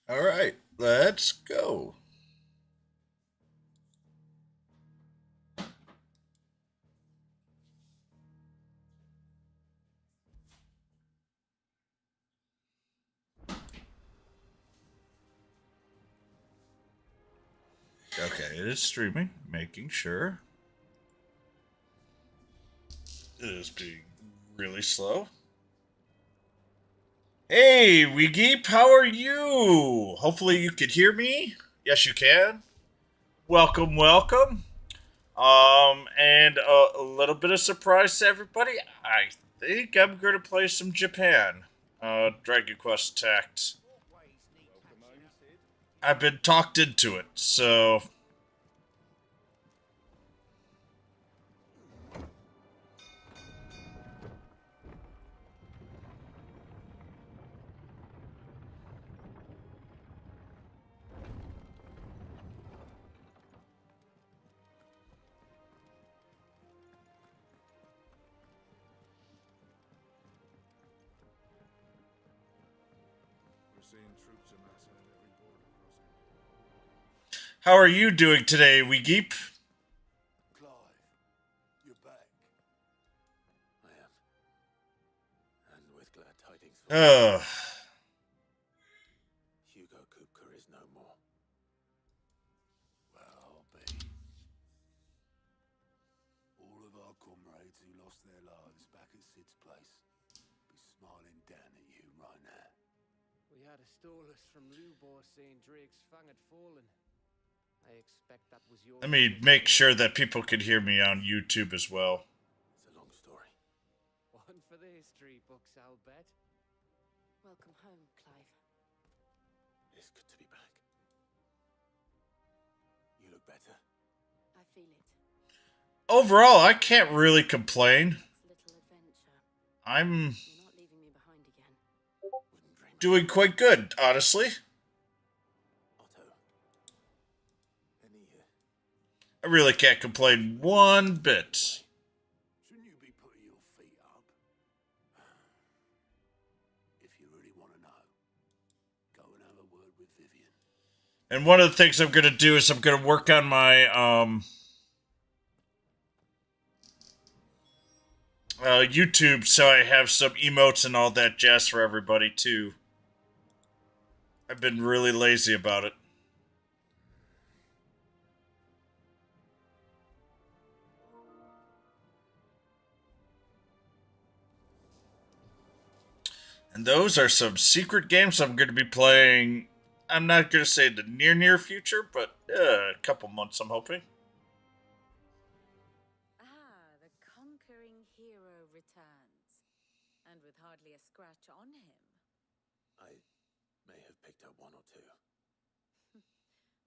All right, let's go. Okay, it is streaming, making sure. It is being really slow. Hey, Weegeep, how are you? Hopefully you can hear me. Yes, you can. Welcome, welcome. And a little bit of surprise to everybody. I think I'm going to play some Japan. Dragon Quest Tact. I've been talked into it, so how are you doing today, Weegeep? Clive, you're back. I am. And with glad tidings for you. Ugh. Hugo Kupka is no more. Well, I'll be. All of our comrades who lost their lives back at Sid's place be smiling down at you right now. We had a stolus from Lubor saying Drake's fang had fallen. I expect that was your... Let me make sure that people can hear me on YouTube as well. It's a long story. One for the history books, I'll bet. Welcome home, Clive. It's good to be back. You look better. I feel it. Overall, I can't really complain. It's a little adventure. I'm You're not leaving me behind again. Wouldn't dream of doing quite good, honestly. Otto. Any I really can't complain one bit. Shouldn't you be putting your feet up? If you really want to know, go and have a word with Vivian. And one of the things I'm gonna do is I'm gonna work on my YouTube so I have some emotes and all that jazz for everybody too. I've been really lazy about it. And those are some secret games I'm going to be playing. I'm not going to say the near future, but a couple months, I'm hoping. Ah, the conquering hero returns. And with hardly a scratch on him. I may have picked up one or two.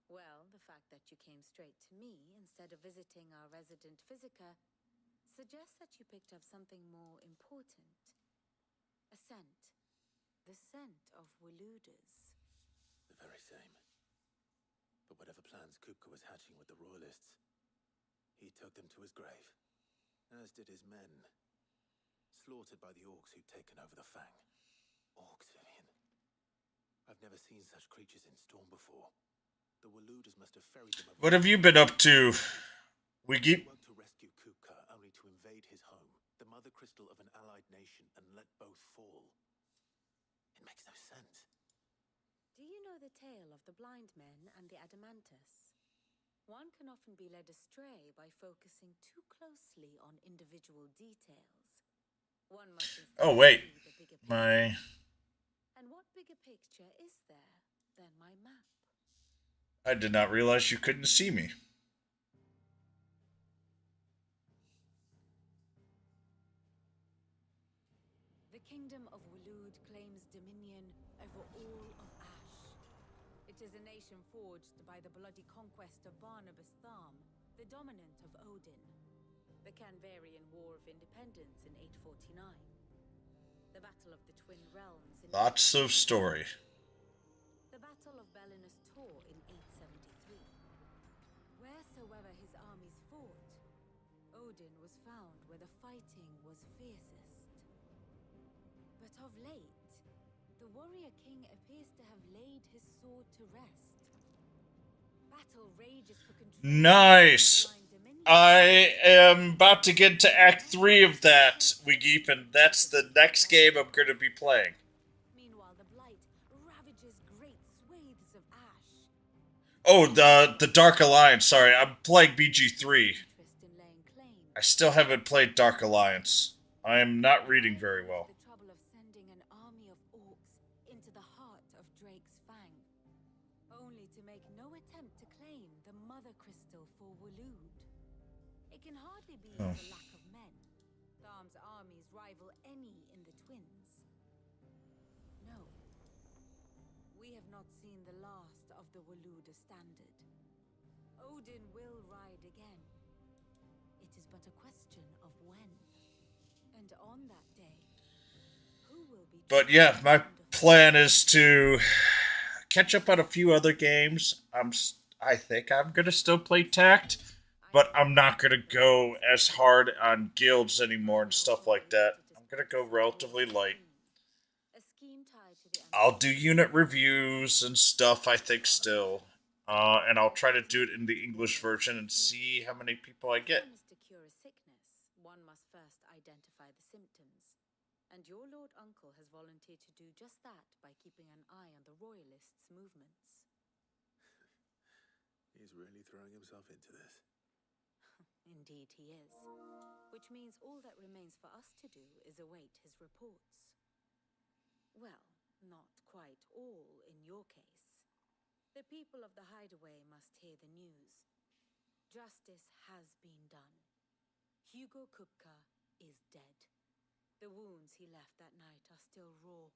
Well, the fact that you came straight to me instead of visiting our resident physica suggests that you picked up something more important. A scent. The scent of Waludas. The very same. But whatever plans Kupka was hatching with the Royalists, he took them to his grave. As did his men. Slaughtered by the orcs who'd taken over the Fang. Orcs, Vivian. I've never seen such creatures in storm before. The Waludas must have ferried them over. What have you been up to, Wiggy? Worked to rescue Kupka, only to invade his home, the mother crystal of an allied nation, and let both fall. It makes no sense. Do you know the tale of the blind men and the adamantus? One can often be led astray by focusing too closely on individual details. One must instead Oh, wait. see the bigger picture. My. And what bigger picture is there than my map? I did not realize you couldn't see me. The kingdom of Waloed claims dominion over all of Ash. It is a nation forged by the bloody conquest of Barnabas Tharm, the dominant of Odin. The Canvarian War of Independence in 849. The Battle of the Twin Realms in Lots of story. the Battle of Belinus Tor in 873. Wheresoever his armies fought, Odin was found where the fighting was fiercest. But of late, the warrior king appears to have laid his sword to rest. Battle rages for control. Nice. I am about to get to Act 3 of that, Wegeep, and that's the next game I'm going to be playing. Meanwhile, the blight ravages great swathes of ash. Oh, the Dark Alliance. Sorry, I'm playing BG3. Interest in laying claim. I still haven't played Dark Alliance. I am not reading very well. The trouble of sending an army of orcs into the heart of Drake's Fang, only to make no attempt to claim the mother crystal for Waloed. It can hardly be Oh. the lack of men. Tharm's armies rival any in the Twins. No. We have not seen the last of the Waloeder standard. Odin will ride again. It is but a question of when. And on that day, who will be... But yeah, my plan is to catch up on a few other games. I think I'm gonna still play Tact, but I'm not gonna go as hard on guilds anymore and stuff like that. I'm gonna go relatively light. A scheme tied to the I'll do unit reviews and stuff, I think, still. And I'll try to do it in the English version and see how many people I get. One is to cure a sickness, one must first identify the symptoms. And your Lord Uncle has volunteered to do just that by keeping an eye on the Royalists' movements. He's really throwing himself into this. Indeed he is. Which means all that remains for us to do is await his reports. Well, not quite all in your case. The people of the Hideaway must hear the news. Justice has been done. Hugo Kupka is dead. The wounds he left that night are still raw,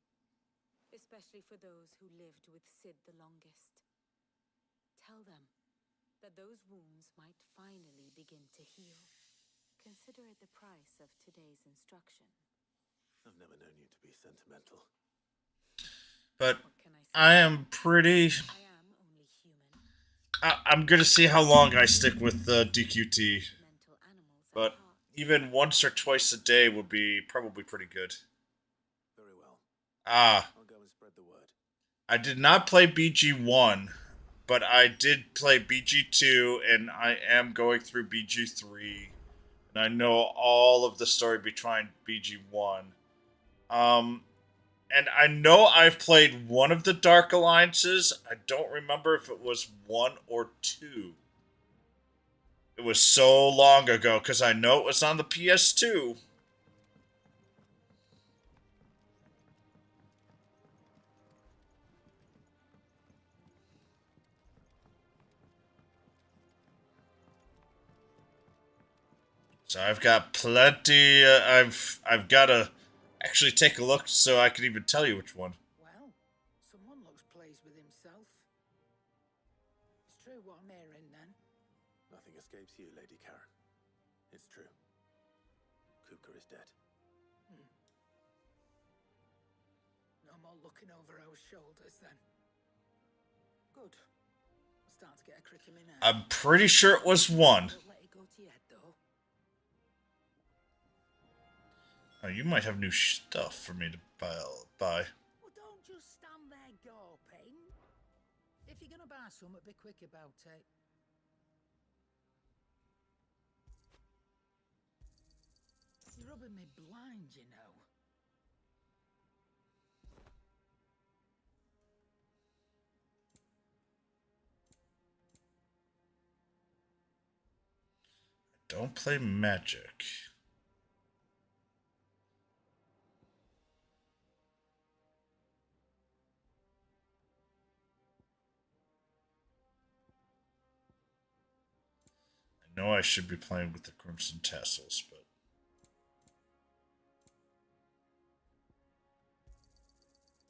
especially for those who lived with Sid the longest. Tell them that those wounds might finally begin to heal. Consider it the price of today's instruction. I've never known you to be sentimental. But What can I say? I am pretty... I am only human. I'm gonna see how long I stick with the DQT. Mental animals at But heart. even once or twice a day would be probably pretty good. Very well. Ah, I'll go and spread the word. I did not play BG1, but I did play BG2, and I am going through BG3. And I know all of the story behind BG1. And I know I've played one of the Dark Alliances. I don't remember if it was 1 or 2. It was so long ago, because I know it was on the PS2. So I've got plenty. I've got to actually take a look so I can even tell you which one. Well, someone looks pleased with himself. It's true what I'm hearing then. Nothing escapes you, Lady Karen. It's true. Kupka is dead. No more looking over our shoulders then. Good. I'm starting to get a crick in my neck. I'm pretty sure it was 1. Don't let it go to your head though. Oh, you might have new stuff for me to buy. Well, don't just stand there gawping. If you're gonna buy something, be quick about it. You're rubbing me blind, you know. Don't play Magic. I know I should be playing with the Crimson Tassels, but...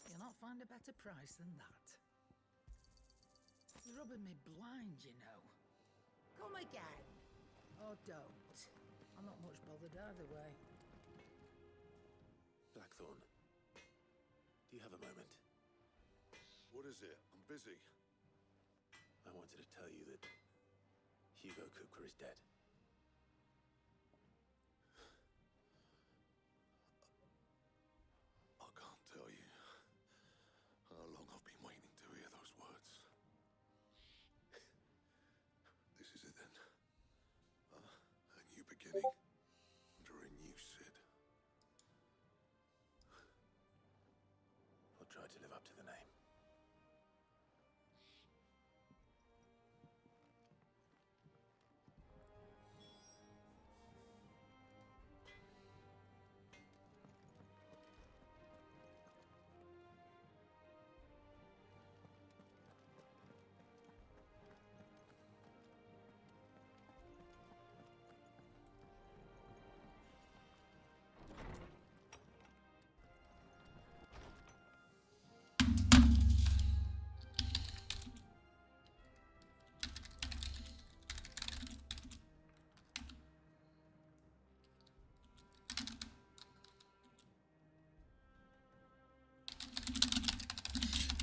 You'll not find a better price than that. You're rubbing me blind, you know. Come again. Or don't. I'm not much bothered either way. Blackthorn, do you have a moment? What is it? I'm busy. I wanted to tell you that Hugo Kupka is dead. I can't tell you. beginning. During you, Sid. I'll try to live up to the name.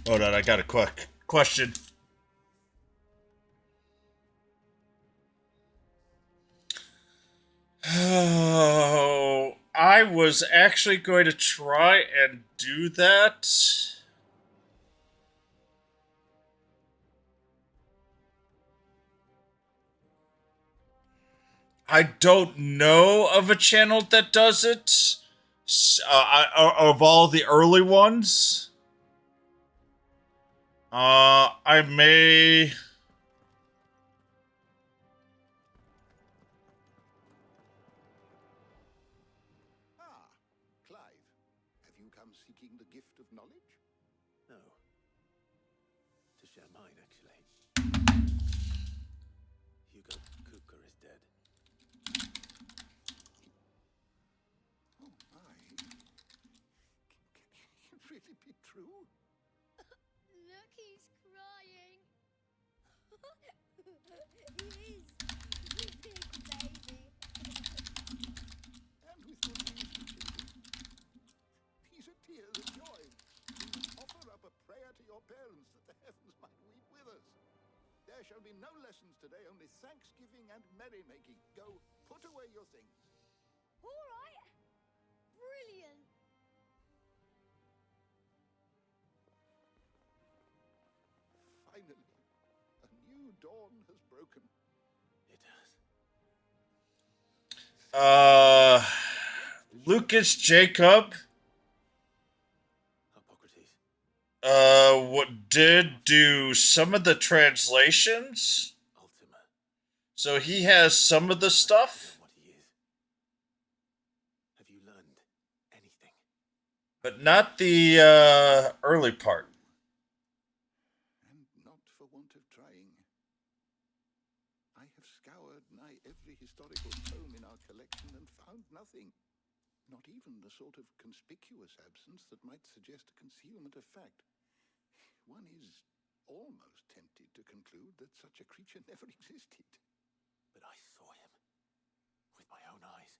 Hold on, I got a quick question. Oh, I was actually going to try and do that. I don't know of a channel that does it. Of all the early ones. I may. Ah, Clive. Have you come seeking the gift of knowledge? No. To share mine, actually. Hugo Kupka is dead. Oh, my. Can it really be true? Look, he's crying. He is. You big baby. And with good reason, children. These are tears of joy. We offer up a prayer to your parents that the heavens might weep with us. There shall be no lessons today, only thanksgiving and merrymaking. Go, put away your things. All right. Brilliant. Finally, a new dawn has broken. It has. Lucas Jacob, Hippocrates. what did do some of the translations? Ultima. So he has some of the stuff, What he is. Have you learned anything? but not the early part. And not for want of trying. I have scoured nigh every historical tome in our collection and found nothing. Not even the sort of conspicuous absence that might suggest a concealment of fact. One is almost tempted to conclude that such a creature never existed. But I saw him. With my own eyes.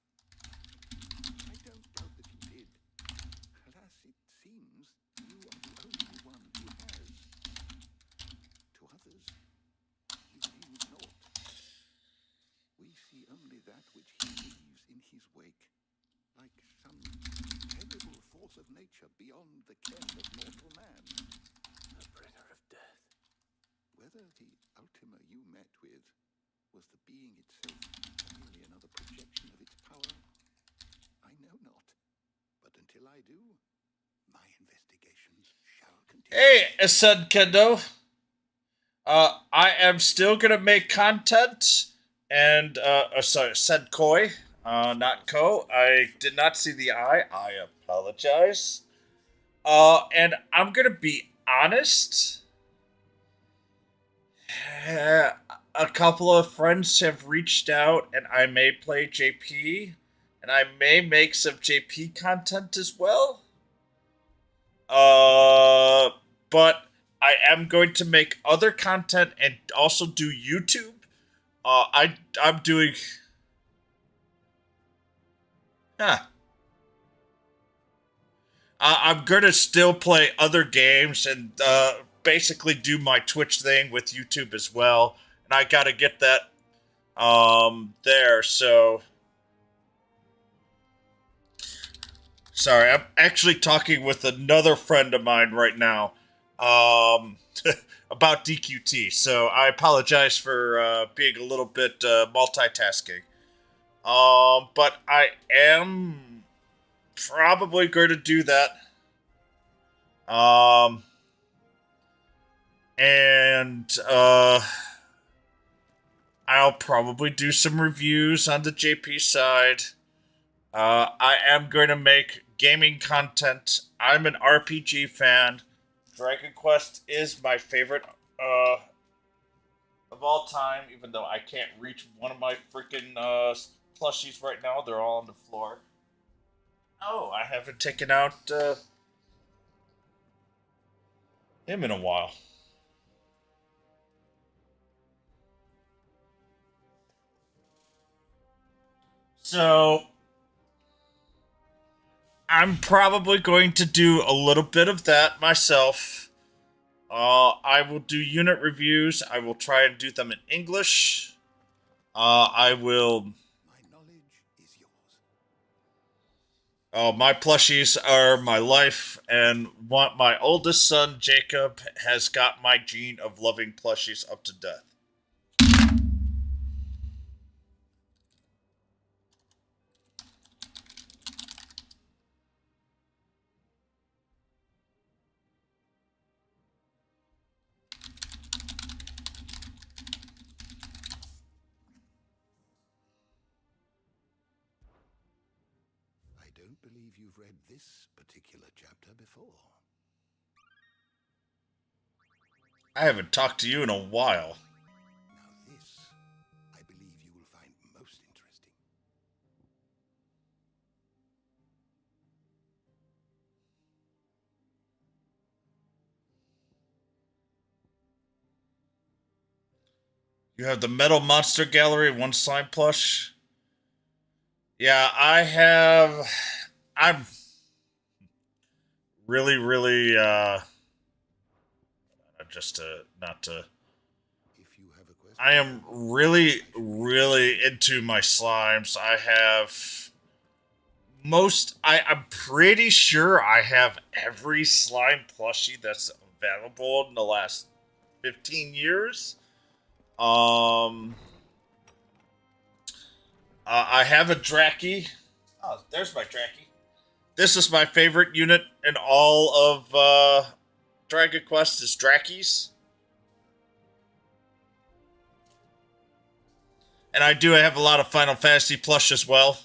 I don't doubt that you did. Alas, it seems you are the only one who has. To others, he leaves naught. We see only that which he leaves in his wake, like some terrible force of nature beyond the ken of mortal man. A bringer of death. Whether the Ultima you met with was the being itself, or merely another projection of its power, I know not. But until I do, my investigations shall continue. Hey, Ascend Kendo. I am still gonna make content, and sorry, said Koi, not Ko. I did not see the I. I apologize. And I'm gonna be honest. A couple of friends have reached out, and I may play JP, and I may make some JP content as well. But I am going to make other content and also do YouTube. I'm doing. Huh. I'm gonna still play other games and basically do my Twitch thing with YouTube as well, and I gotta get that there. So sorry, I'm actually talking with another friend of mine right now about DQT. So I apologize for being a little bit multitasking. But I am probably going to do that. And I'll probably do some reviews on the JP side. I am going to make gaming content. I'm an RPG fan. Dragon Quest is my favorite of all time, even though I can't reach one of my freaking plushies right now. They're all on the floor. Oh, I haven't taken out him in a while. So, I'm probably going to do a little bit of that myself. I will do unit reviews. I will try and do them in English. I will. My knowledge is yours. Oh, my plushies are my life, and my oldest son, Jacob, has got my gene of loving plushies up to death. I don't believe you've read this particular chapter before. I haven't talked to you in a while. Now this, I believe you will find most interesting. You have the Metal Monster Gallery, one slime plush. Yeah, I have. I'm really, just to, not to. If you have a question, I am really into my slimes. I have I'm pretty sure I have every slime plushie that's available in the last 15 years. I have a Draki. Oh, there's my Draki. This is my favorite unit in all of Dragon Quest is Drakis. And I do have a lot of Final Fantasy plush as well.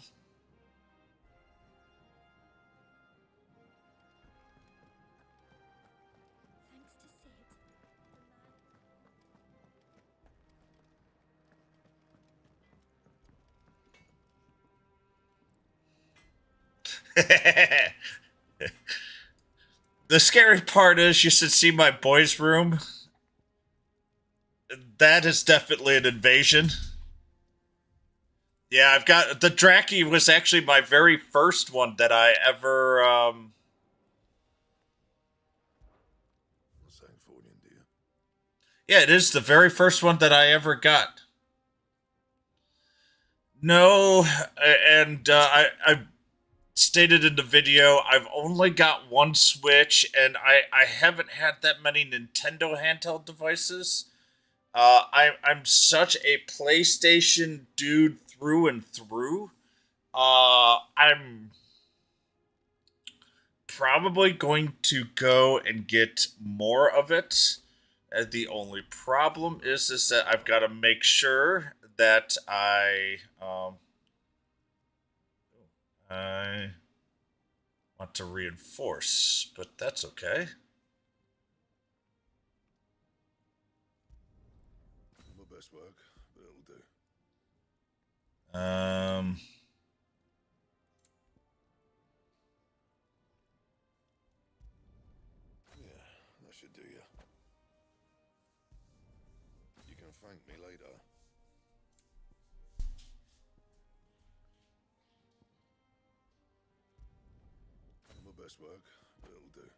The scary part is you should see my boys' room. That is definitely an invasion. Yeah, I've got the Draki was actually my very first one that I ever what's that for you, dear? Yeah, it is the very first one that I ever got. No, and I stated in the video, I've only got one Switch, and I haven't had that many Nintendo handheld devices. I'm such a PlayStation dude through and through. I'm probably going to go and get more of it. The only problem is that I've got to make sure that I want to reinforce, but that's okay. My best work, but it'll do. Yeah, that should do you. You can thank me later. My best work, but it'll do.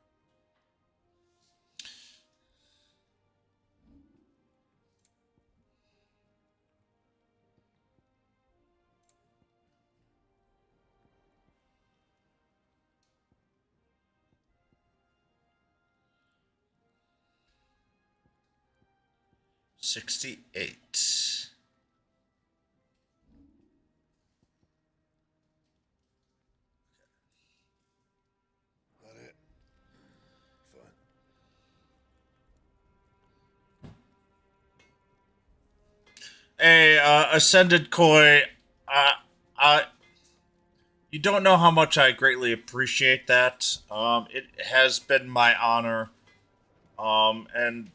$68. Hey, Ascended Koi, uh, uh, you don't know how much I greatly appreciate that. It has been my honor. And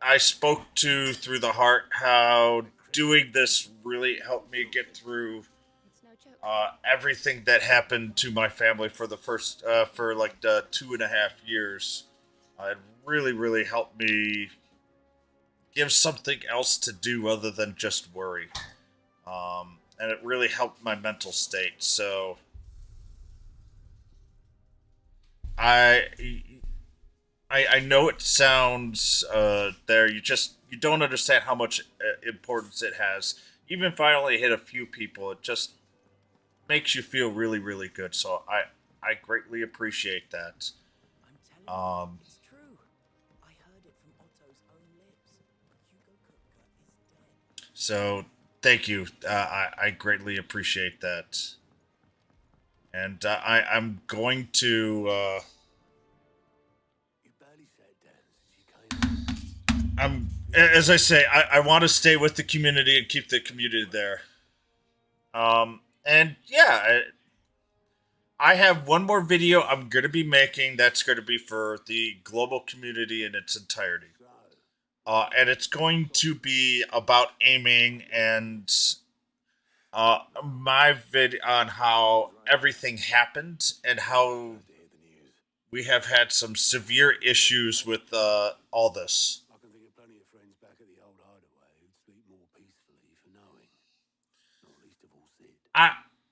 I spoke to through the heart how doing this really helped me get through It's no joke. everything that happened to my family for the first for like the 2.5 years. It really, really helped me give something else to do other than just worry. And it really helped my mental state. So I I know it sounds there. You don't understand how much importance it has. Even if I only hit a few people, it just makes you feel really, really good. So I greatly appreciate that. I'm telling Um, you, it's true. I heard it from Otto's own lips. Hugo Kupka is dead. so thank you. I greatly appreciate that. And I'm going to You barely sat down since you came. I'm as I say, I want to stay with the community and keep the community there. And yeah, I have one more video I'm going to be making that's going to be for the global community in its entirety. And it's going to be about aiming and my vid on how everything happened and how To hear the news. we have had some severe issues with all this. I can think of plenty of friends back at the old hideaway who'd sleep more peacefully for knowing. Not least of all Sid.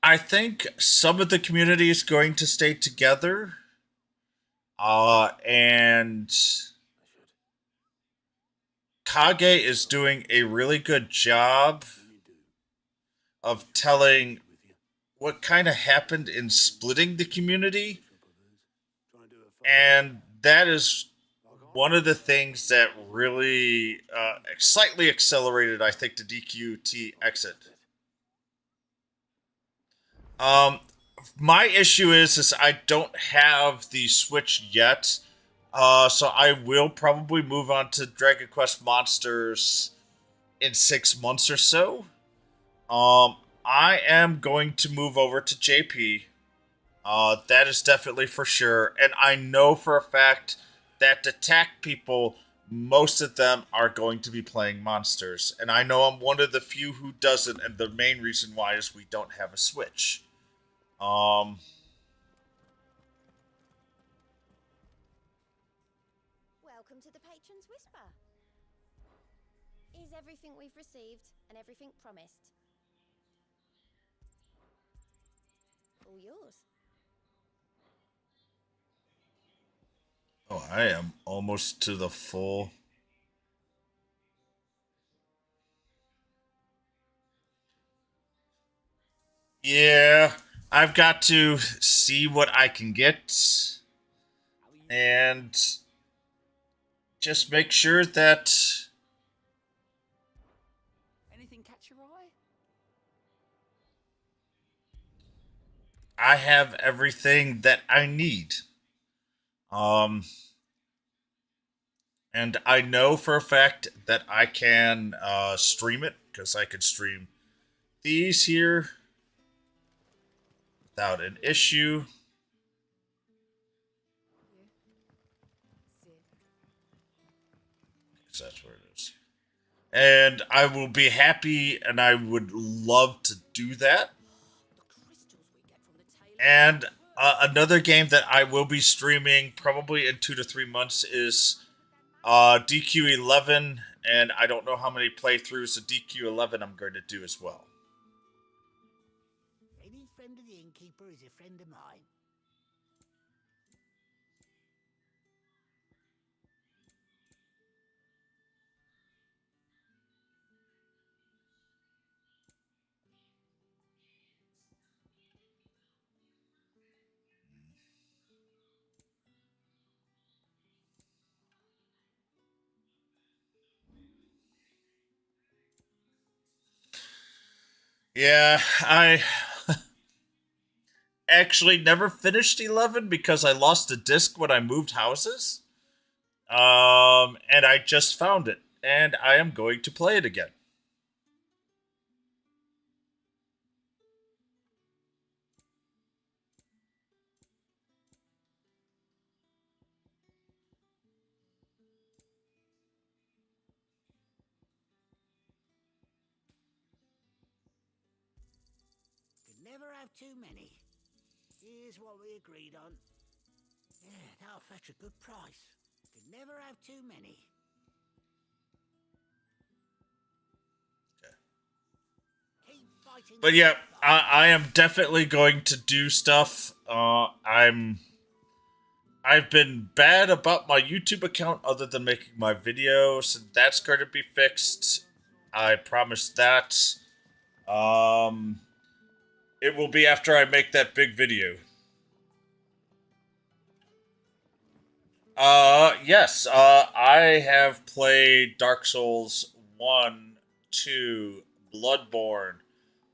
I think some of the community is going to stay together. And I should. Kage is doing a really good job When you do, of telling with you. what kind of happened in splitting the community. Shop of hers. Try and do a favor. And that is one of the things that really slightly accelerated, I think, the DQT exit. My issue is I don't have the Switch yet, so I will probably move on to Dragon Quest Monsters in 6 months or so. I am going to move over to JP. That is definitely for sure, and I know for a fact that the TAC people, most of them are going to be playing Monsters, and I know I'm one of the few who doesn't, and the main reason why is we don't have a Switch. Welcome to the Patron's Whisper. Is everything we've received and everything promised? All yours. Oh, I am almost to the full. Yeah, I've got to see what I can get and just make sure that Anything catch your eye? I have everything that I need. And I know for a fact that I can stream it because I can stream these here without an issue. Sid. So that's where it is. And I will be happy and I would love to do that. The crystals we get from the tail. And another game that I will be streaming probably in 2 to 3 months is DQ11, and I don't know how many playthroughs of DQ11 I'm going to do as well. Any friend of the innkeeper is a friend of mine. Yeah, I actually never finished 11 because I lost a disc when I moved houses. And I just found it, and I am going to play it again. never have too many. Here's what we agreed on. Yeah, that'll fetch a good price. Can never have too many. Keep fighting. But yeah, I am definitely going to do stuff. I've been bad about my YouTube account other than making my videos, and that's going to be fixed. I promise that. It will be after I make that big video. Yes, I have played Dark Souls 1, 2, Bloodborne.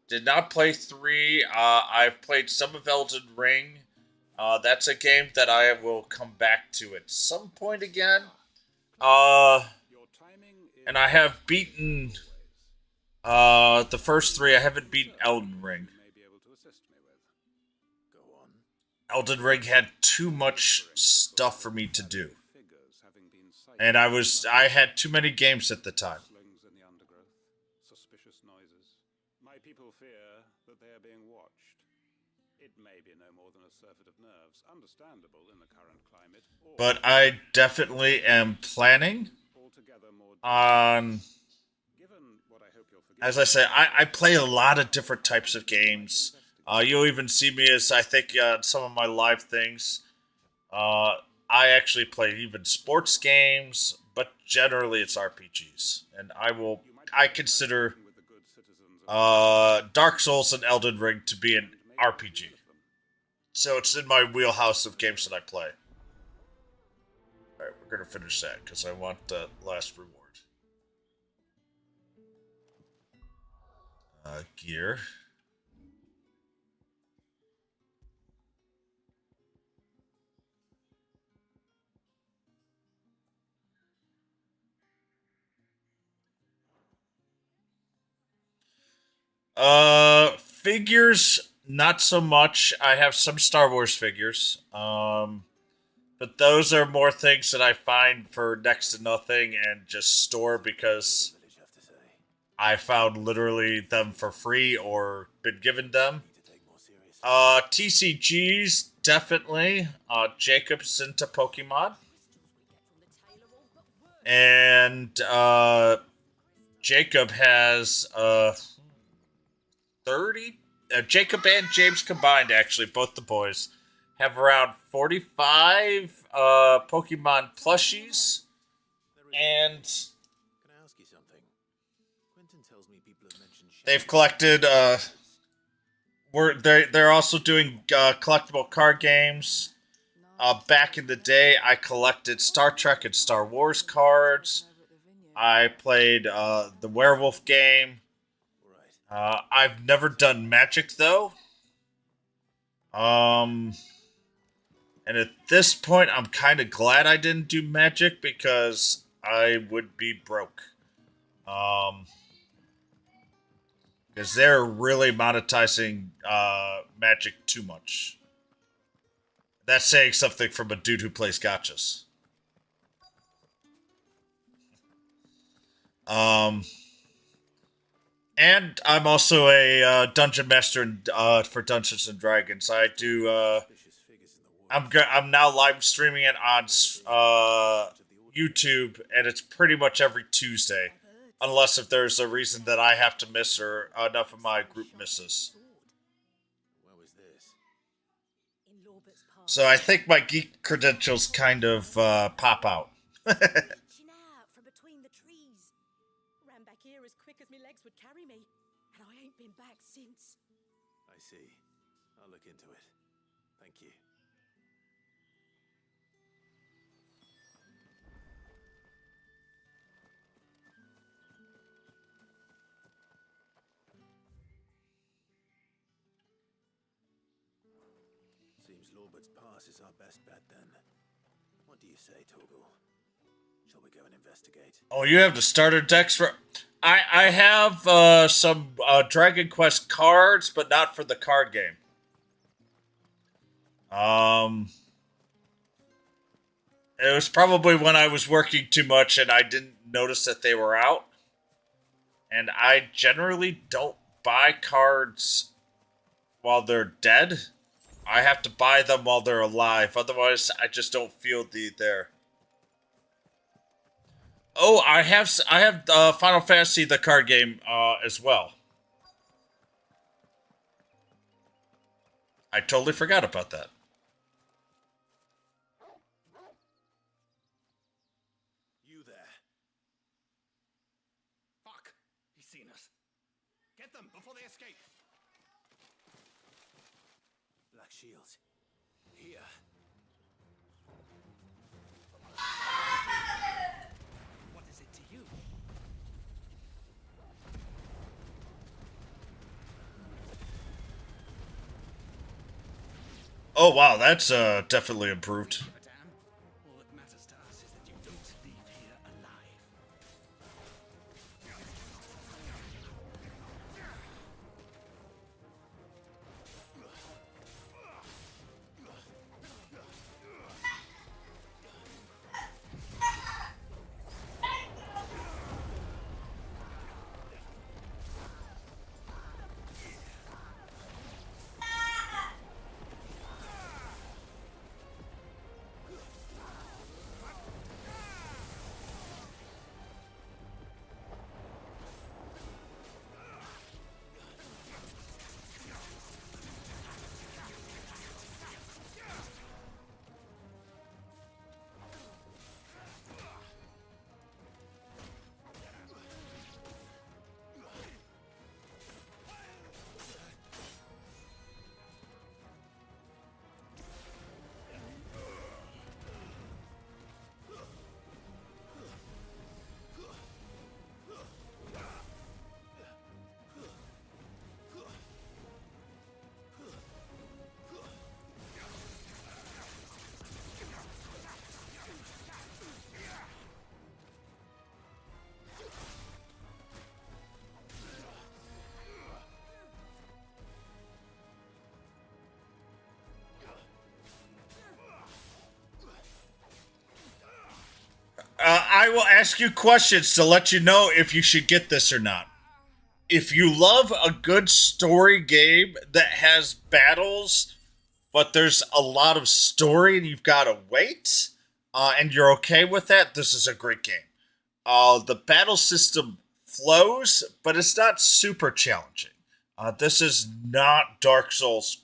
Did not play 3. I've played some of Elden Ring. That's a game that I will come back to at some point again. And I have beaten the first 3. I haven't beaten Elden Ring. Elden Ring had too much stuff for me to do. And I had too many games at the time. My people fear that they are being watched. It may be no more than a surfeit of nerves, understandable in the current climate. But I definitely am planning on, as I say, I play a lot of different types of games. You'll even see me as, I think, some of my live things. I actually play even sports games, but generally it's RPGs. And I consider Dark Souls and Elden Ring to be an RPG. So it's in my wheelhouse of games that I play. Alright, we're going to finish that because I want the last reward. Gear. Figures, not so much. I have some Star Wars figures. But those are more things that I find for next to nothing and just store because I found literally them for free or been given them. TCGs, definitely. Jacob's into Pokemon. And, Jacob has, 30? Jacob and James combined, actually, both the boys, have around 45 Pokemon plushies. And they've collected, they're also doing collectible card games. Back in the day, I collected Star Trek and Star Wars cards. I played the Werewolf game. I've never done Magic, though. And at this point, I'm kind of glad I didn't do Magic because I would be broke. Because they're really monetizing Magic too much. That's saying something from a dude who plays gotchas. And I'm also a dungeon master for Dungeons and Dragons. I do. I'm now live streaming it on YouTube, and it's pretty much every Tuesday, unless if there's a reason that I have to miss or enough of my group misses. So I think my geek credentials kind of pop out. Reaching out from between the trees. Ran back here as quick as my legs would carry me, and I ain't been back since. I see. I'll look into it. Thank you. Seems Lorbert's Pass is our best bet then. What do you say, Torgal? Shall we go and investigate? Oh, you have the starter decks for... I have some Dragon Quest cards, but not for the card game. It was probably when I was working too much and I didn't notice that they were out. And I generally don't buy cards while they're dead. I have to buy them while they're alive. Otherwise, I just don't feel there. Oh, I have Final Fantasy the card game as well. I totally forgot about that. You there. Fuck! He's seen us. Get them before they escape. Black shields. Here. What is it to you? Oh wow, that's definitely improved. All that matters to us is that you don't leave here alive. I will ask you questions to let you know if you should get this or not. If you love a good story game that has battles, but there's a lot of story and you've got to wait, and you're okay with that, this is a great game. The battle system flows, but it's not super challenging. This is not Dark Souls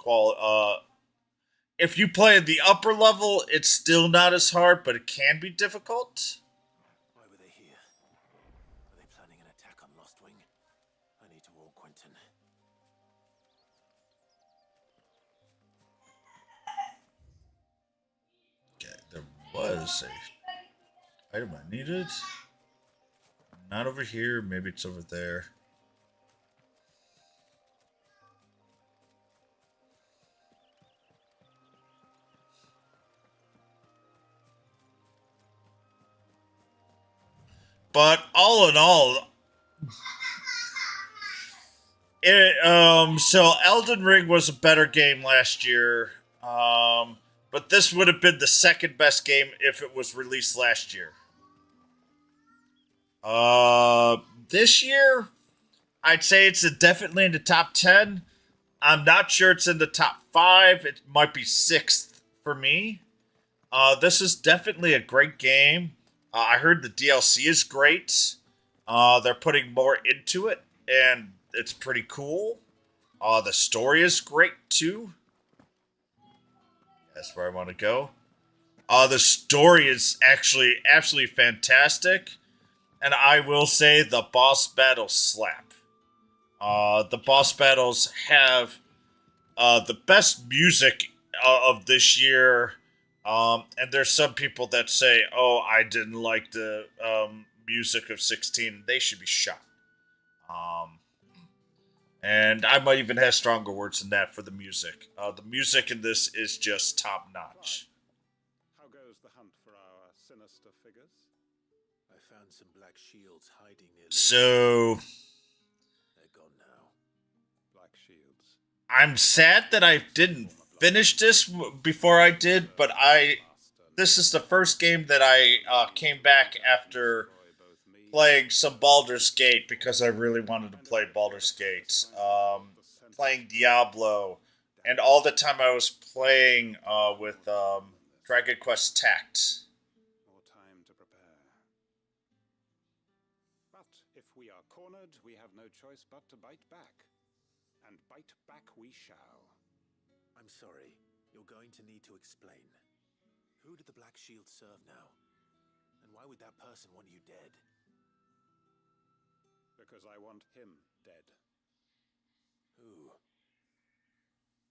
if you play at the upper level, it's still not as hard, but it can be difficult. Why were they here? Are they planning an attack on Lost Wing? I need to warn Quentin. Okay, there was a item I needed. Not over here, maybe it's over there. But all in all, so Elden Ring was a better game last year. But this would have been the second best game if it was released last year. This year, I'd say it's definitely in the top 10. I'm not sure it's in the top 5. It might be 6th for me. This is definitely a great game. I heard the DLC is great. They're putting more into it, and it's pretty cool. The story is great, too. That's where I want to go. The story is actually absolutely fantastic. And I will say the boss battles slap. The boss battles have the best music of this year. And there's some people that say, oh, I didn't like the music of 16. They should be shot. And I might even have stronger words than that for the music. The music in this is just top notch. How goes the hunt for our sinister figures? I found some black shields hiding near. So They're gone now. Black shields. I'm sad that I didn't finish this before I did, but this is the first game that I came back after playing some Baldur's Gate because I really wanted to play Baldur's Gate. playing Diablo, and all the time I was playing with Dragon Quest Tact. More time to prepare. But if we are cornered, we have no choice but to bite back. And bite back we shall. I'm sorry. You're going to need to explain. Who did the Black Shield serve now? And why would that person want you dead? Because I want him dead. Who?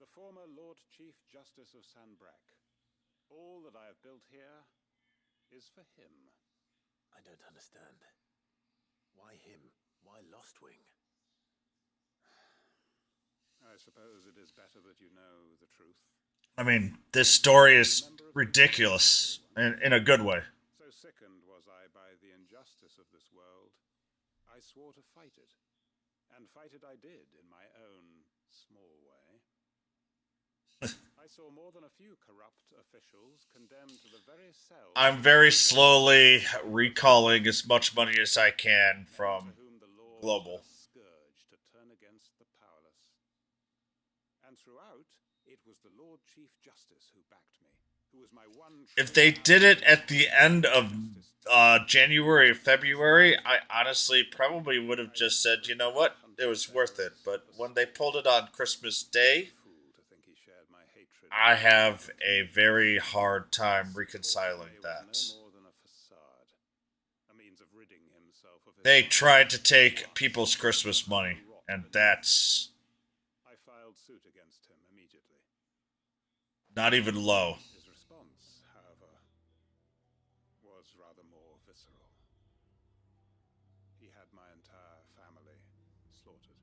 The former Lord Chief Justice of Sanbreque. All that I have built here is for him. I don't understand. Why him? Why Lostwing? I suppose it is better that you know the truth. I mean, this story is ridiculous in a good way. So sickened was I by the injustice of this world, I swore to fight it. And fight it I did in my own small way. I saw more than a few corrupt officials condemned to the very cell. I'm very slowly recalling as much money as I can from Global. Scourge to turn against the powerless. And throughout, it was the Lord Chief Justice who backed me, who was my one. If they did it at the end of January or February, I honestly probably would have just said, you know what, it was worth it. But when they pulled it on Christmas Day, I have a very hard time reconciling that. They tried to take people's Christmas money, and that's I filed suit against him immediately. not even low. His response, however, was rather more visceral. He had my entire family slaughtered,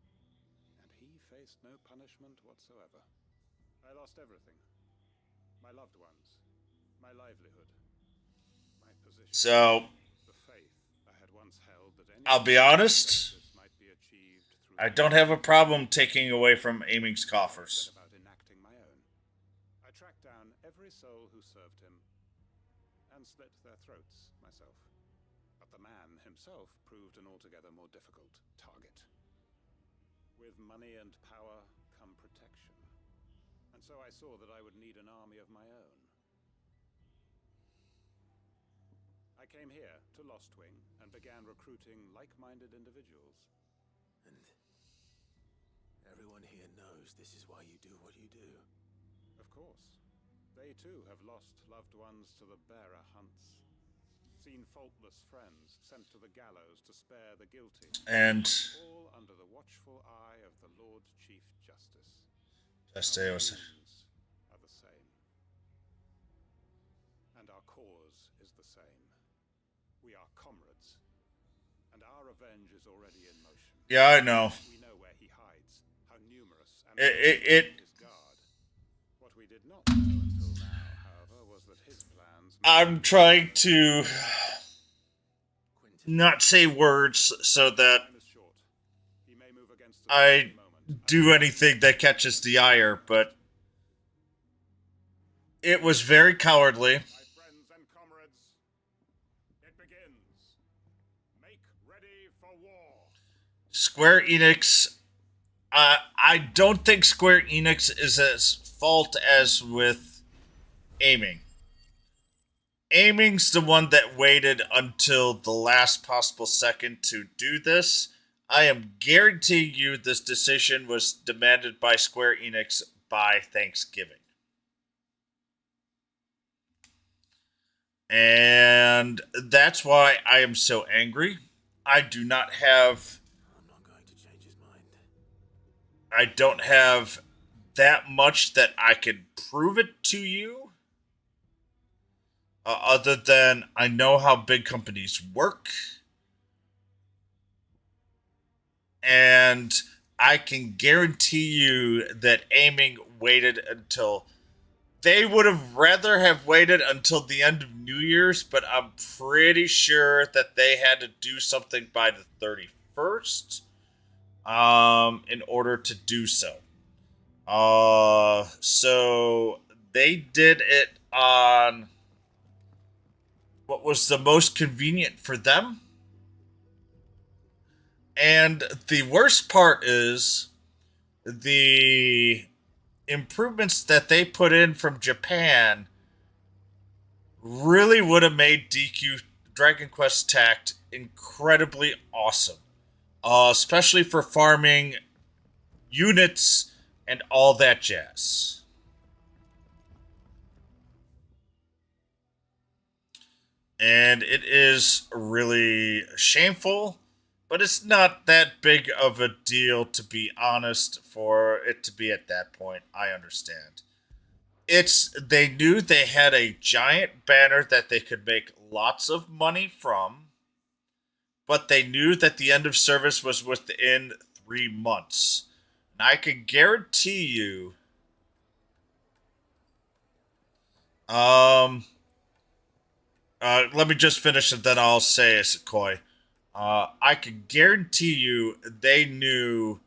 and he faced no punishment whatsoever. I lost everything. My loved ones, my livelihood, my position. So, The faith I had once held that any I'll be honest, might be achieved through I don't have a problem taking away from Aiming's coffers. about enacting my own. I tracked down every soul who served him and slit their throats myself. But the man himself proved an altogether more difficult target. With money and power come protection. And so I saw that I would need an army of my own. I came here to Lostwing and began recruiting like-minded individuals. And everyone here knows this is why you do what you do. Of course. They too have lost loved ones to the bearer hunts. Seen faultless friends sent to the gallows to spare the guilty. And All under the watchful eye of the Lord Chief Justice. Esteo Our was aims are the same. And our cause is the same. We are comrades. And our revenge is already in motion. yeah, I know. We know where he hides, how numerous and It his guard. What we did not know until now, however, was that his plans. I'm trying to not say words so that Time is short. He may move against us I at any moment. do anything that catches the ire, but it was very cowardly. My friends and comrades, it begins. Make ready for war. Square Enix, I don't think Square Enix is as fault as with Aiming. Aiming's the one that waited until the last possible second to do this. I am guaranteeing you this decision was demanded by Square Enix by Thanksgiving. And that's why I am so angry. I do not have... I'm not going to change his mind. I don't have that much that I can prove it to you. Other than I know how big companies work. And I can guarantee you that Aiming waited until... They would have rather have waited until the end of New Year's, but I'm pretty sure that they had to do something by the 31st in order to do so. So they did it on what was the most convenient for them. And the worst part is the improvements that they put in from Japan really would have made DQ Dragon Quest Tact incredibly awesome, especially for farming units and all that jazz. And it is really shameful, but it's not that big of a deal, to be honest, for it to be at that point. I understand. They knew they had a giant banner that they could make lots of money from, but they knew that the end of service was within 3 months. And I can guarantee you, let me just finish and then I'll say it, Koi. I can guarantee you they knew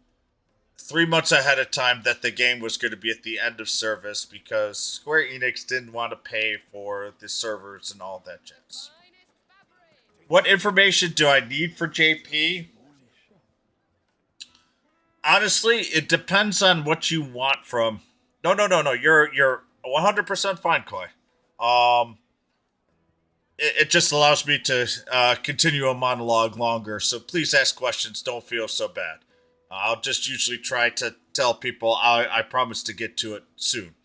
3 months ahead of time that the game was going to be at the end of service because Square Enix didn't want to pay for the servers and all that jazz. What information do I need for JP? Honestly, it depends on what you want from. No. You're 100% fine, Koi. It just allows me to continue a monologue longer. So please ask questions. Don't feel so bad. I'll just usually try to tell people I promise to get to it soon.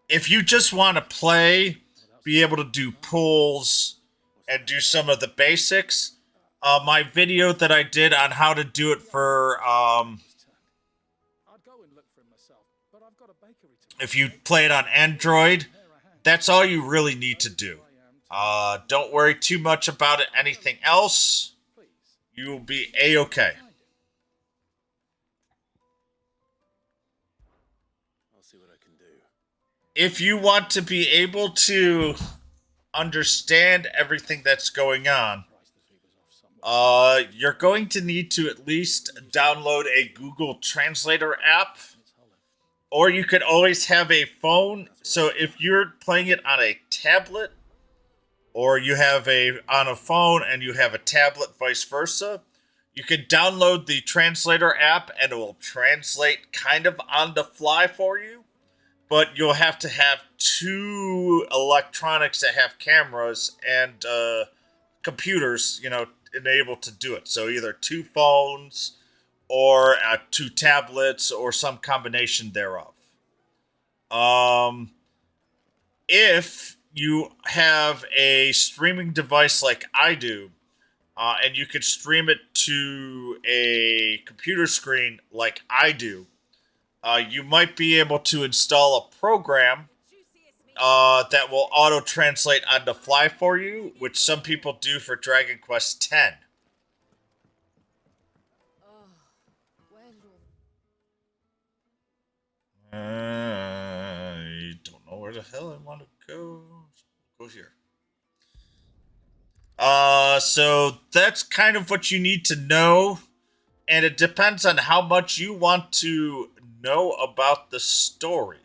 If you just want to play, be able to do pulls, and do some of the basics, my video that I did on how to do it for if you play it on Android, that's all you really need to do. Don't worry too much about it. Anything else, you will be A-okay. I'll see what I can do. If you want to be able to understand everything that's going on, you're going to need to at least download a Google Translator app. Or you could always have a phone. So if you're playing it on a tablet, or you have on a phone and you have a tablet, vice versa, you can download the translator app and it will translate kind of on the fly for you. But you'll have to have two electronics that have cameras and computers, enabled to do it. So either two phones or 2 tablets, or some combination thereof. If you have a streaming device like I do, and you could stream it to a computer screen like I do, you might be able to install a program that will auto-translate on the fly for you, which some people do for Dragon Quest X. I don't know where the hell I want to go. Go here. So that's kind of what you need to know, and it depends on how much you want to know about the story.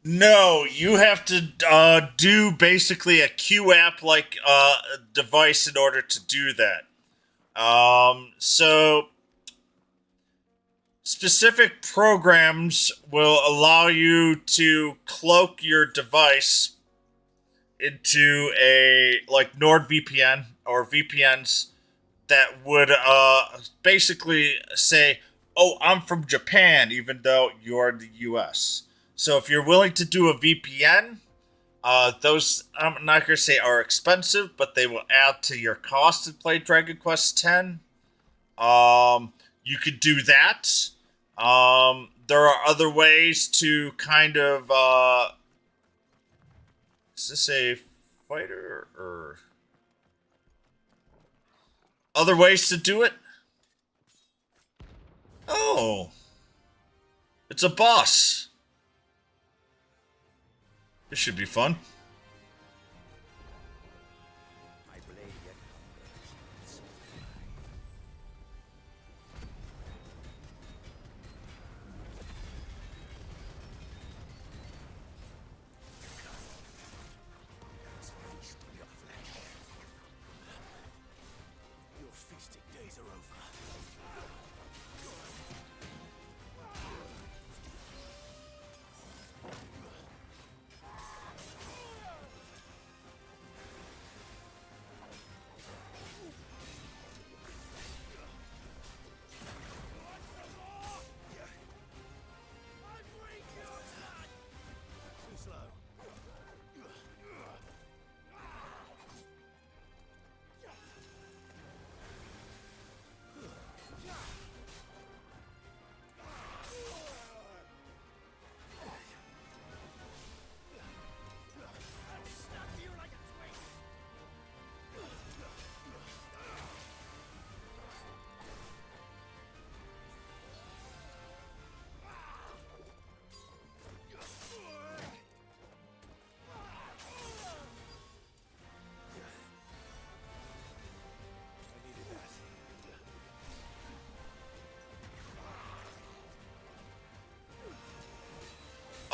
No, you have to do basically a QApp like device in order to do that. So specific programs will allow you to cloak your device into a like NordVPN or VPNs that would basically say, "Oh, I'm from Japan," even though you're in the U.S. So if you're willing to do a VPN, those, I'm not going to say are expensive, but they will add to your cost to play Dragon Quest X. You could do that. There are other ways to kind of, is this a fighter or other ways to do it? Oh, it's a boss. This should be fun. Your feasting days are over. Too slow.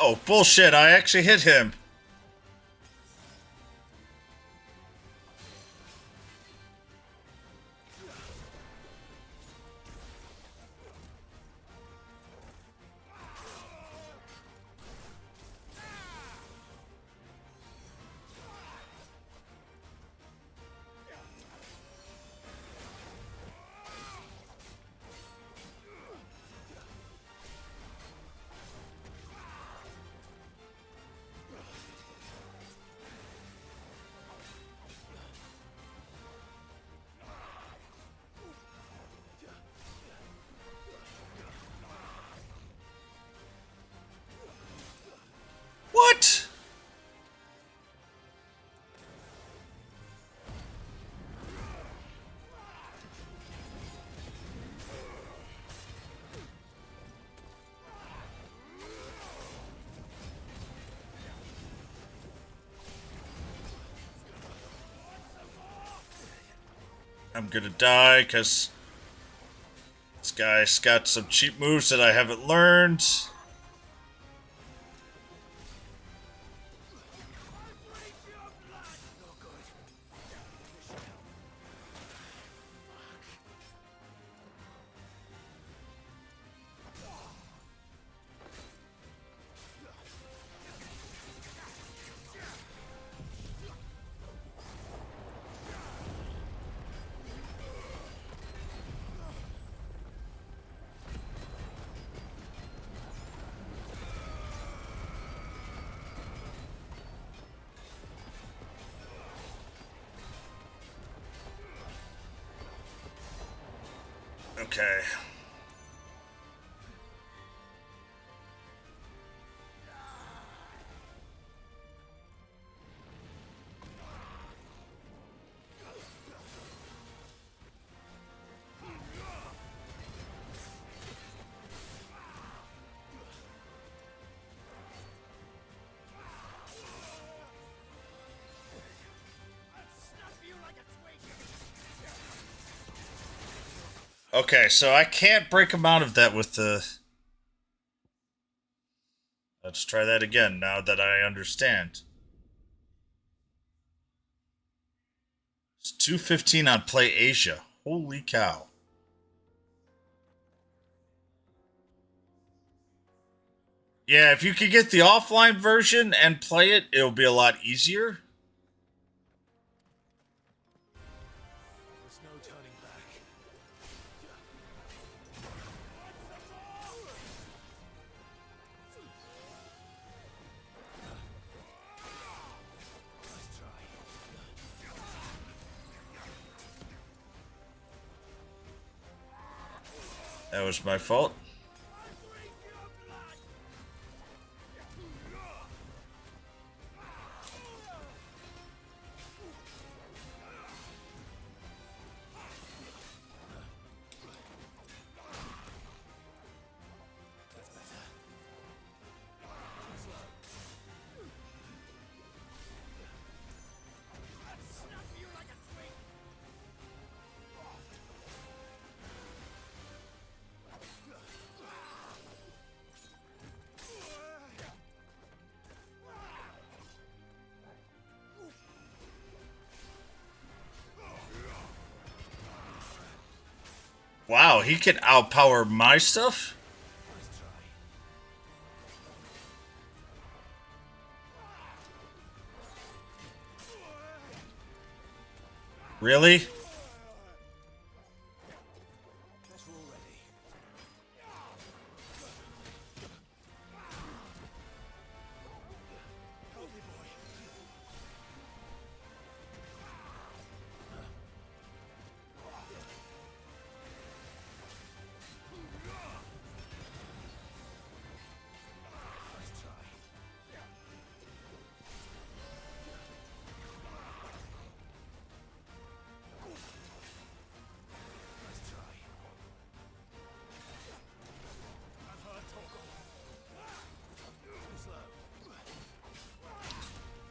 Oh, bullshit. I actually hit him. What? I'm gonna die because this guy's got some cheap moves that I haven't learned. Okay. Okay, so I can't break him out of that with the... Let's try that again now that I understand. It's 215 on Play Asia. Holy cow. Yeah, if you could get the offline version and play it, it'll be a lot easier. There's no turning back. Nice try. That was my fault. Wow, he can outpower my stuff? Really?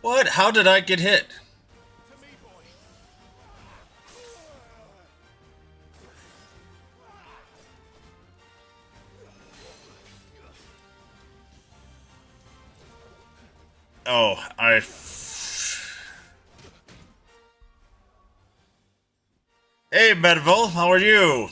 What? How did I get hit? Oh, Hey, Mediville, how are you?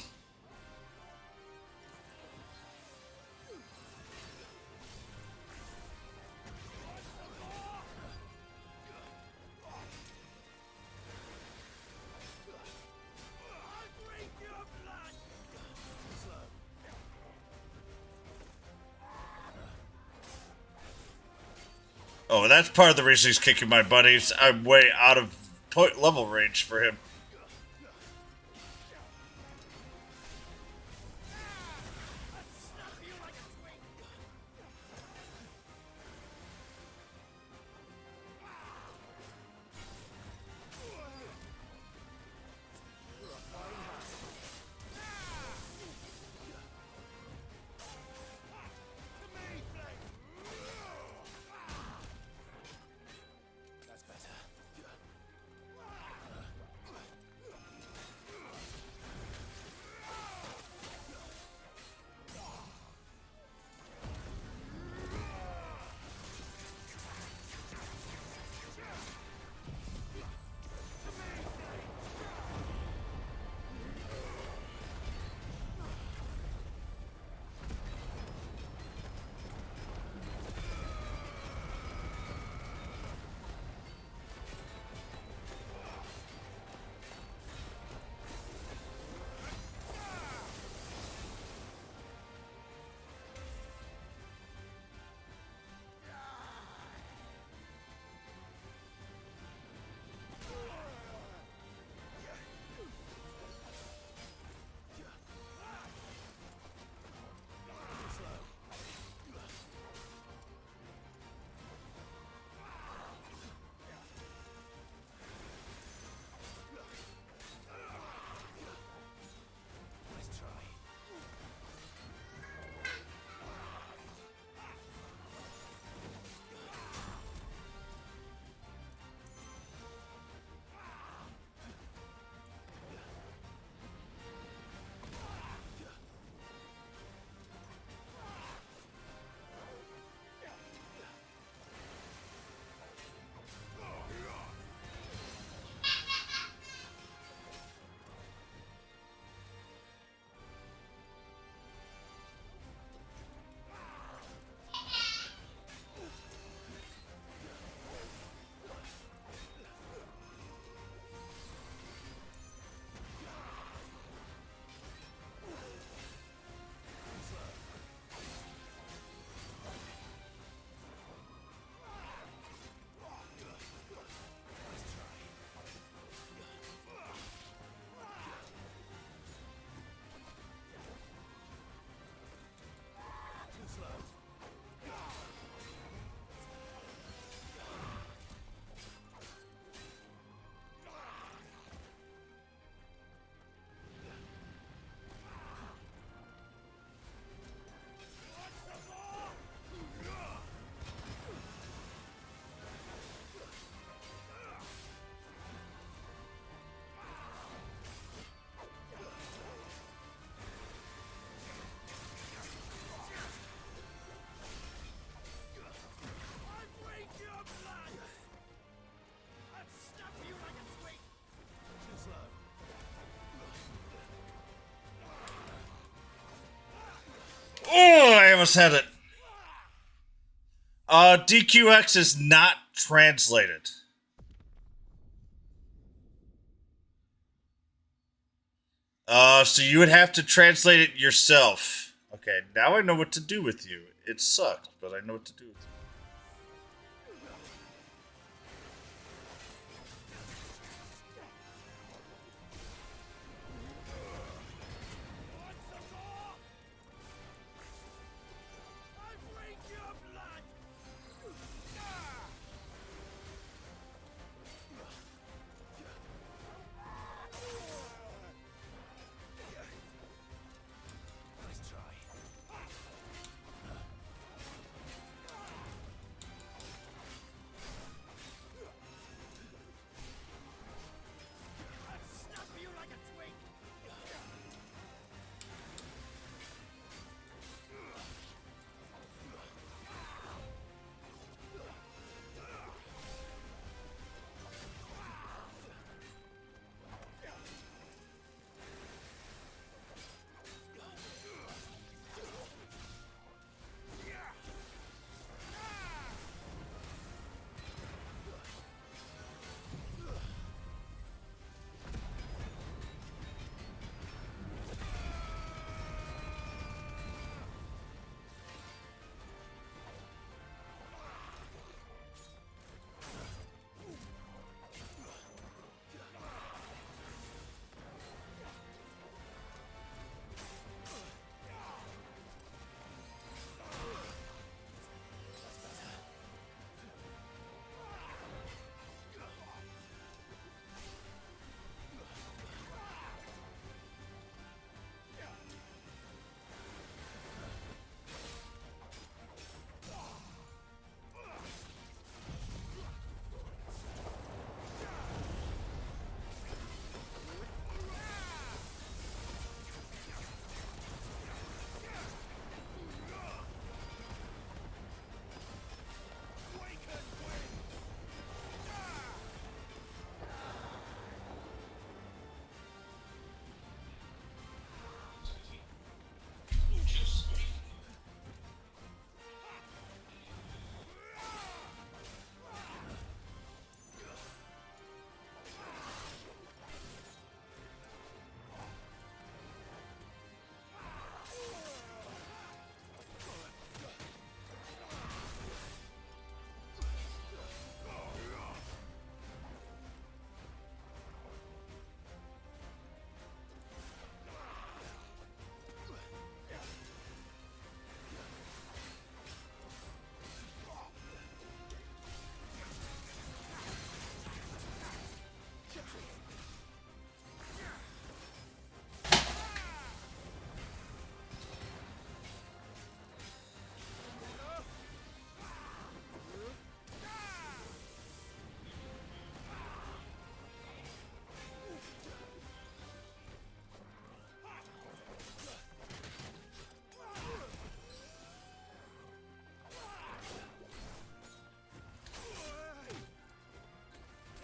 Oh, that's part of the reason he's kicking my buddies. I'm way out of point level range for him. almost had it. DQX is not translated. So you would have to translate it yourself. Okay, now I know what to do with you. It sucked, but I know what to do with you.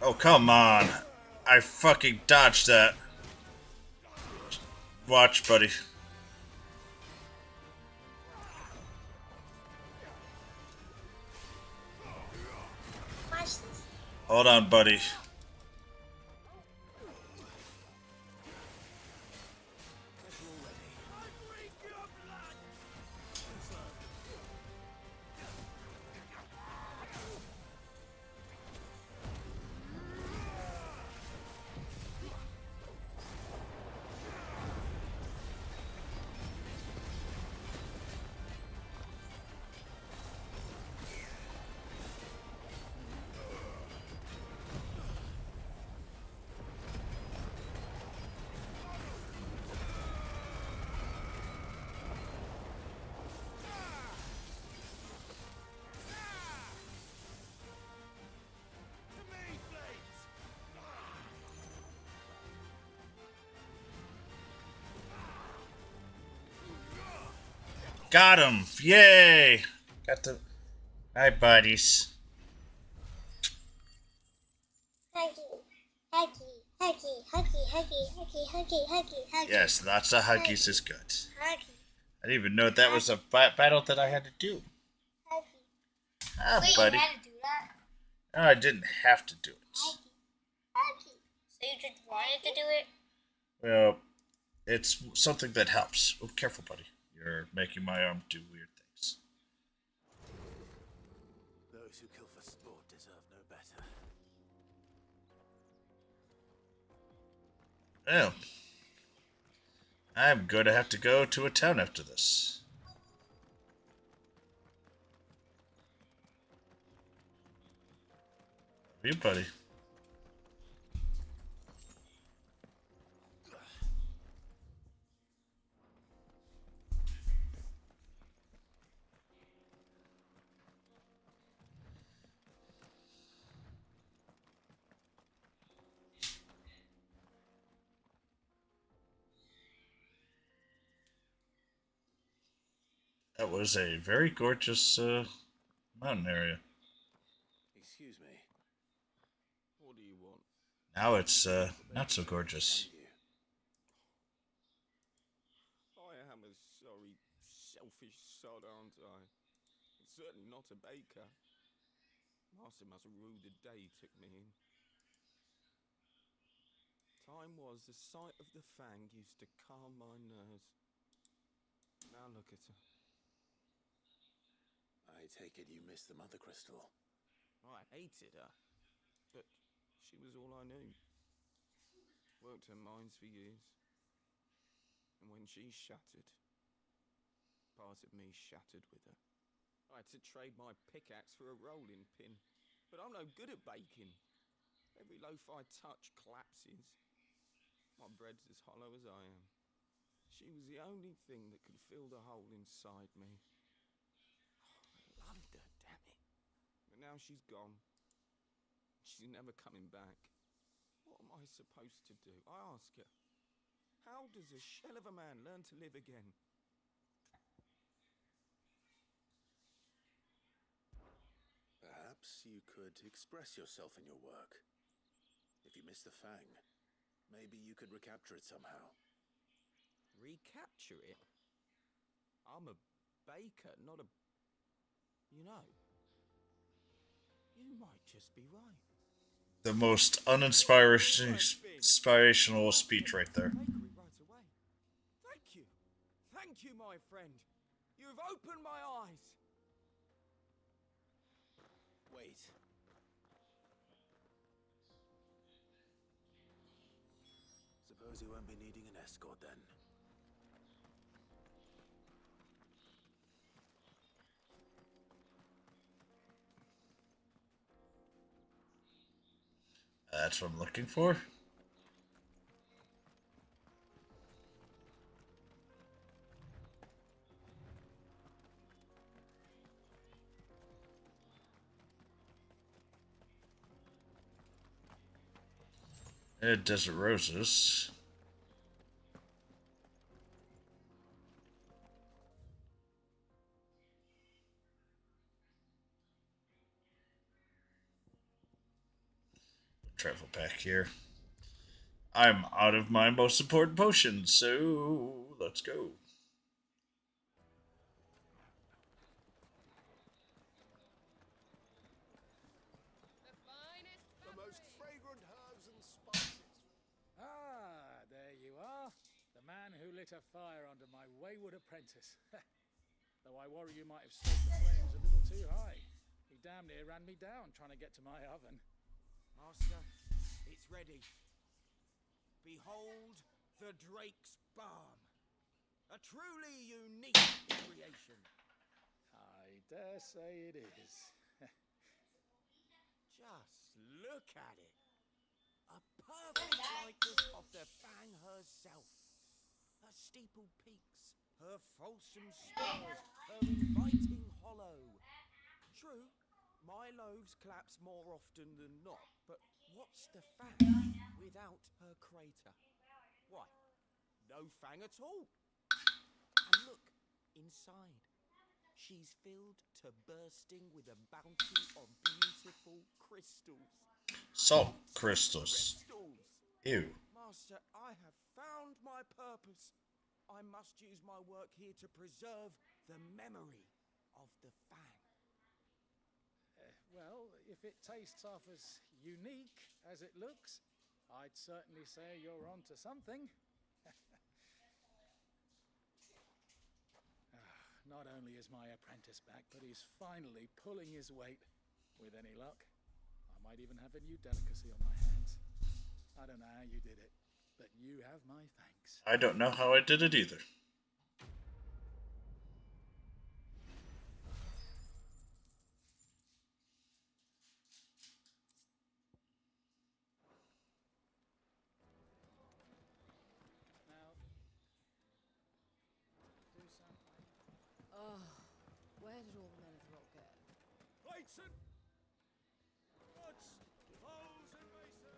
Oh, come on. I fucking dodged that. Watch, buddy. Watch this. Hold on, buddy. Got him! Yay! Got the... Hi, buddies. Huggy, huggy, huggy, huggy, huggy, huggy, huggy, huggy, huggy. Yes, lots of huggies is good. Huggy. I didn't even know that was a battle that I had to do. Ah, Wait, buddy. you had to do that? No, I didn't have to do it. Happy. So you just wanted to do it? Well, it's something that helps. Oh, careful, buddy. You're making my arm do weird things. Those who kill for sport deserve no better. Well, I'm going to have to go to a town after this. You, buddy. That was a very gorgeous mountain area. Excuse me. What do you want? Now it's not so gorgeous. I am a sorry, selfish sod, aren't I? And certainly not a baker. Master must have ruled the day he took me in. Time was the sight of the fang used to calm my nerves. Now look at her. I take it you missed the mother crystal. I hated her, but she was all I knew. Worked her mines for years. And when she shattered, part of me shattered with her. I had to trade my pickaxe for a rolling pin, but I'm no good at baking. Every loaf I touch collapses. My bread's as hollow as I am. She was the only thing that could fill the hole inside me. I loved her, damn it. But now she's gone. She's never coming back. What am I supposed to do? I ask her. How does a shell of a man learn to live again? Perhaps you could express yourself in your work. If you miss the fang, maybe you could recapture it somehow. Recapture it? I'm a baker, not a... You know, you might just be right. The most inspirational speech right there. Right away. Thank you. Thank you, my friend. You've opened my eyes. Wait. Suppose you won't be needing an escort then. That's what I'm looking for. Desert roses. Travel pack here. I'm out of my most important potions, so let's go. The most fragrant herbs and spices. Ah, there you are. The man who lit a fire under my wayward apprentice. Though I worry you might have stoked the flames a little too high. He damn near ran me down trying to get to my oven. Master, it's ready. Behold the Drake's Balm. A truly unique creation. I dare say it is. Just look at it. A perfect likeness of the Fang herself. Her steeple peaks, her fulsome spurs, her inviting hollow. True, my loaves collapse more often than not, but what's the Fang without her crater? Why, no Fang at all. And look, inside. She's filled to bursting with a bounty of beautiful crystals. Salt crystals. Ew. Master, I have found my purpose. I must use my work here to preserve the memory of the Fang. Well, if it tastes half as unique as it looks, I'd certainly say you're onto something. Not only is my apprentice back, but he's finally pulling his weight. With any luck, I might even have a new delicacy on my hands. I don't know how you did it, but you have my thanks. I don't know how I did it either. Now, do something. Oh, where did all the men of the rock go? Plates and rods, poles and masons.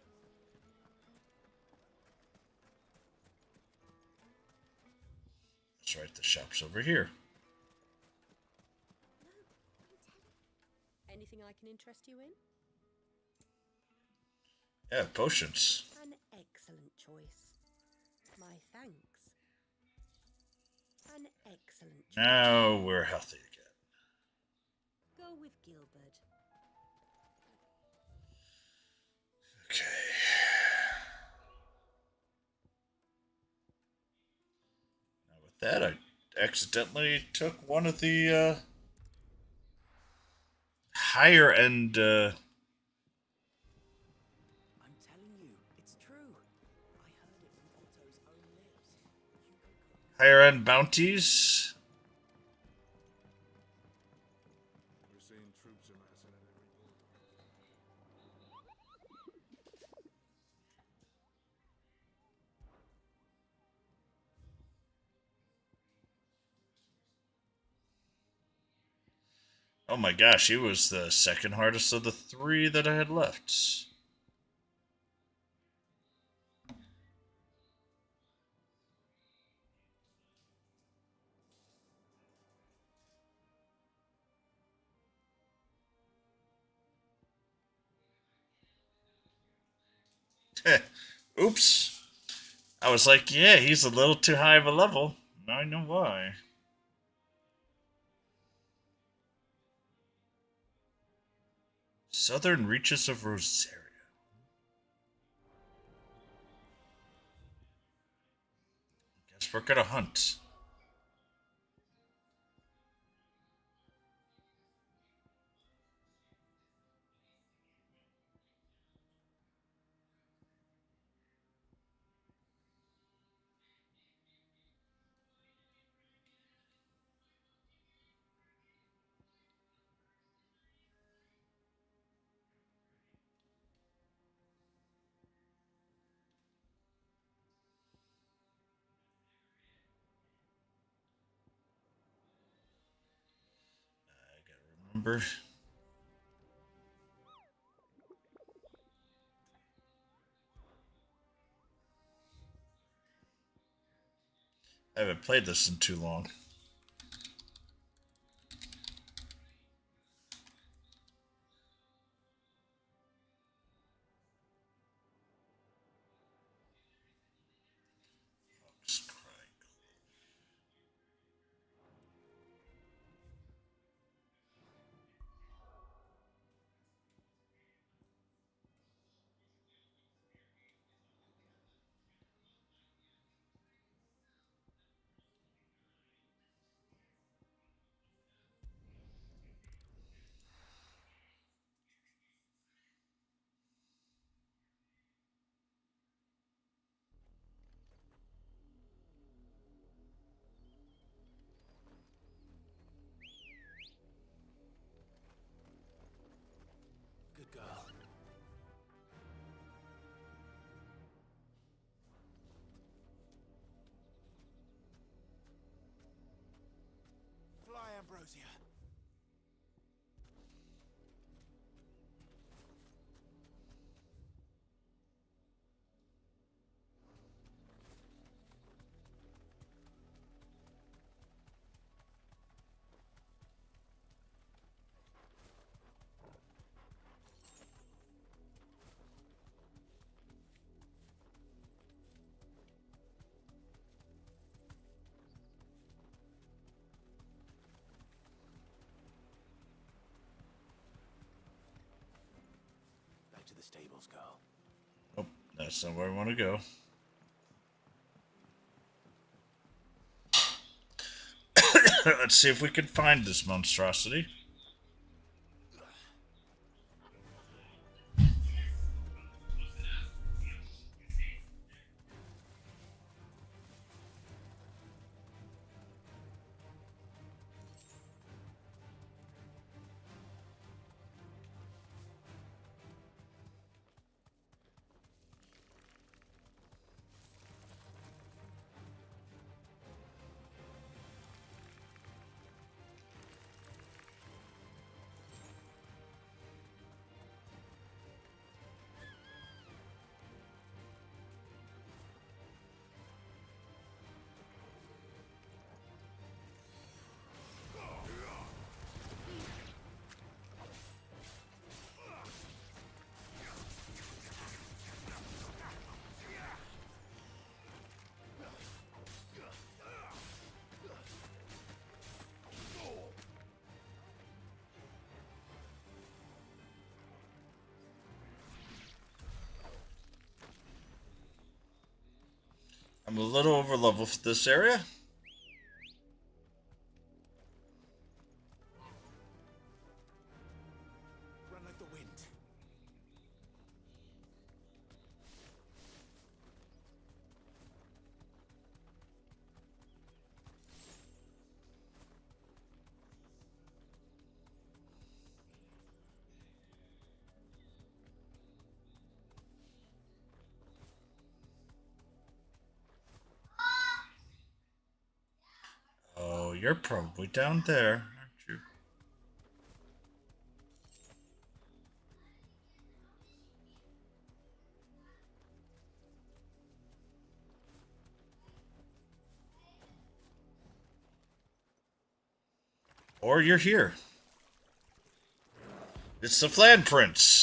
That's right, the shop's over here. No, don't tell him. Anything I can interest you in? Yeah, potions. An excellent choice. My thanks. An excellent choice. Now we're healthy again. Go with Gilbert. Okay. Now with that, I accidentally took one of the higher end I'm telling you, it's true. I heard it from Otto's own lips. higher end bounties. We're seeing troops amassing at every port. Oh my gosh, he was the second hardest of the three that I had left. Oops. I was like, yeah, he's a little too high of a level. Now I know why. Southern reaches of Rosaria. Guess we're gonna hunt. I gotta remember. I haven't played this in too long. Good girl. Fly, Ambrosia. stables, girl. Oh, that's not where I want to go. Let's see if we can find this monstrosity. I'm a little over level for this area. Run like the wind. Oh, you're probably down there, aren't you? Or you're here. It's the Flan Prince.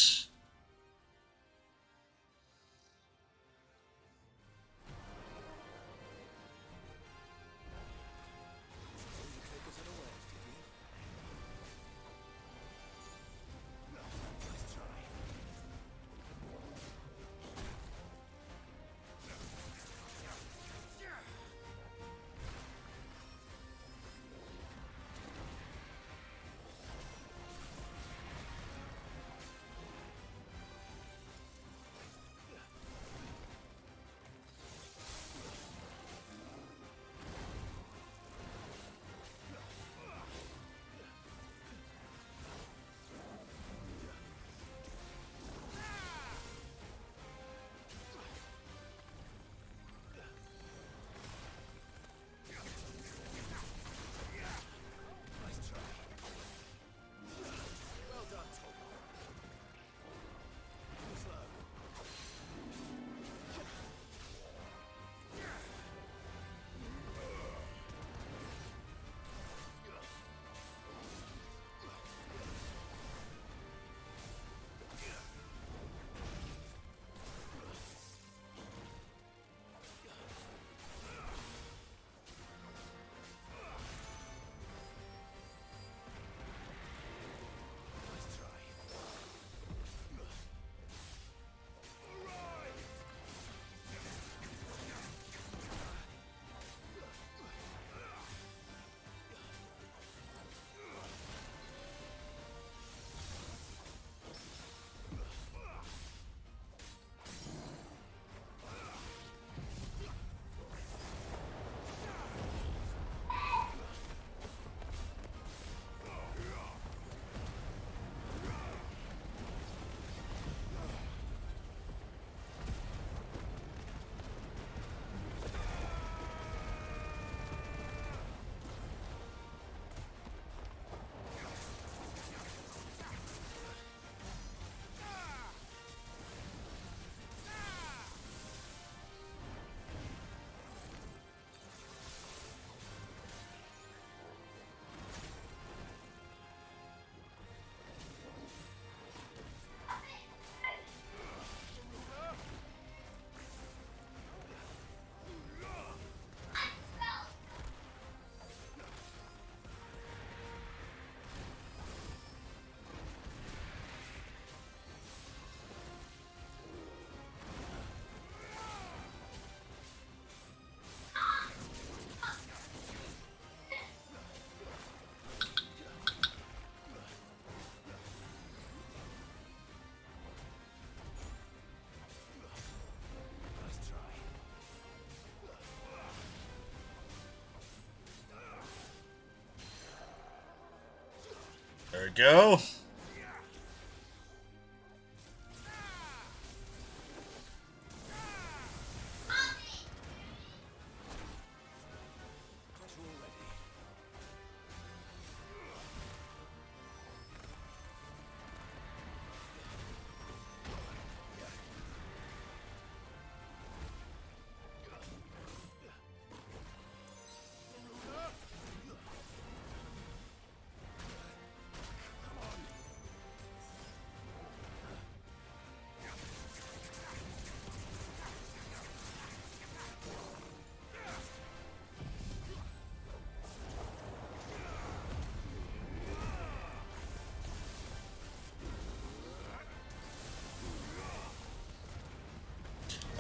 we go.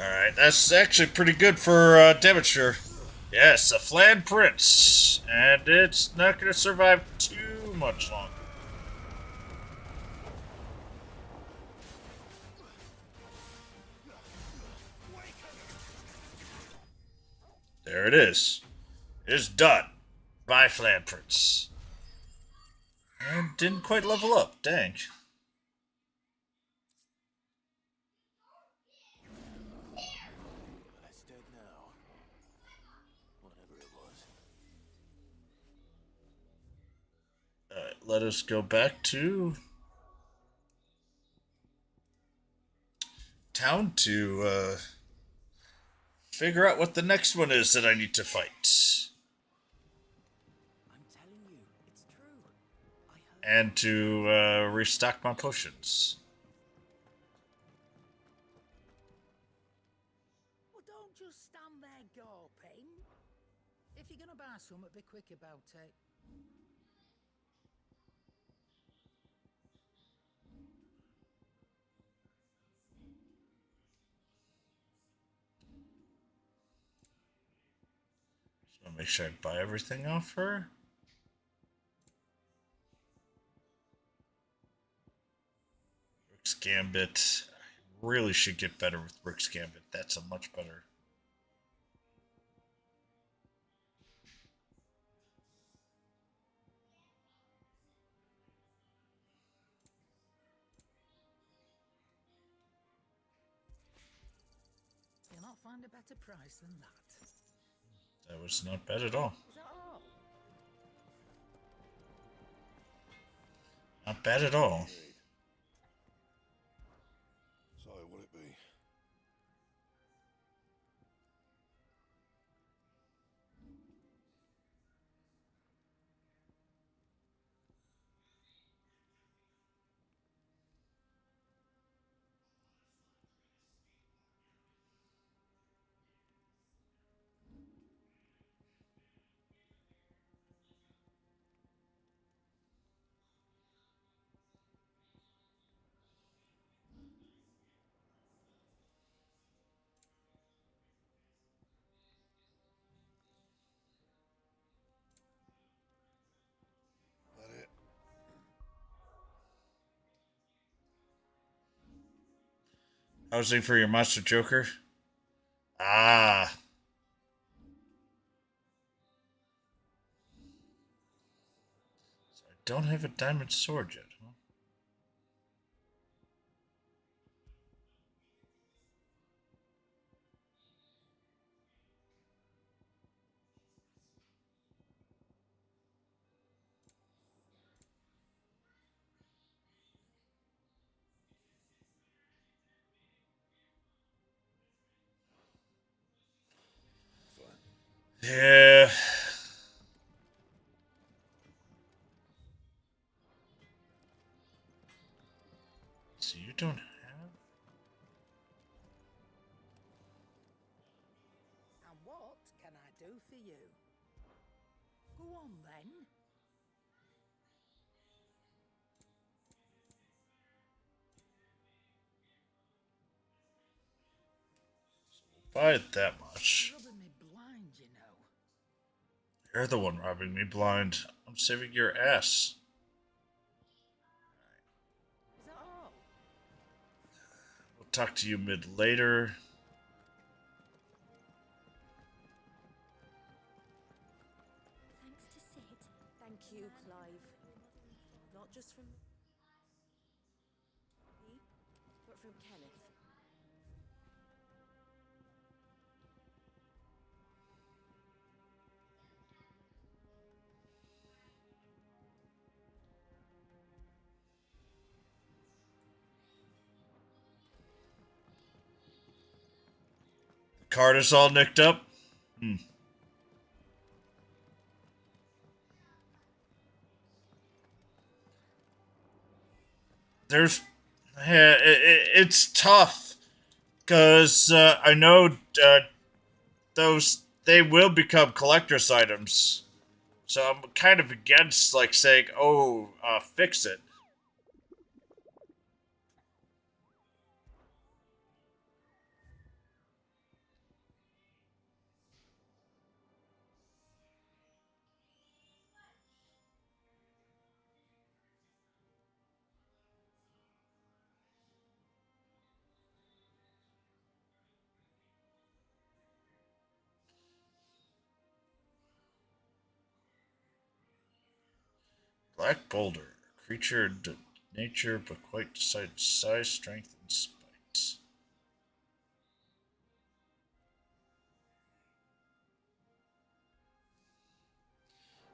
Alright, that's actually pretty good for Devonshire. Yes, a Flan Prince. And it's not going to survive too much longer. There it is. It is done. By Flan Prince. And didn't quite level up. Dang. Well, it's dead now. Whatever it was. Alright, let us go back to town to figure out what the next one is that I need to fight. I'm telling you, it's true. And to restock my potions. Well, don't just stand there gawping. If you're gonna buy something, be quick about it. Just want to make sure I buy everything off her. Rick's Gambit. I really should get better with Rick's Gambit. That's a much better. You'll not find a better price than that. That was not bad at all. Is that all? Not bad at all. So, will it be? That it? Housing for your monster joker. Ah. So I don't have a diamond sword yet, huh? Yeah. So you don't have? And what can I do for you? Go on then. Buy it that much. You're rubbing me blind, you know. You're the one robbing me blind. I'm saving your ass. Is that all? We'll talk to you mid later. Thanks to Sid. Thank you, Clive. Not just from named Kenneth. Card is all nicked up. Hmm. There's, yeah, it's tough because I know those they will become collector's items. So I'm kind of against like saying, "Oh, fix it." Black Boulder, creature nature, but quite decided size, strength, and spite.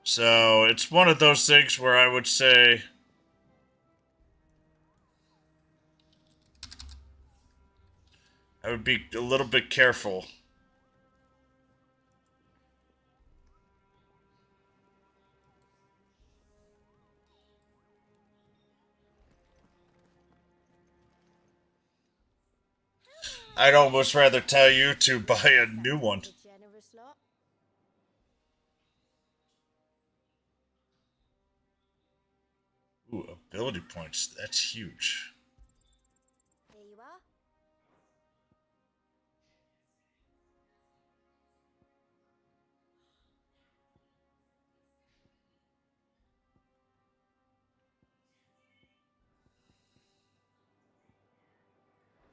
So it's one of those things where I would say I would be a little bit careful. I'd almost rather tell you to buy a new one. A generous lot. Ooh, ability points. That's huge. Here you are.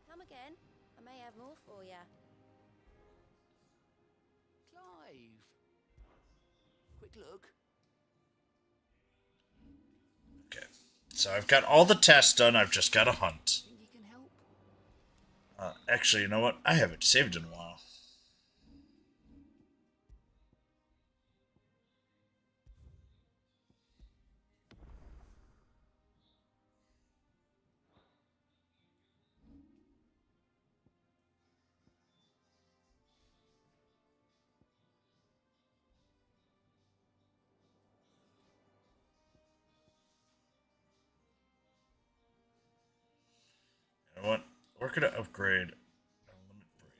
Come again. I may have more for you. Clive. Quick look. Okay. So I've got all the tests done. I've just got to hunt. Think you can help? Actually, you know what? I haven't saved in a while. You know what? We're gonna upgrade our limit break.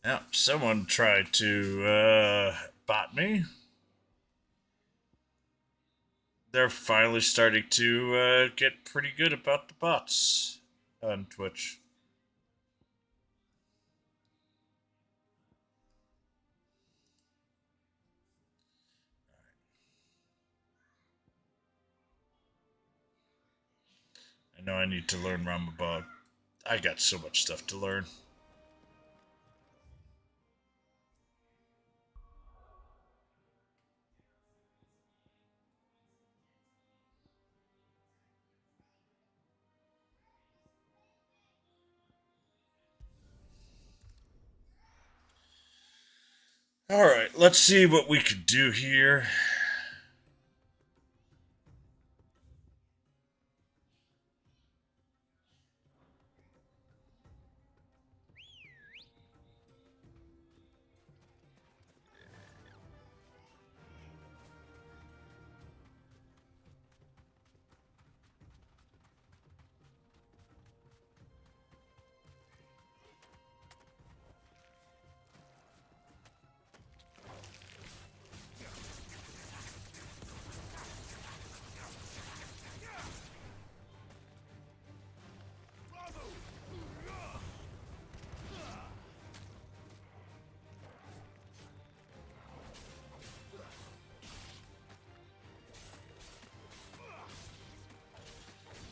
Now, someone tried to bot me. They're finally starting to get pretty good about the bots on Twitch. I know I need to learn Ramabog. I got so much stuff to learn. Alright, let's see what we can do here.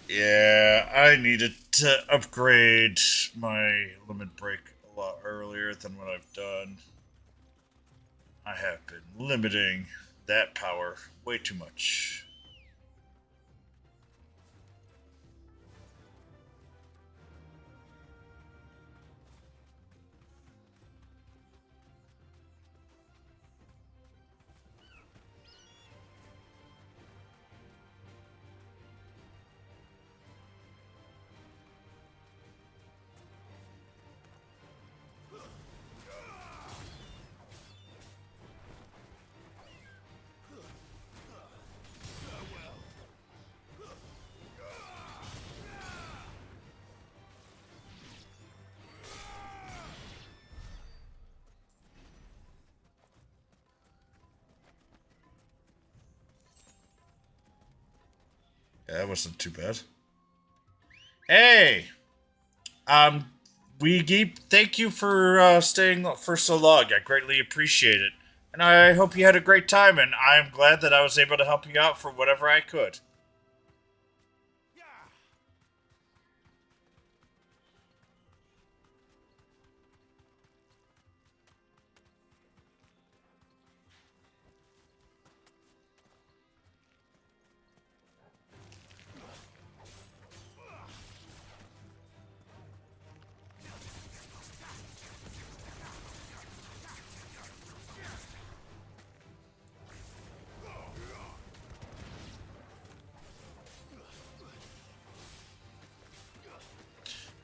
Yeah, I needed to upgrade my limit break a lot earlier than what I've done. I have been limiting that power way too much. Yeah, that wasn't too bad. Hey, um, thank you for staying for so long. I greatly appreciate it, and I hope you had a great time. And I'm glad that I was able to help you out for whatever I could.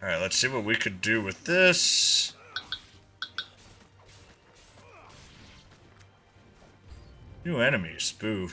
All right, let's see what we could do with this. New enemies, boo.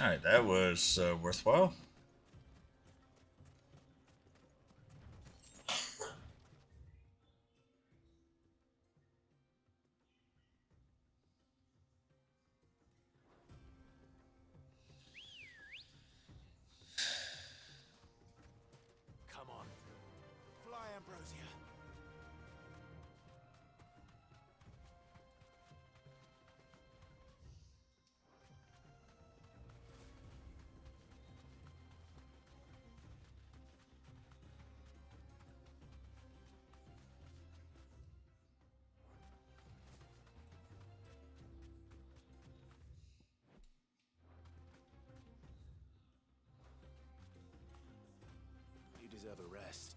Alright, that was worthwhile. Come on. Fly, Ambrosia. You deserve a rest.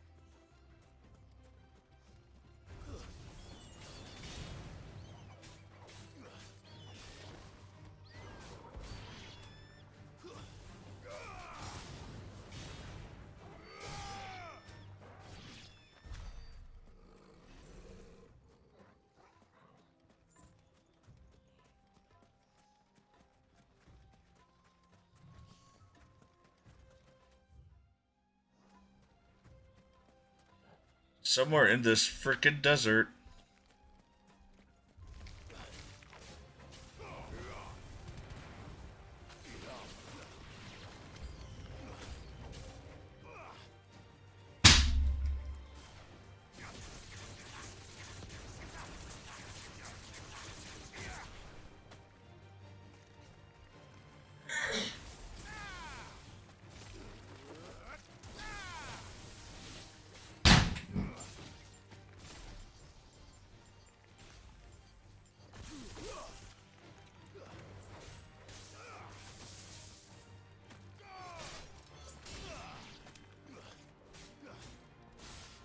somewhere in this frickin' desert.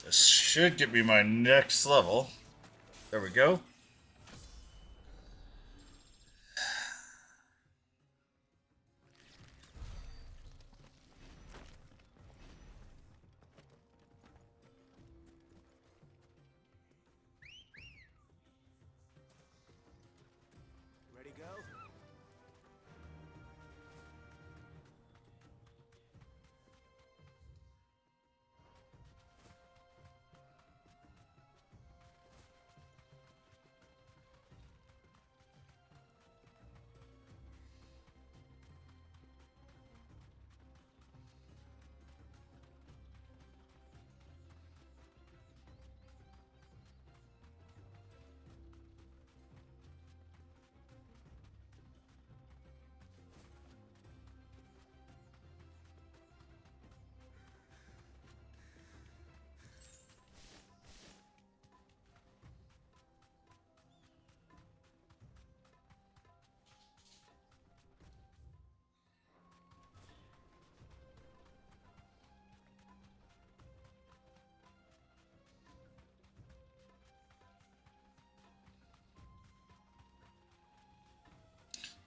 This should get me my next level. There we go. Ready, go?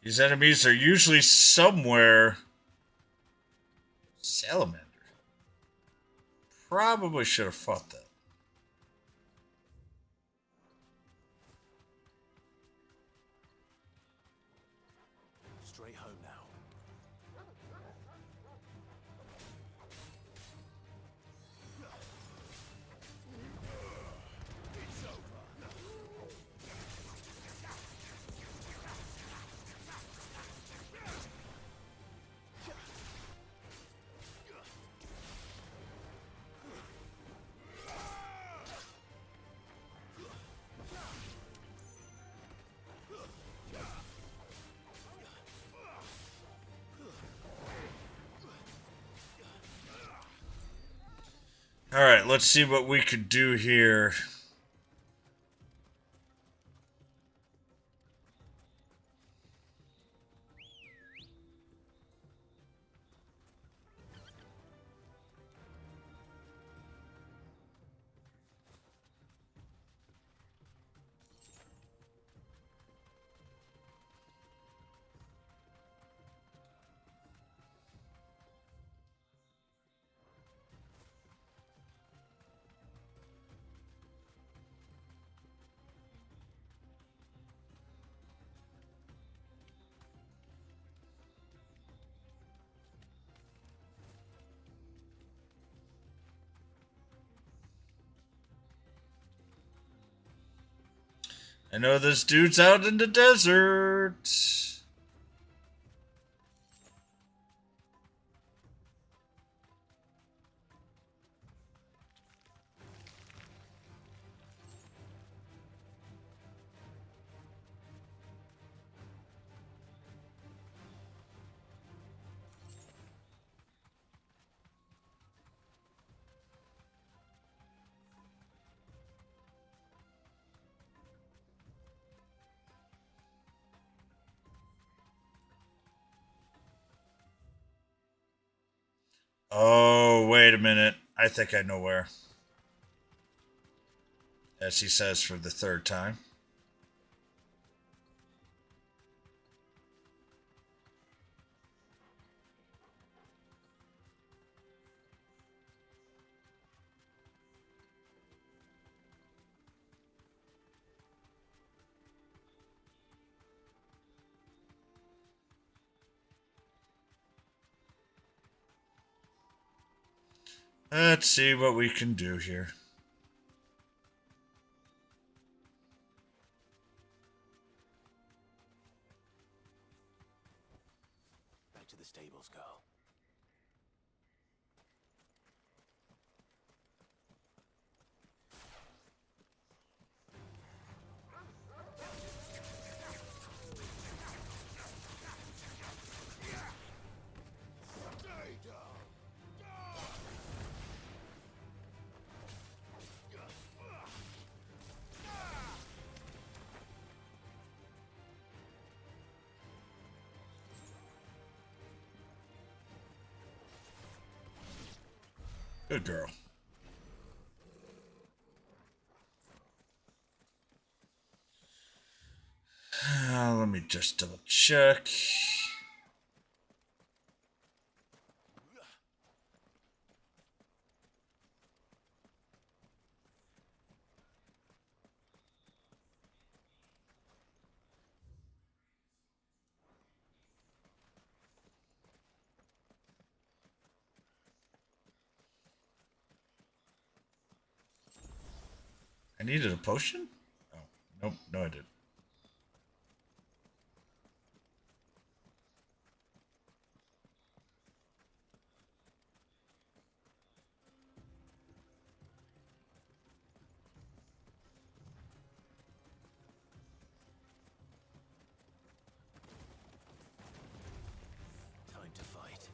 These enemies are usually somewhere. Salamander. Probably should have fought that. Straight home now. It's over. Alright, let's see what we could do here. I know this dude's out in the desert. Oh, wait a minute. I think I know where. As he says for the third time. Let's see what we can do here. Good girl. Let me just double check. I needed a potion? Oh, nope, no I didn't. Time to fight.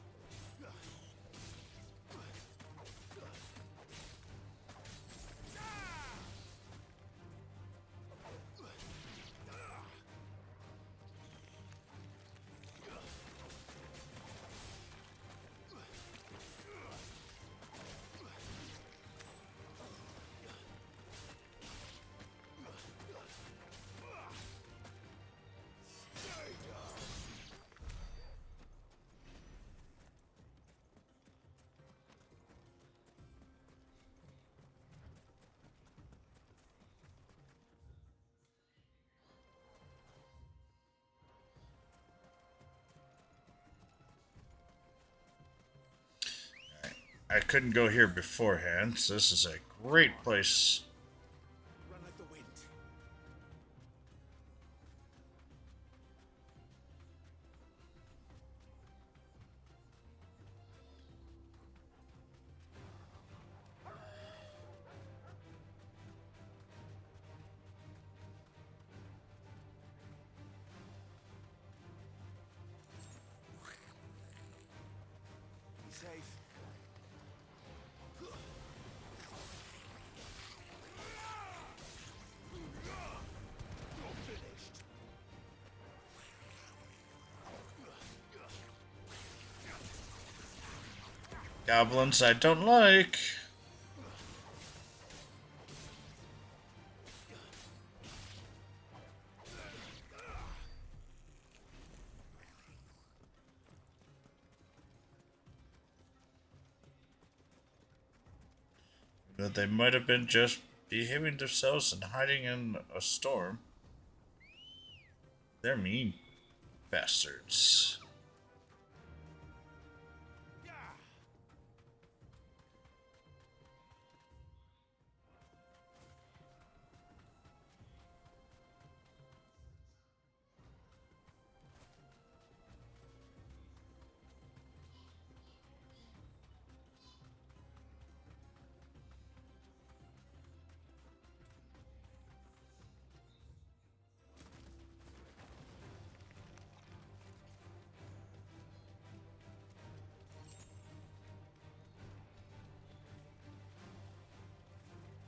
I couldn't go here beforehand, so this is a great place. Run like the wind. Be safe. Goblins I don't like. But they might have been just behaving themselves and hiding in a storm. They're mean bastards.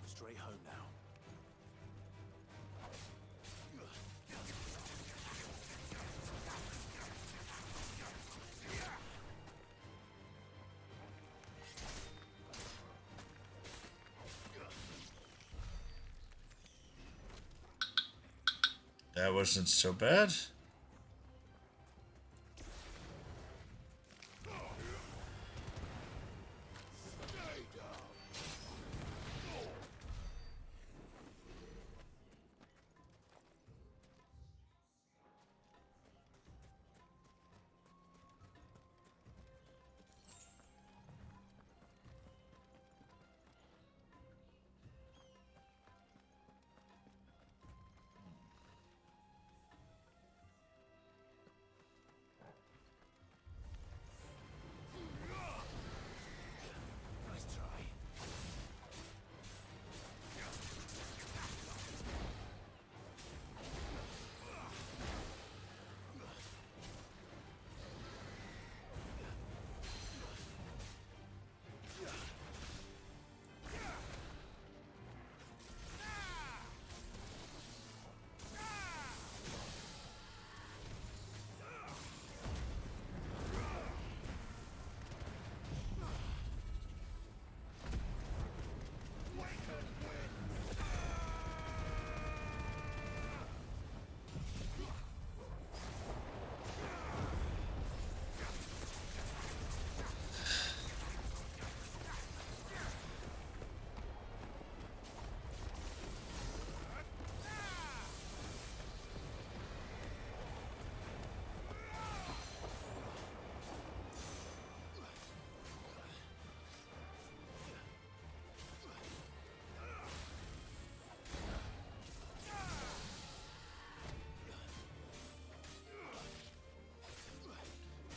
Straight home now. That wasn't so bad.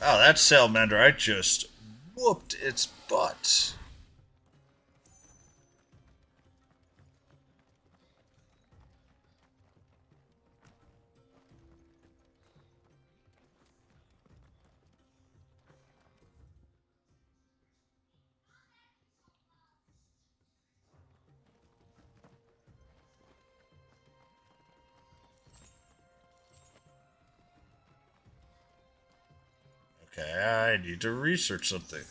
Oh, that salamander, I just whooped its butt. Okay, I need to research something.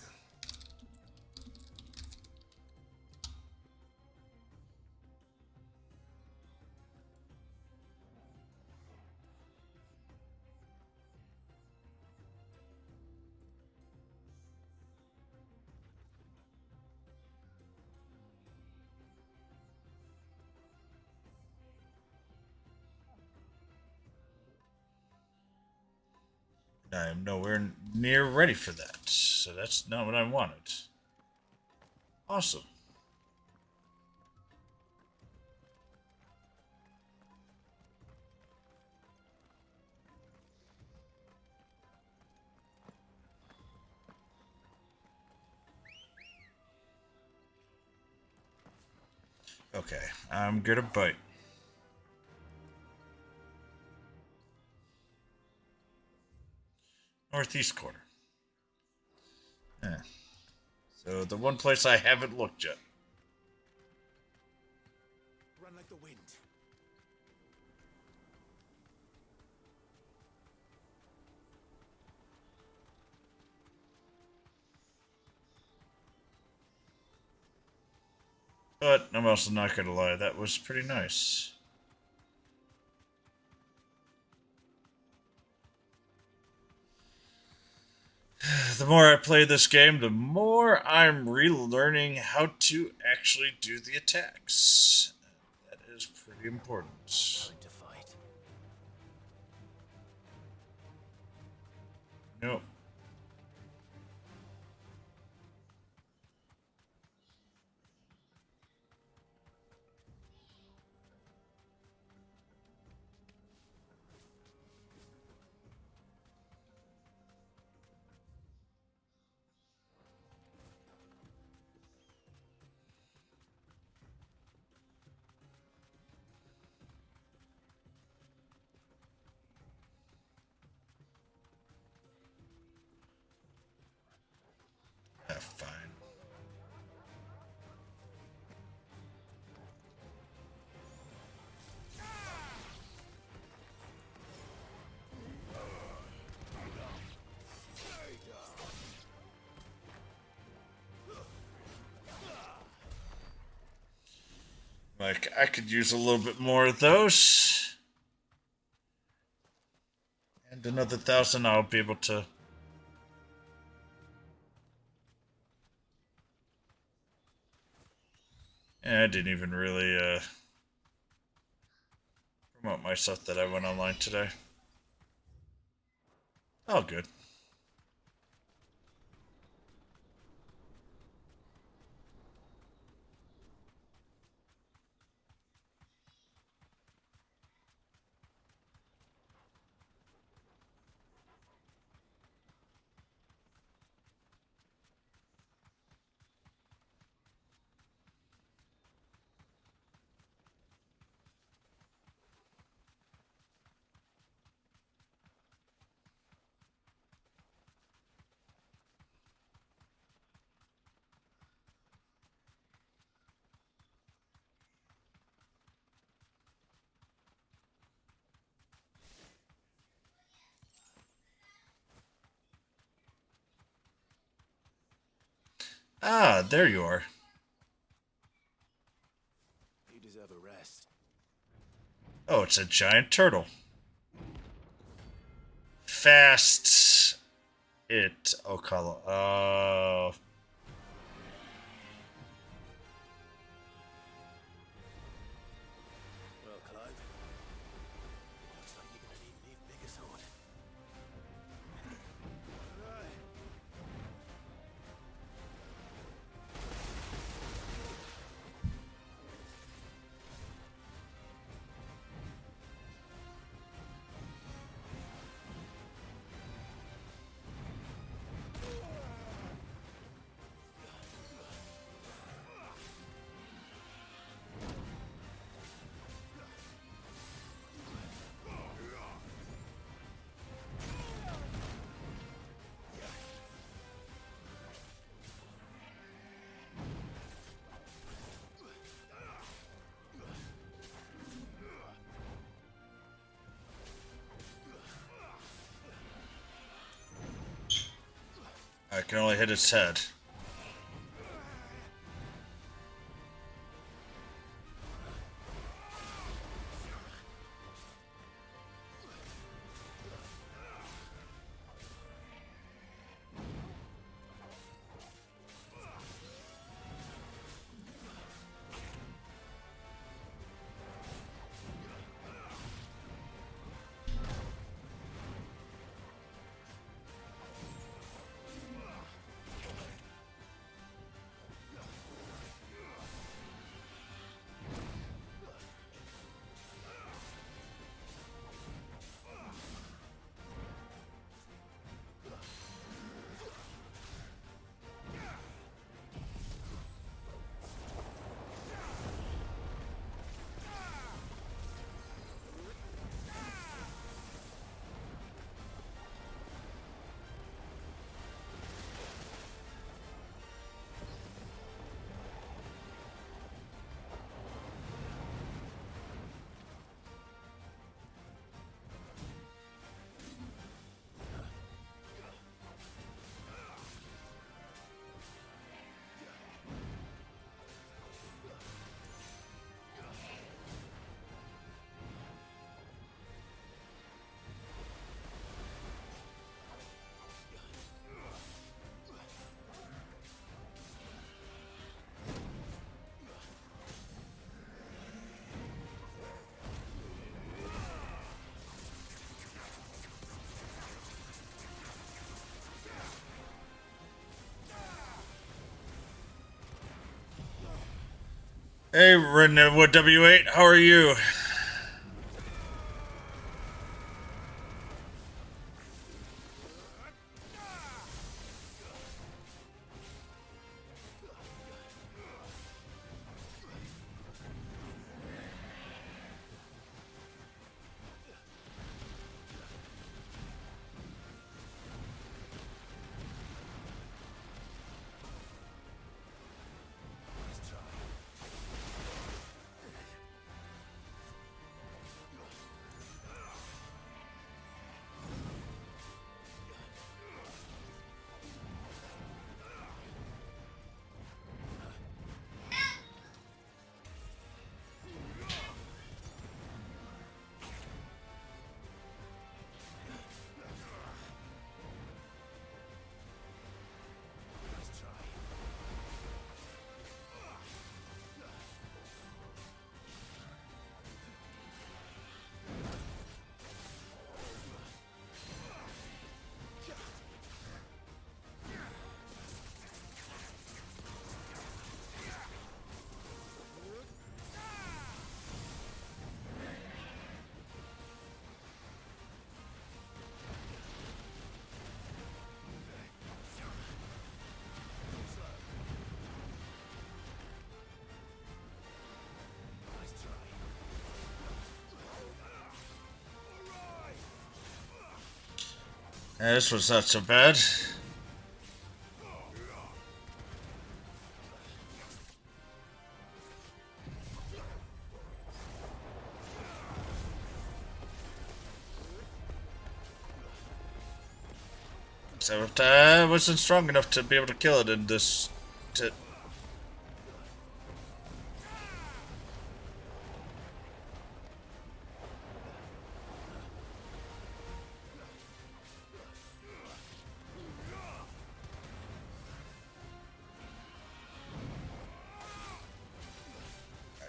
I am nowhere near ready for that, so that's not what I wanted. Awesome. Okay, I'm gonna bite. Northeast corner. Yeah. So the one place I haven't looked yet. Run like the wind. But I'm also not gonna lie, that was pretty nice. The more I play this game, the more I'm relearning how to actually do the attacks. That is pretty important. Time to fight. Nope. Fine. Like, I could use a little bit more of those. And another 1,000 I'll be able to... Yeah, I didn't even really, promote my stuff that I went online today. Oh, good. Ah, there you are. You deserve a rest. Oh, it's a giant turtle. Fast. It. Okala. Well, Clive, looks like you're gonna need an even bigger sword. Right. I can only hit its head. Hey, Redwood W8, how are you? Yeah, this was not so bad. So I wasn't strong enough to be able to kill it in this.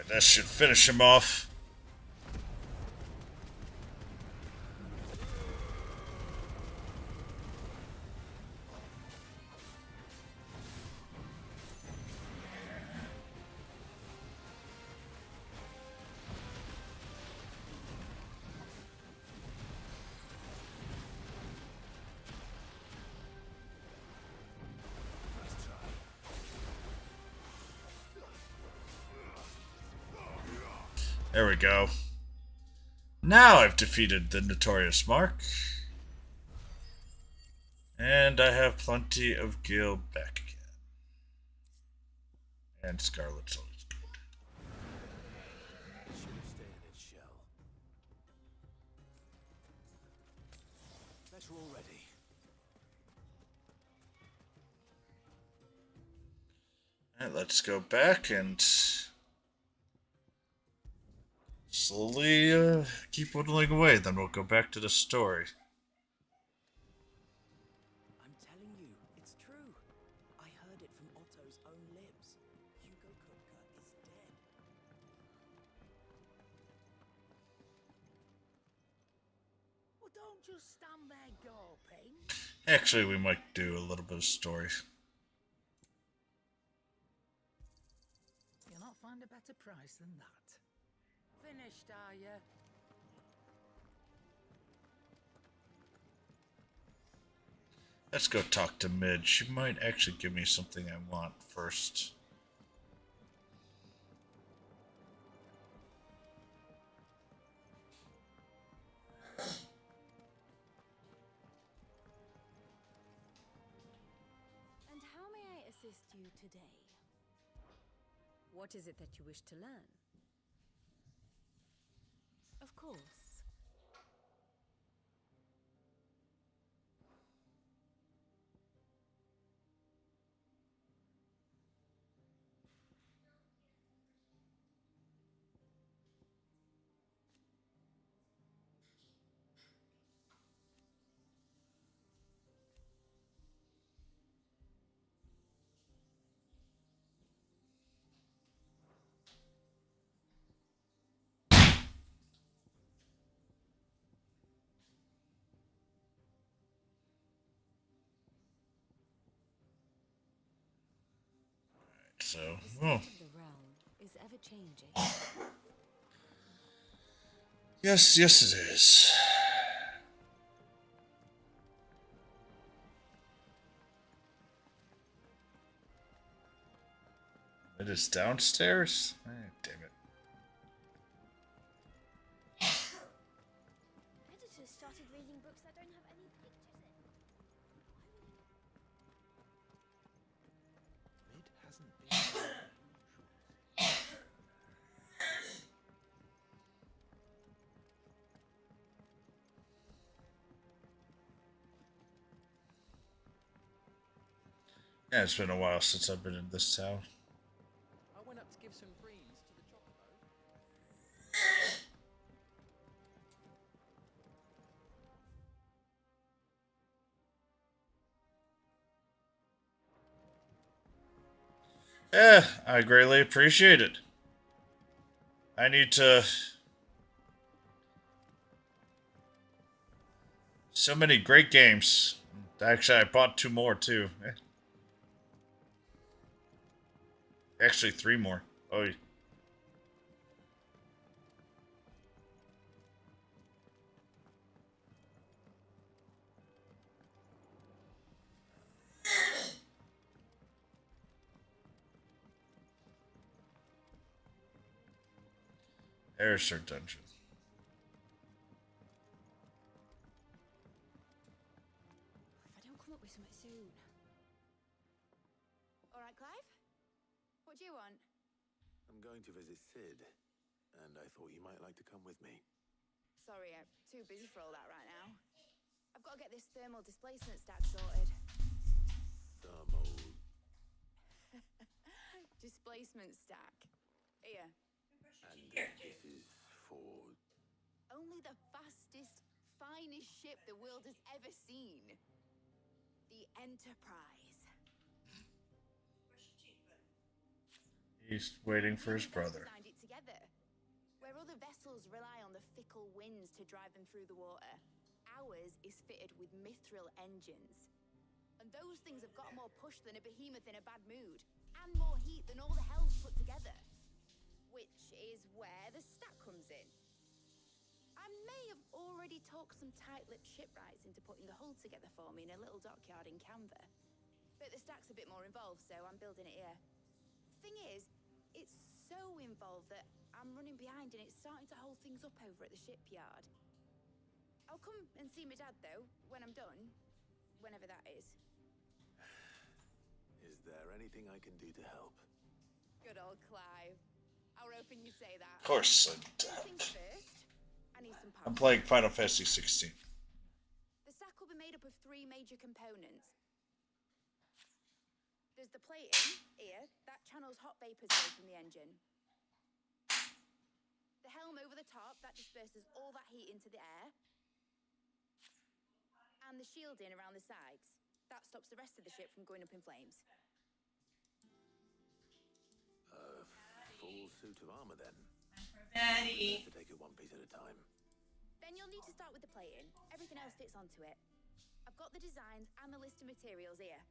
That should finish him off. There we go. Now I've defeated the notorious Mark. And I have plenty of gil back again. And Scarlet's always good. It should have stayed in its shell. Better already. Alright, let's go back and slowly keep whittling away. Then we'll go back to the story. I'm telling you, it's true. I heard it from Otto's own lips. Hugo Kupka is dead. Well, don't just stand there gawping. Actually, we might do a little bit of story. You'll not find a better price than that. Finished, are you? Let's go talk to Midge. She might actually give me something I want first. And how may I assist you today? What is it that you wish to learn? Of course. So, The state of the realm is ever changing. yes, yes it is. It is downstairs? Damn it. Editors started reading books that don't have any pictures in. Mid hasn't been. Yeah, it's been a while since I've been in this town. I went up to give some greens to the chocobo. Yeah, I greatly appreciate it. I need to... So many great games. Actually, I bought 2 more, too. Actually, 3 more. Oh, there's her dungeon. If I don't come up with something soon. All right, Clive? What do you want? I'm going to visit Sid, and I thought you might like to come with me. Sorry, I'm too busy for all that right now. I've got to get this thermal displacement stack sorted. Thermal. Displacement stack. Here. And this is for... Only the fastest, finest ship the world has ever seen. The Enterprise. He's waiting for his brother. Designed it together. Where other vessels rely on the fickle winds to drive them through the water, ours is fitted with mithril engines. And those things have got more push than a behemoth in a bad mood, and more heat than all the hells put together. Which is where the stack comes in. I may have already talked some tight-lipped shipwrights into putting the hull together for me in a little dockyard in Canva. But the stack's a bit more involved, so I'm building it here. Thing is, it's so involved that I'm running behind and it's starting to hold things up over at the shipyard. I'll come and see my dad, though, when I'm done. Whenever that is. Is there anything I can do to help? Good old Clive. How open you say that. Of course. First things first, I need some parts. I'm playing Final Fantasy XVI. The stack will be made up of 3 major components. There's the plating here that channels hot vapors away from the engine. The helm over the top that disperses all that heat into the air. And the shielding around the sides that stops the rest of the ship from going up in flames. Full suit of armor then. Betty. To take it one piece at a time. Then you'll need to start with the plating. Everything else fits onto it. I've got the designs and the list of materials here.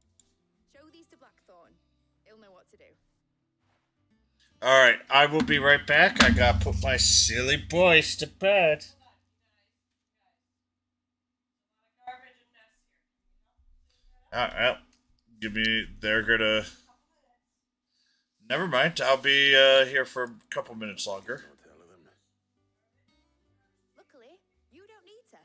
Show these to Blackthorn. He'll know what to do. Alright, I will be right back. I gotta put my silly boys to bed. Well, give me. They're gonna. Never mind. I'll be here for a couple minutes longer. Luckily, you don't need to.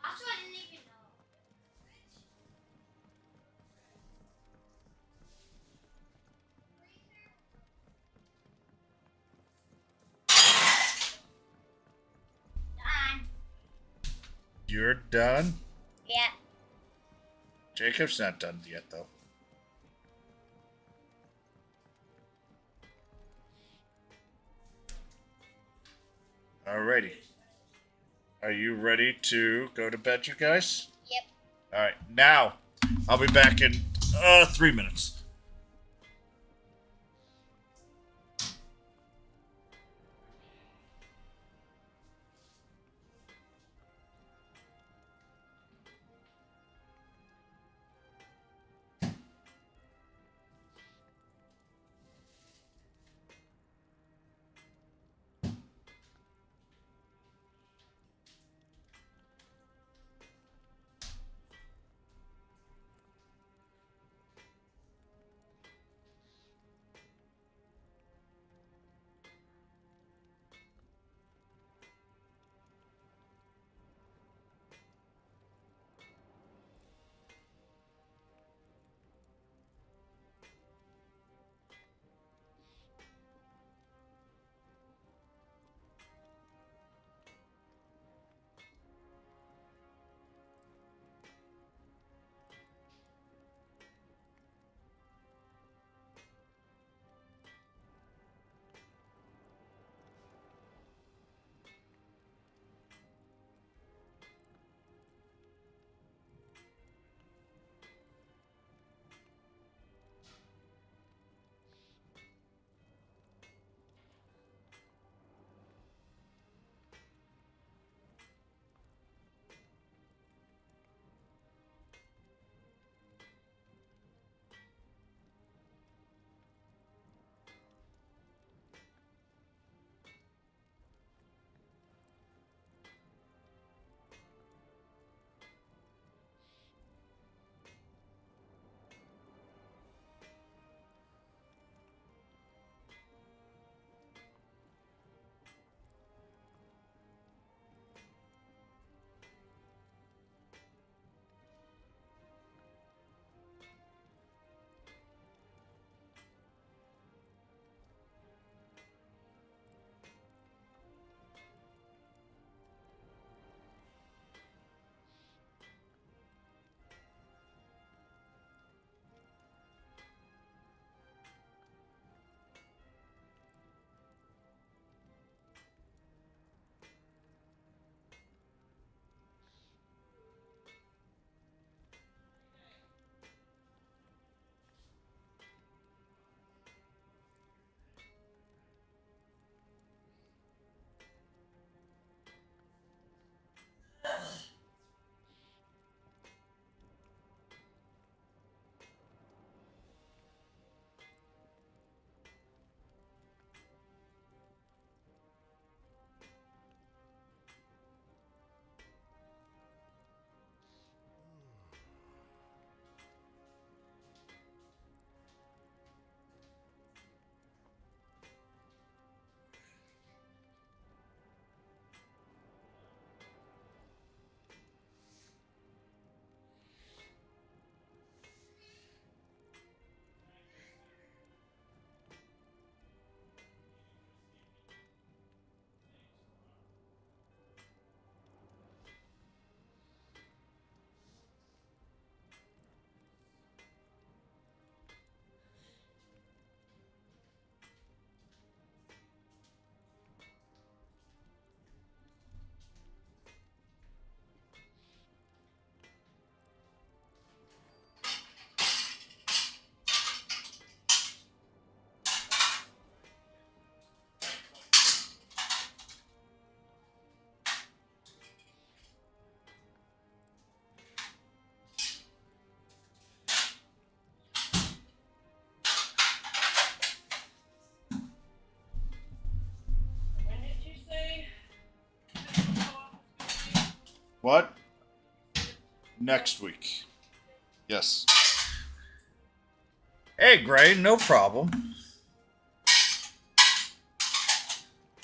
Also, I didn't even know. Done. You're done? Yeah. Jacob's not done yet, though. Alrighty. Are you ready to go to bed, you guys? Yep. Alright, now, I'll be back in 3 minutes. What? Next week. Yes. Hey, Gray, no problem.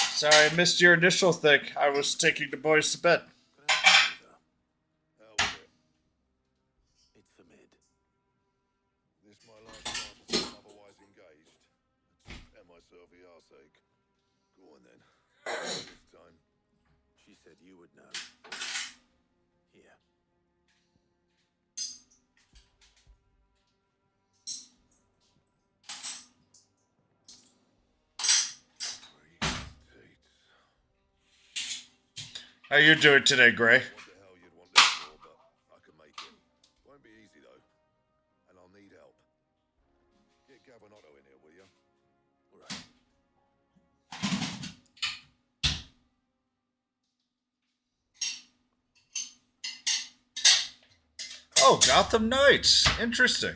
Sorry, I missed your initial thing. I was taking the boys to bed. How was it? It's for mid. This my last chance to say I'm otherwise engaged. And myself a arseache. Go on then. This time. She said you would know. Here. How you doing today, Gray? What the hell you'd want this for, but I can make it. Won't be easy though. And I'll need help. Get Gavin in here, will you? Alright. Oh, Gotham Knights. Interesting.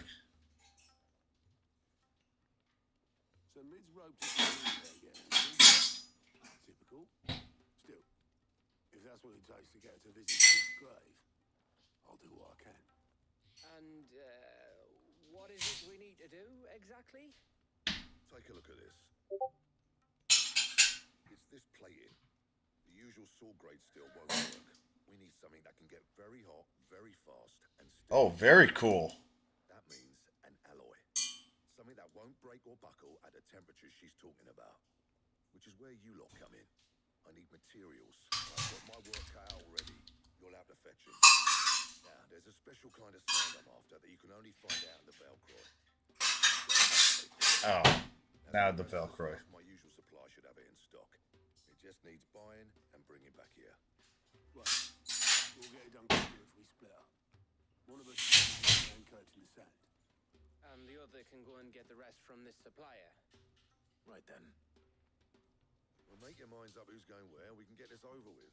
So mid's roped us in there again. Typical. Still, if that's what it takes to get to visit Sid's grave, I'll do what I can. And, what is it we need to do, exactly? Take a look at this. It's this plating. The usual saw grade steel won't work. We need something that can get very hot, very fast, and still. Oh, very cool. That means an alloy. Something that won't break or buckle at the temperatures she's talking about. Which is where you lot come in. I need materials. I've got my work cut out already. You'll have to fetch them. Now, there's a special kind of sound I'm after that you can only find out in the Velcro. Oh, now the Velcro. My usual supply should have it in stock. It just needs buying and bringing back here. Right. We'll get it done quicker if we split up. One of us is anchored in the sand. And the other can go and get the rest from this supplier. Right then. Well, make your minds up who's going where, and we can get this over with.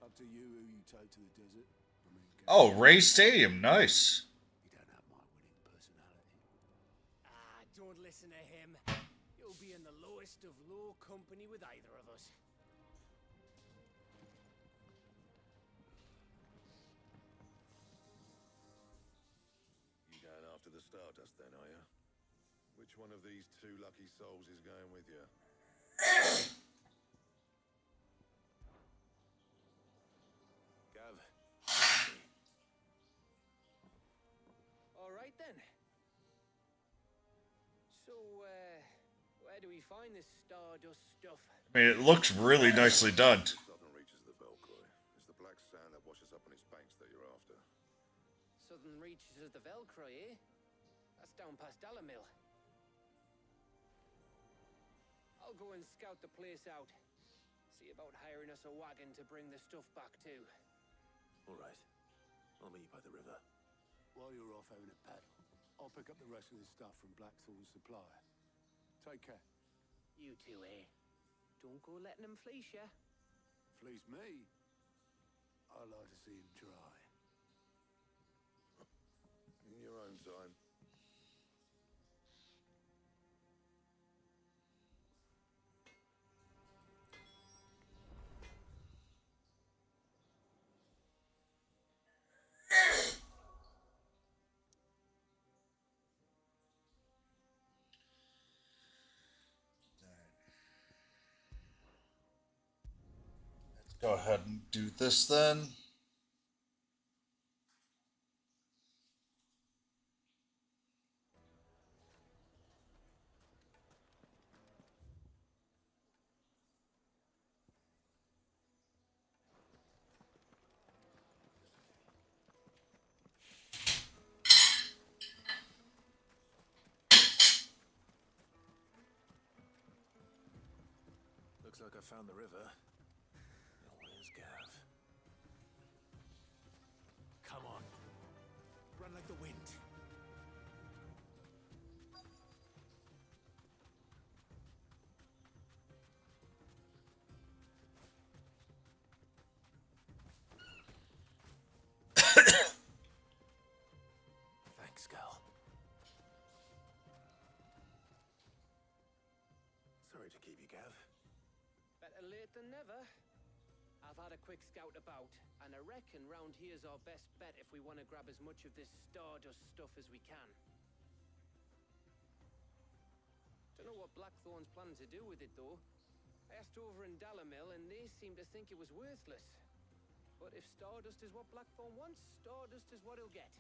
Up to you who you take to the desert. I mean, Oh, Ray Stadium. Nice. you don't have my winning personality. Ah, don't listen to him. You'll be in the lowest of low company with either of us. You going after the Stardust then, are you? Which one of these two lucky souls is going with you? Gav. All right then. So, where do we find this Stardust stuff? I mean, it looks really nicely done. Southern reaches of the Velcro. It's the black sand that washes up on its banks that you're after. Southern reaches of the Velcro, eh? That's down past Alamill. I'll go and scout the place out. See about hiring us a wagon to bring the stuff back to. All right. I'll meet you by the river. While you're off having a paddle, I'll pick up the rest of the stuff from Blackthorn's supplier. Take care. You two, eh? Don't go letting them fleece ya. Fleece me? I'd like to see him try. In your own time. Go ahead and do this then. Looks like I found the river. Now where's Gav? Come on. Run like the wind. Thanks, girl. Sorry to keep you, Gav. Better late than never. I've had a quick scout about, and I reckon round here's our best bet if we want to grab as much of this Stardust stuff as we can. Don't know what Blackthorn's planning to do with it, though. I asked over in Dalamil, and they seem to think it was worthless. But if Stardust is what Blackthorn wants, Stardust is what he'll get.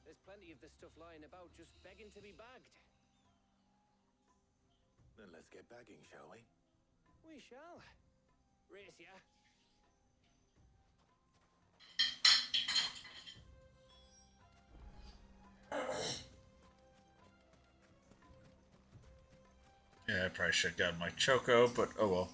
There's plenty of this stuff lying about, just begging to be bagged. Then let's get bagging, shall we? We shall. Race ya. Yeah, I probably should have gotten my Choco, but oh well.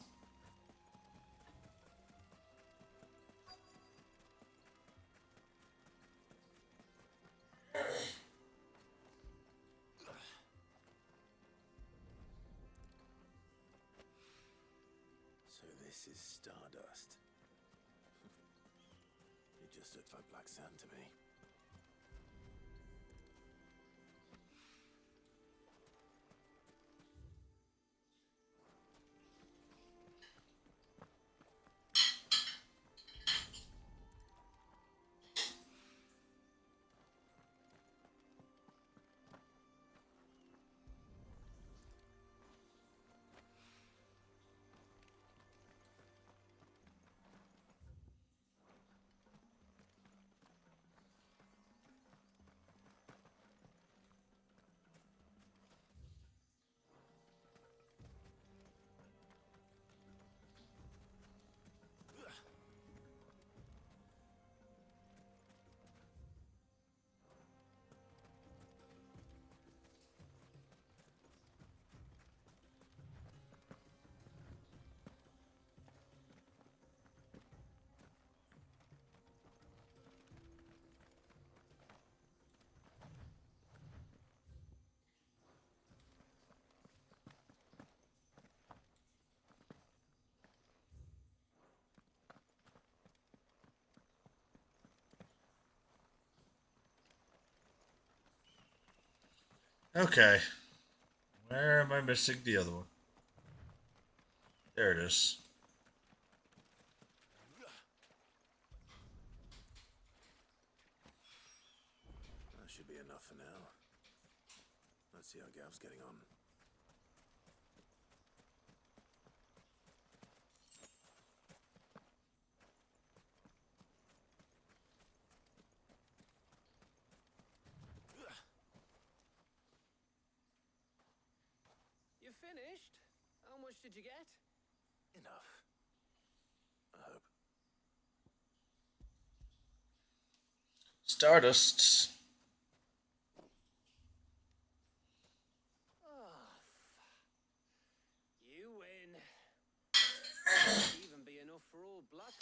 So this is Stardust. It just looks like black sand to me. Okay. Where am I missing the other one? There it is. That should be enough for now. Let's see how Gav's getting on. You finished? How much did you get? Enough. I hope. Stardust. Oh, you win. Might even be enough for all black.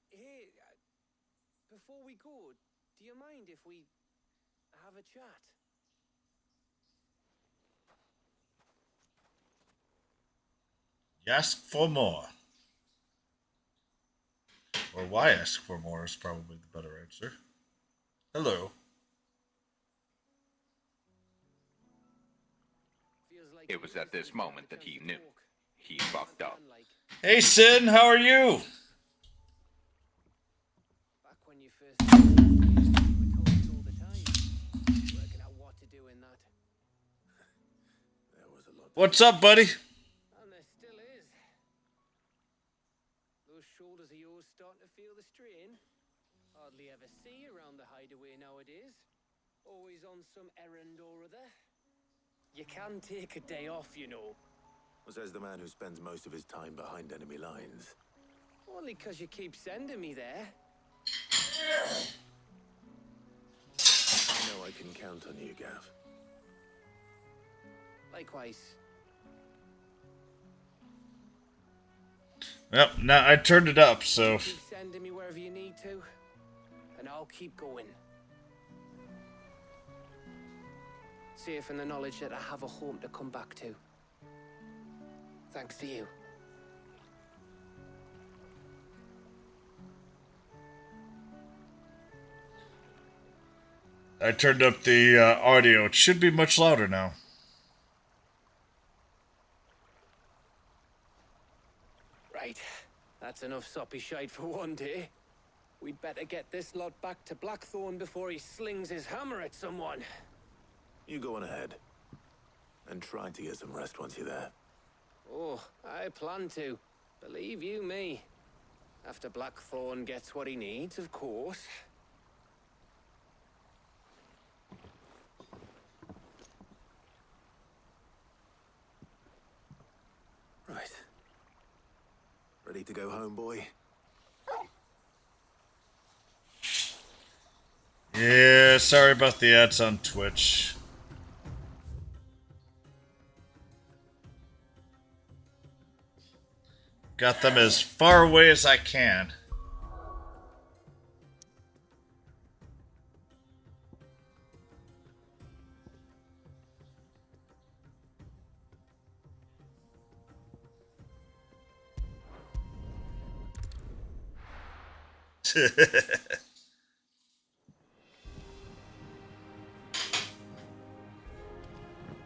Hey, before we go, do you mind if we have a chat? You ask for more. Or why ask for more is probably the better answer. Hello. It was at this moment that he knew. He fucked up. Hey Sin, how are you? Back when you first you were talking all the time, working out what to do in that. There was a lot. What's up, buddy? And there still is. Those shoulders of yours starting to feel the strain. Hardly ever see you around the hideaway nowadays. Always on some errand or other. You can take a day off, you know. Says the man who spends most of his time behind enemy lines. Only 'cause you keep sending me there. I know I can count on you, Gav. Likewise. Yep, now I turned it up, so. Keep sending me wherever you need to, and I'll keep going. Safe in the knowledge that I have a home to come back to. Thanks to you. I turned up the audio. It should be much louder now. Right. That's enough soppy shite for one day. We'd better get this lot back to Blackthorn before he slings his hammer at someone. You go on ahead. And try to get some rest once you're there. Oh, I plan to. Believe you me. After Blackthorn gets what he needs, of course. Right. Ready to go home, boy? Yeah, sorry about the ads on Twitch. Got them as far away as I can.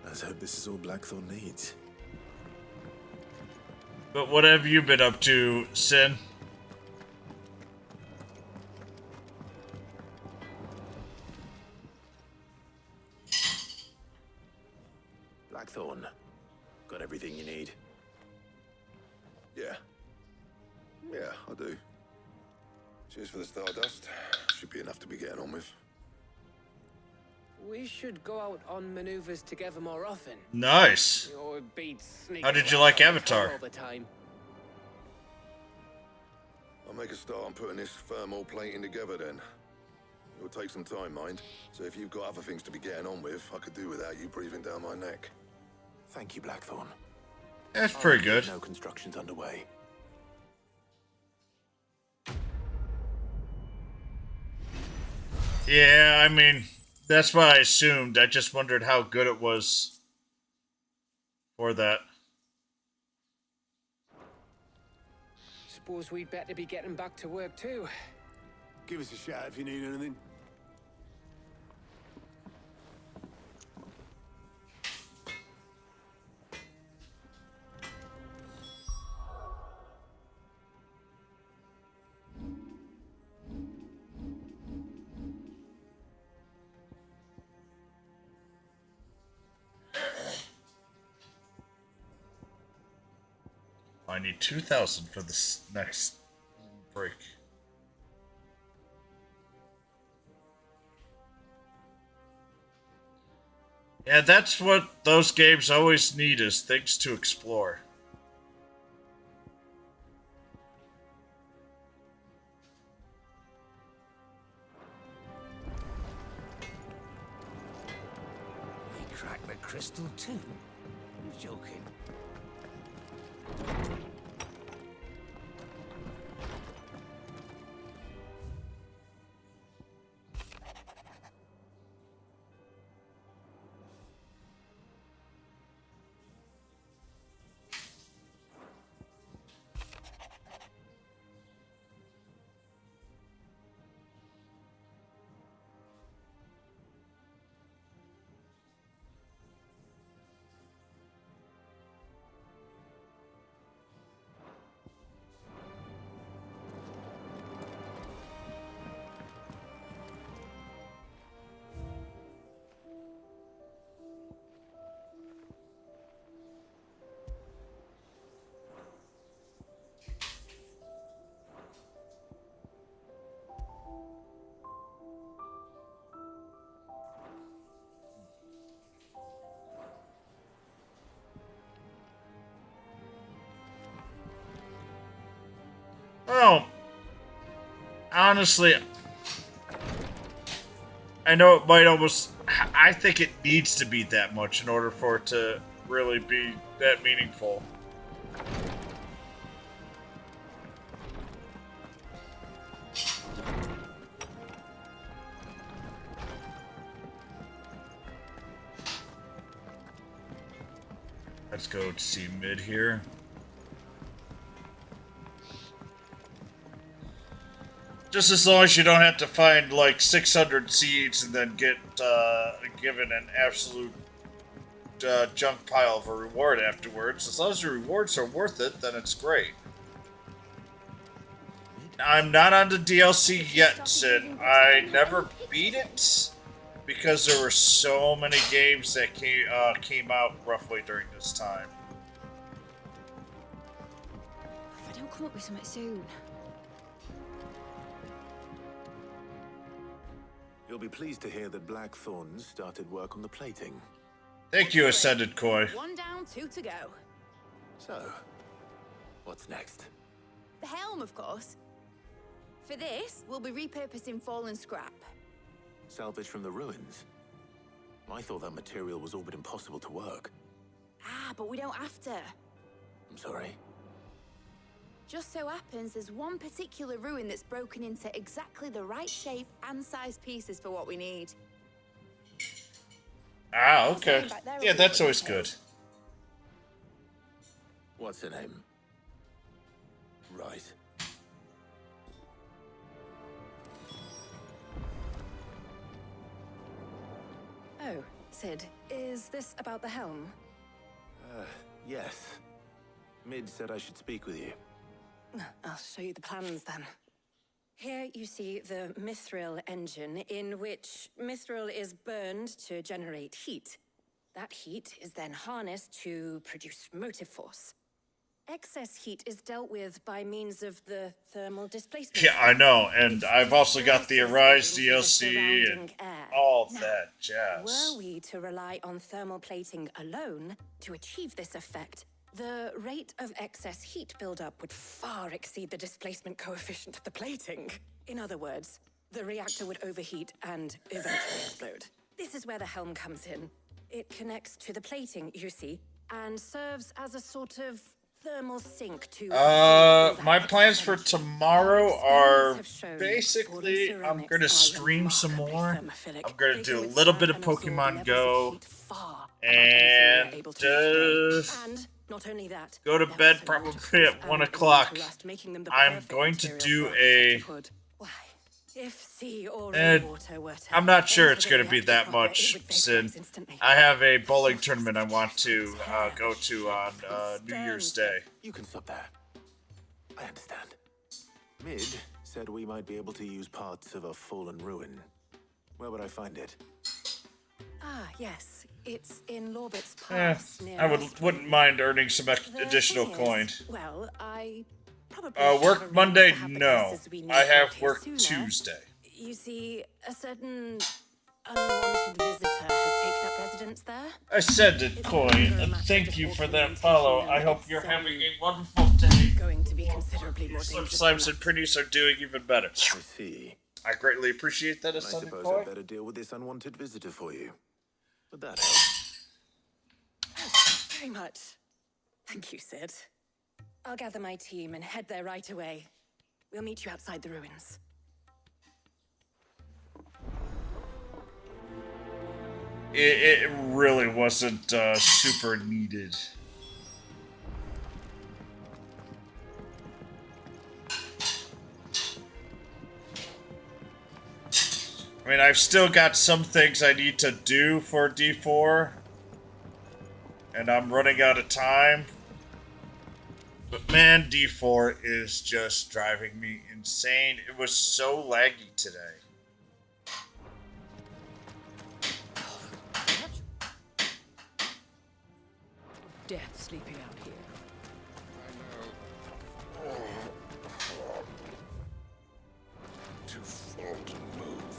Let's hope this is all Blackthorn needs. But what have you been up to, Sin? Blackthorn, got everything you need? Yeah. Yeah, I do. Cheers for the stardust. Should be enough to be getting on with. We should go out on maneuvers together more often. Nice. Or beat sneaking How did you around like on Avatar? all the time. I'll make a start on putting this thermal plating together then. It'll take some time, mind. So if you've got other things to be getting on with, I could do without you breathing down my neck. Thank you, Blackthorn. That's pretty good. No construction's underway. Yeah, I mean, that's what I assumed. I just wondered how good it was for that. Suppose we'd better be getting back to work too. Give us a shout if you need anything. I need 2,000 for this next break. Yeah, that's what those games always need, is things to explore. They cracked the crystal too? You're joking. Well, honestly, I know it might almost... I think it needs to be that much in order for it to really be that meaningful. Let's go to see mid here. Just as long as you don't have to find like 600 seeds and then get given an absolute junk pile of a reward afterwards. As long as the rewards are worth it, then it's great. I'm not on the DLC yet, Sid. I never beat it because there were so many games that came out roughly during this time. If I don't come up with something soon. You'll be pleased to hear that Blackthorn started work on the plating. Thank you, Ascended Koi. 1 down, 2 to go. So, what's next? The helm, of course. For this, we'll be repurposing fallen scrap. Salvage from the ruins? I thought that material was all but impossible to work. Ah, but we don't have to. I'm sorry. Just so happens there's one particular ruin that's broken into exactly the right shape and size pieces for what we need. Ah, okay. Yeah, that's always good. What's her name? Right. Oh, Sid, is this about the helm? Yes. Mid said I should speak with you. I'll show you the plans then. Here you see the mithril engine, in which mithril is burned to generate heat. That heat is then harnessed to produce motive force. Excess heat is dealt with by means of the thermal displacement. Yeah, I know, and I've also got the Arise DLC and all that jazz. Were we to rely on thermal plating alone to achieve this effect, the rate of excess heat buildup would far exceed the displacement coefficient of the plating. In other words, the reactor would overheat and eventually explode. This is where the helm comes in. It connects to the plating, you see, and serves as a sort of thermal sink to... My plans for tomorrow are basically I'm going to stream some more. I'm going to do a little bit of Pokemon Go. And not only that, go to bed probably at 1 o'clock. I'm going to do a... I'm not sure it's going to be that much, Sid. I have a bowling tournament I want to go to on New Year's Day. You can stop there. I understand. Mid said we might be able to use parts of a fallen ruin. Where would I find it? Ah, yes. It's in Lorbit's Pass. I wouldn't mind earning some additional coin. Well, I probably work Monday? No. I have work Tuesday. You see, a certain unwanted visitor has taken up residence there. I said it, Koi, and thank you for that follow. I hope you're having a wonderful day. Going to be considerably more Slurp Slimes and Pretties are doing even better. I see. I greatly appreciate that, I suppose Koi. I'd better deal with this unwanted visitor for you. Would that help? Very much. Thank you, Sid. I'll gather my team and head there right away. We'll meet you outside the ruins. It really wasn't super needed. I mean, I've still got some things I need to do for D4, and I'm running out of time. But man, D4 is just driving me insane. It was so laggy today. Death sleeping out here. I know. Too full to move.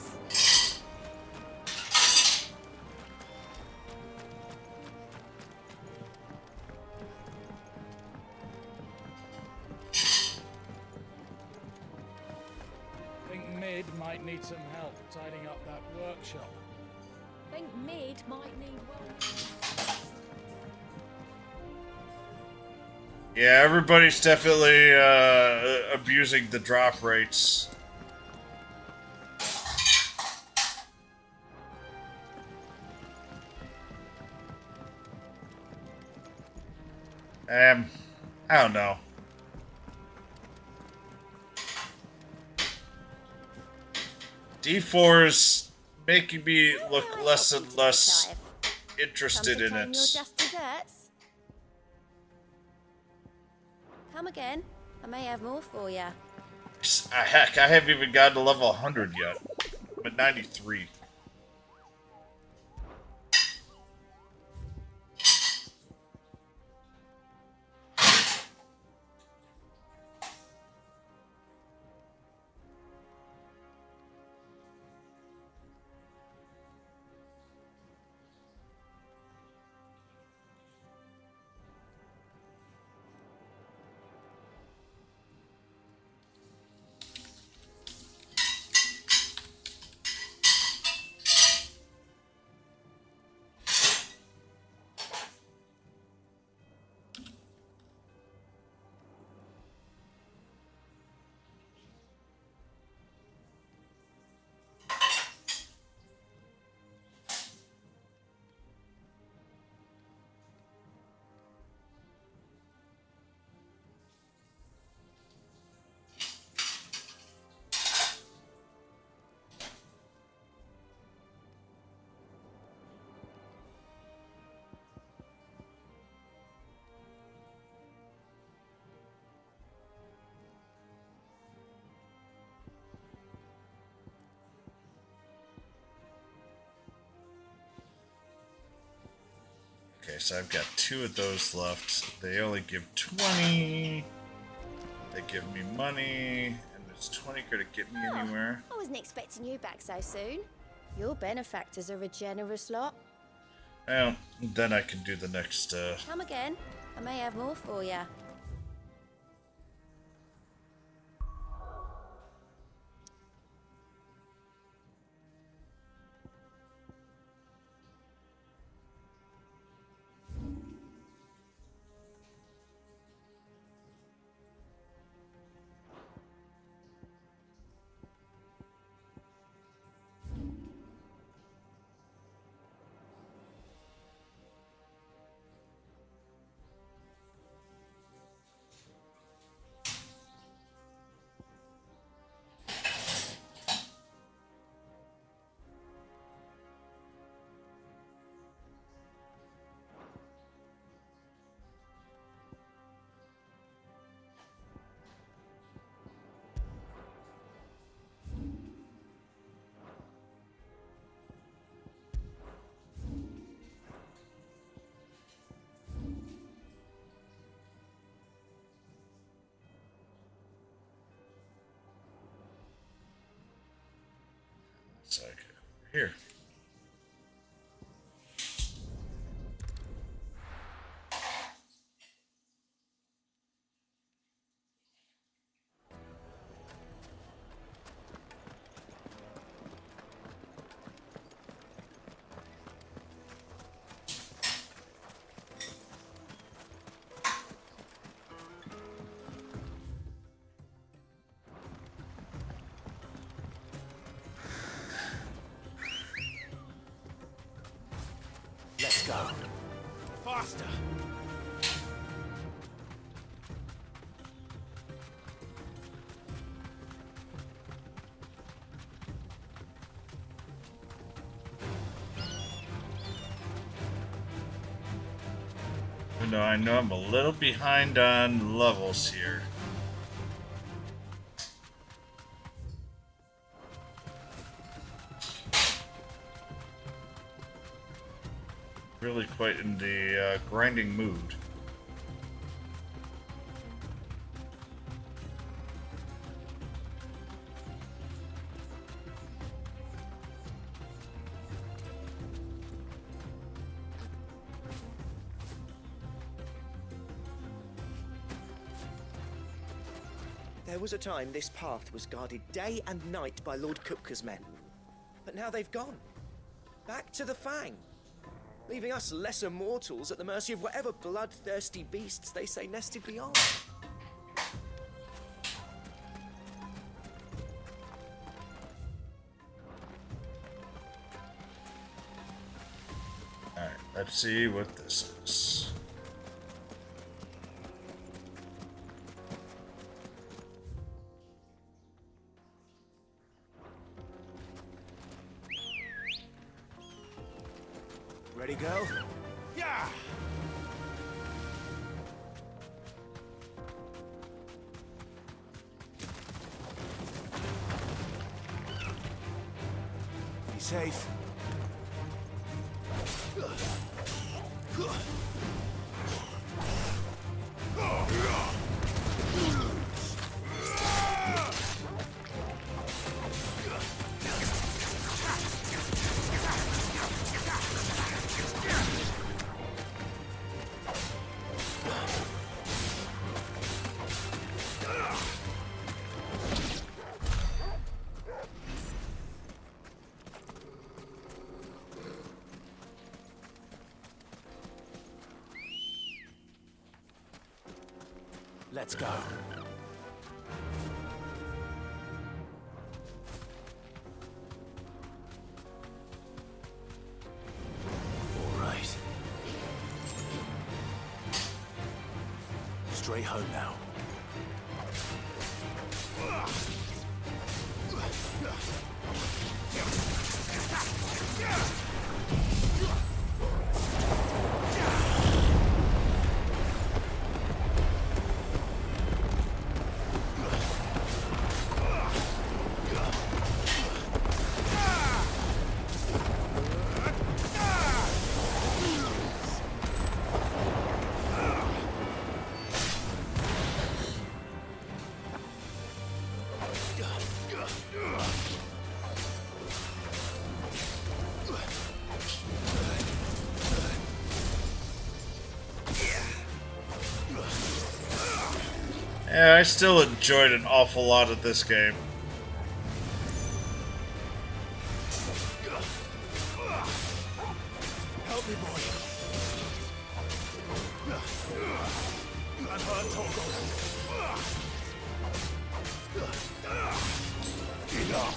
Think Mid might need some help tidying up that workshop. Think Mid might need Yeah, everybody's definitely abusing the drop rates. I don't know. E4 is making me look How may I less help and you less today, Clive? interested Come to in claim it. your just desserts? Come again. I may have more for you. Heck, I haven't even gotten to level 100 yet. I'm at 93. Okay, so I've got 2 of those left. They only give 20. They give me money. And this 20 gonna get me anywhere. I wasn't expecting you back so soon. Your benefactors are a generous lot. Well, then I can do the next, Come again. I may have more for you. So I go here. Let's go. Faster! Even though I know I'm a little behind on levels here. Really quite in the grinding mood. There was a time this path was guarded day and night by Lord Kupka's men. But now they've gone. Back to the Fang. Leaving us lesser mortals at the mercy of whatever bloodthirsty beasts they say nested beyond. Alright, let's see what this is. Ready, girl? Yeah! Be safe. Let's go. All right. Straight home now. Yeah, I still enjoyed an awful lot of this game. Help me, boy. I'm hurt, Toggle. Enough.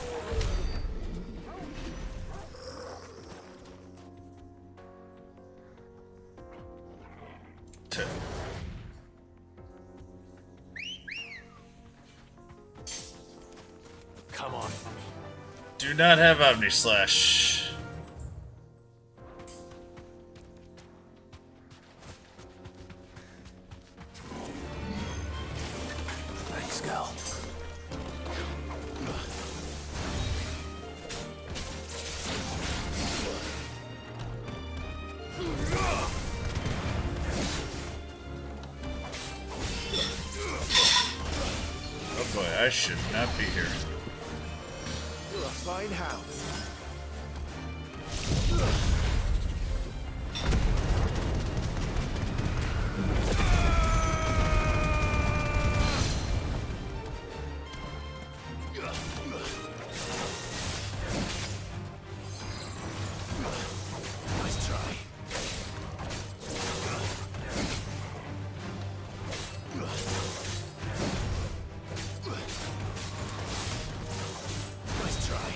Come on. Do not have Omni Slash. Thanks, girl. Oh boy, I should not be here. Fine house. Nice try. Nice try.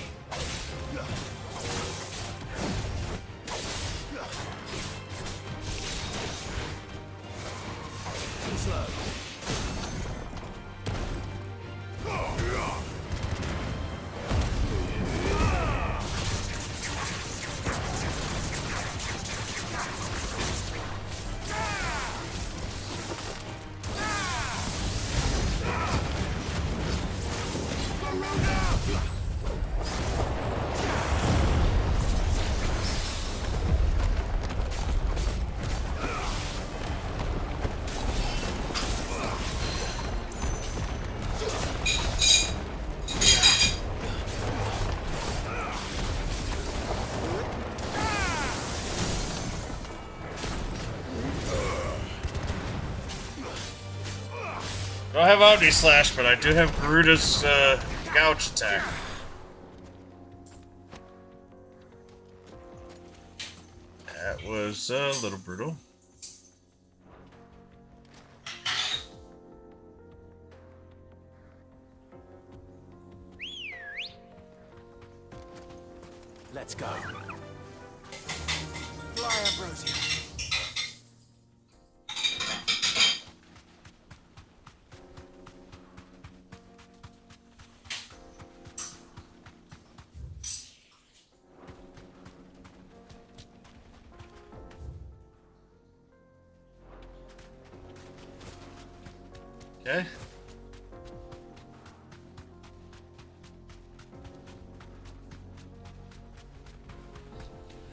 Slow. I don't have Omni Slash, but I do have Garuda's Gouge attack. That was a little brutal. Let's go. Fly, Ambrosia. Okay.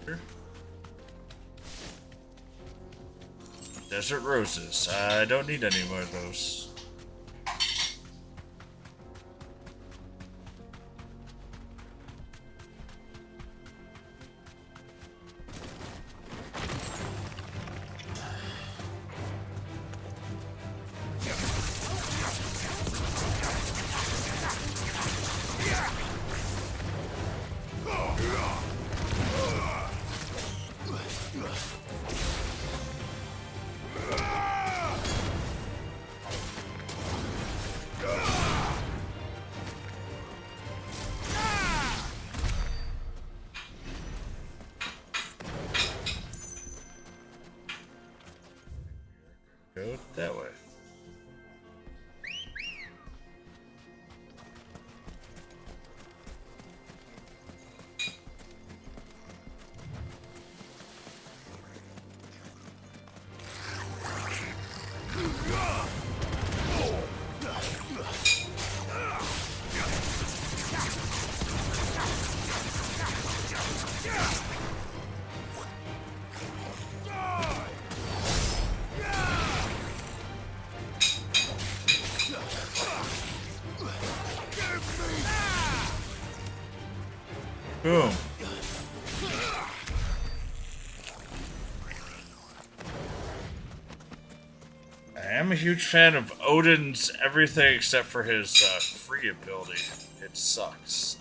Sure. Desert roses. I don't need any more of those. Go that way. Boom. I am a huge fan of Odin's everything except for his free ability. It sucks.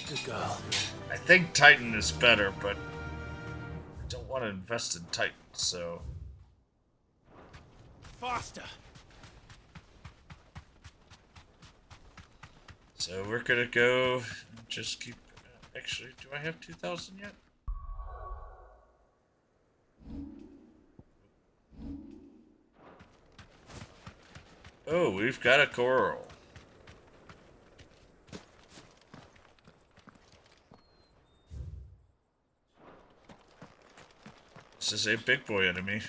Good girl. I think Titan is better, but I don't want to invest in Titan, so... Faster! So we're gonna go just keep... Actually, do I have 2,000 yet? Oh, we've got a coral. This is a big boy enemy.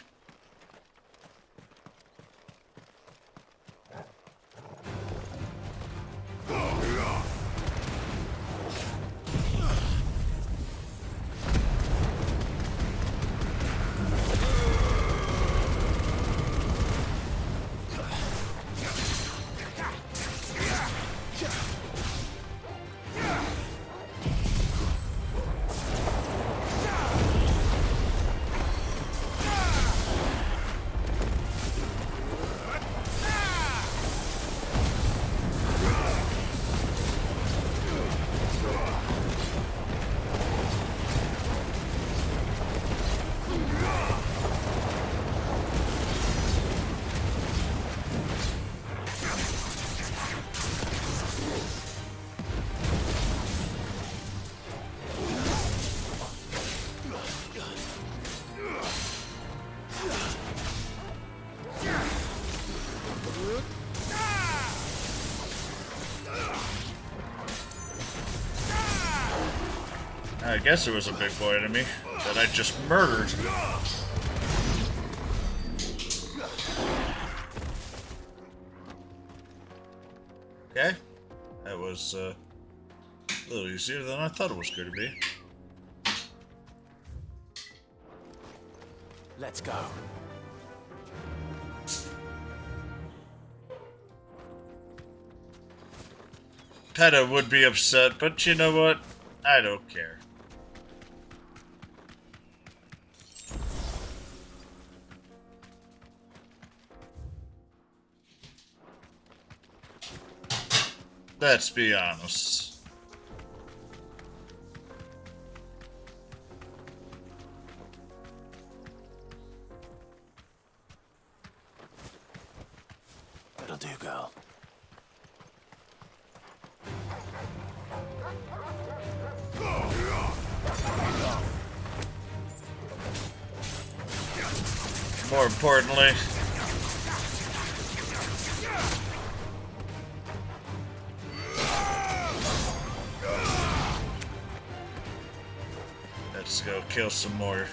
I guess it was a big boy enemy that I just murdered. Okay. That was a little easier than I thought it was going to be. Let's go. Peta would be upset, but you know what? I don't care. Let's be honest. That'll do, girl. More importantly, let's go kill some more.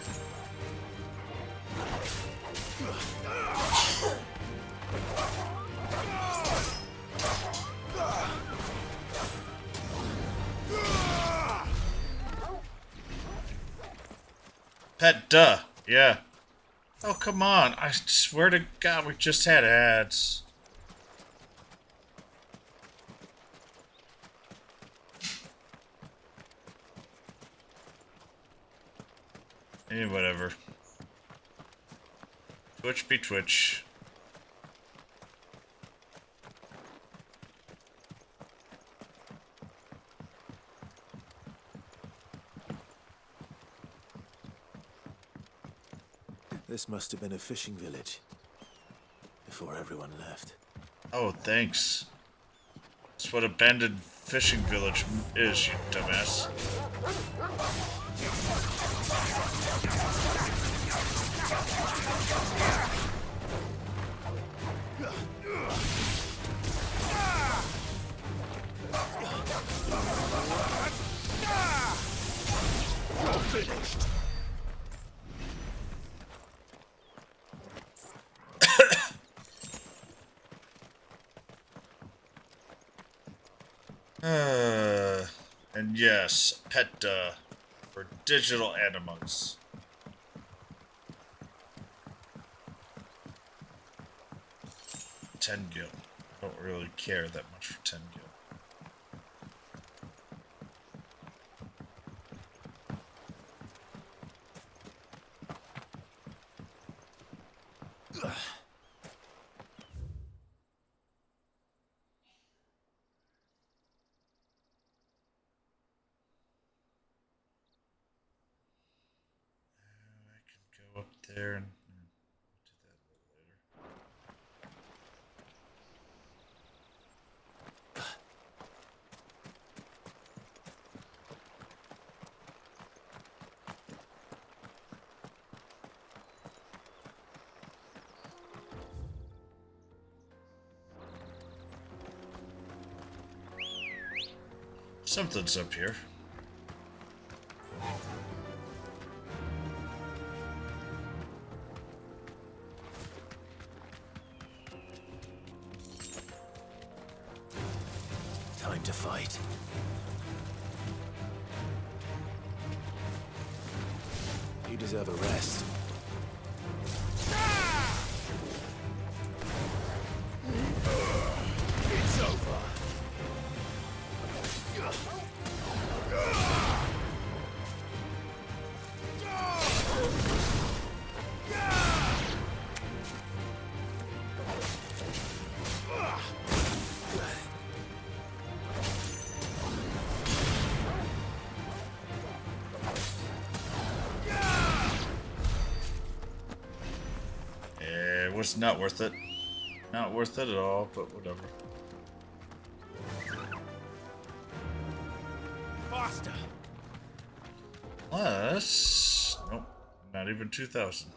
Pet duh, yeah. Oh, come on. I swear to God, we just had ads. Eh, whatever. Twitch be Twitch. This must have been a fishing village before everyone left. Oh, thanks. That's what abandoned fishing village is, you dumbass. You're finished. And yes, pet duh for digital animals. $10 gil. I don't really care that much for 10 gil. Go up there and do that a little later. Something's up here. Time to fight. You deserve a rest. It's over. It was not worth it. Not worth it at all, but whatever. Faster. Plus, nope, not even 2,000.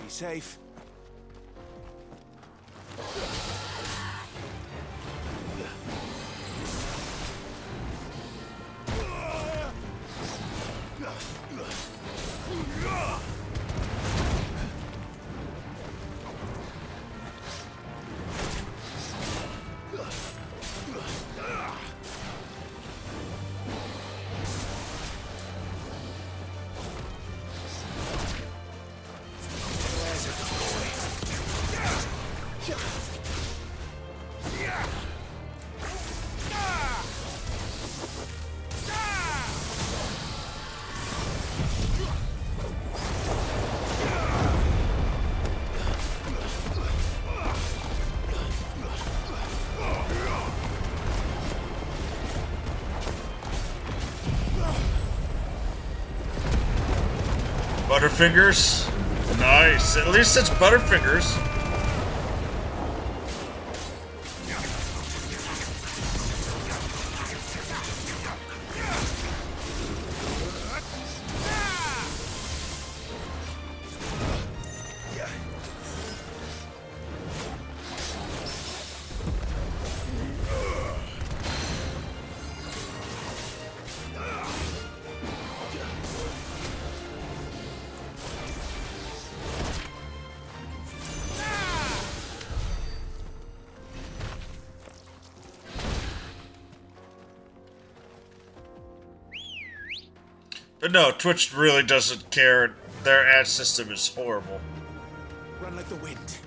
Be safe. There's a Butterfingers. Nice. At least it's Butterfingers. But no, Twitch really doesn't care. Their ad system is horrible. Run like the wind.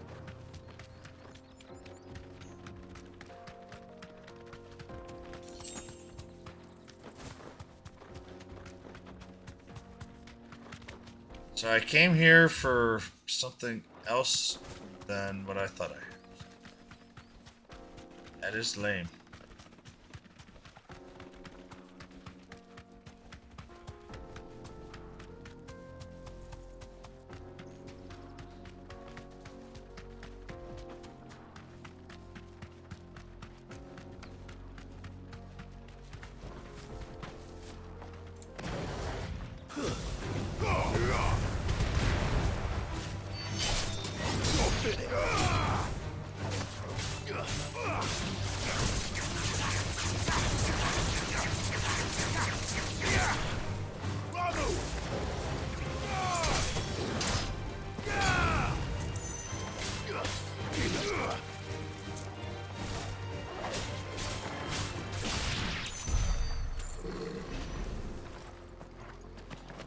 So I came here for something else than what I thought I had. That is lame.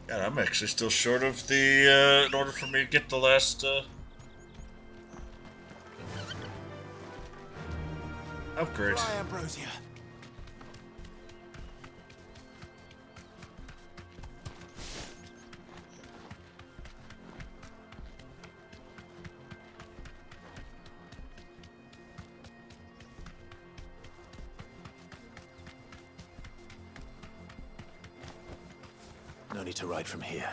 God, I'm actually still short of the, in order for me to get the last, upgrade. Fly, Ambrosia. No need to ride from here.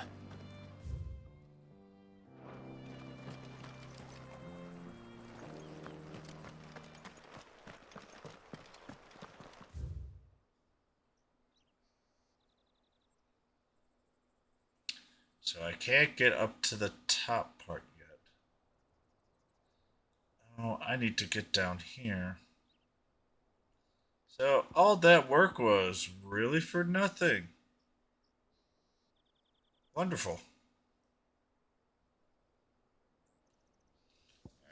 So I can't get up to the top part yet. Oh, I need to get down here. So all that work was really for nothing. Wonderful.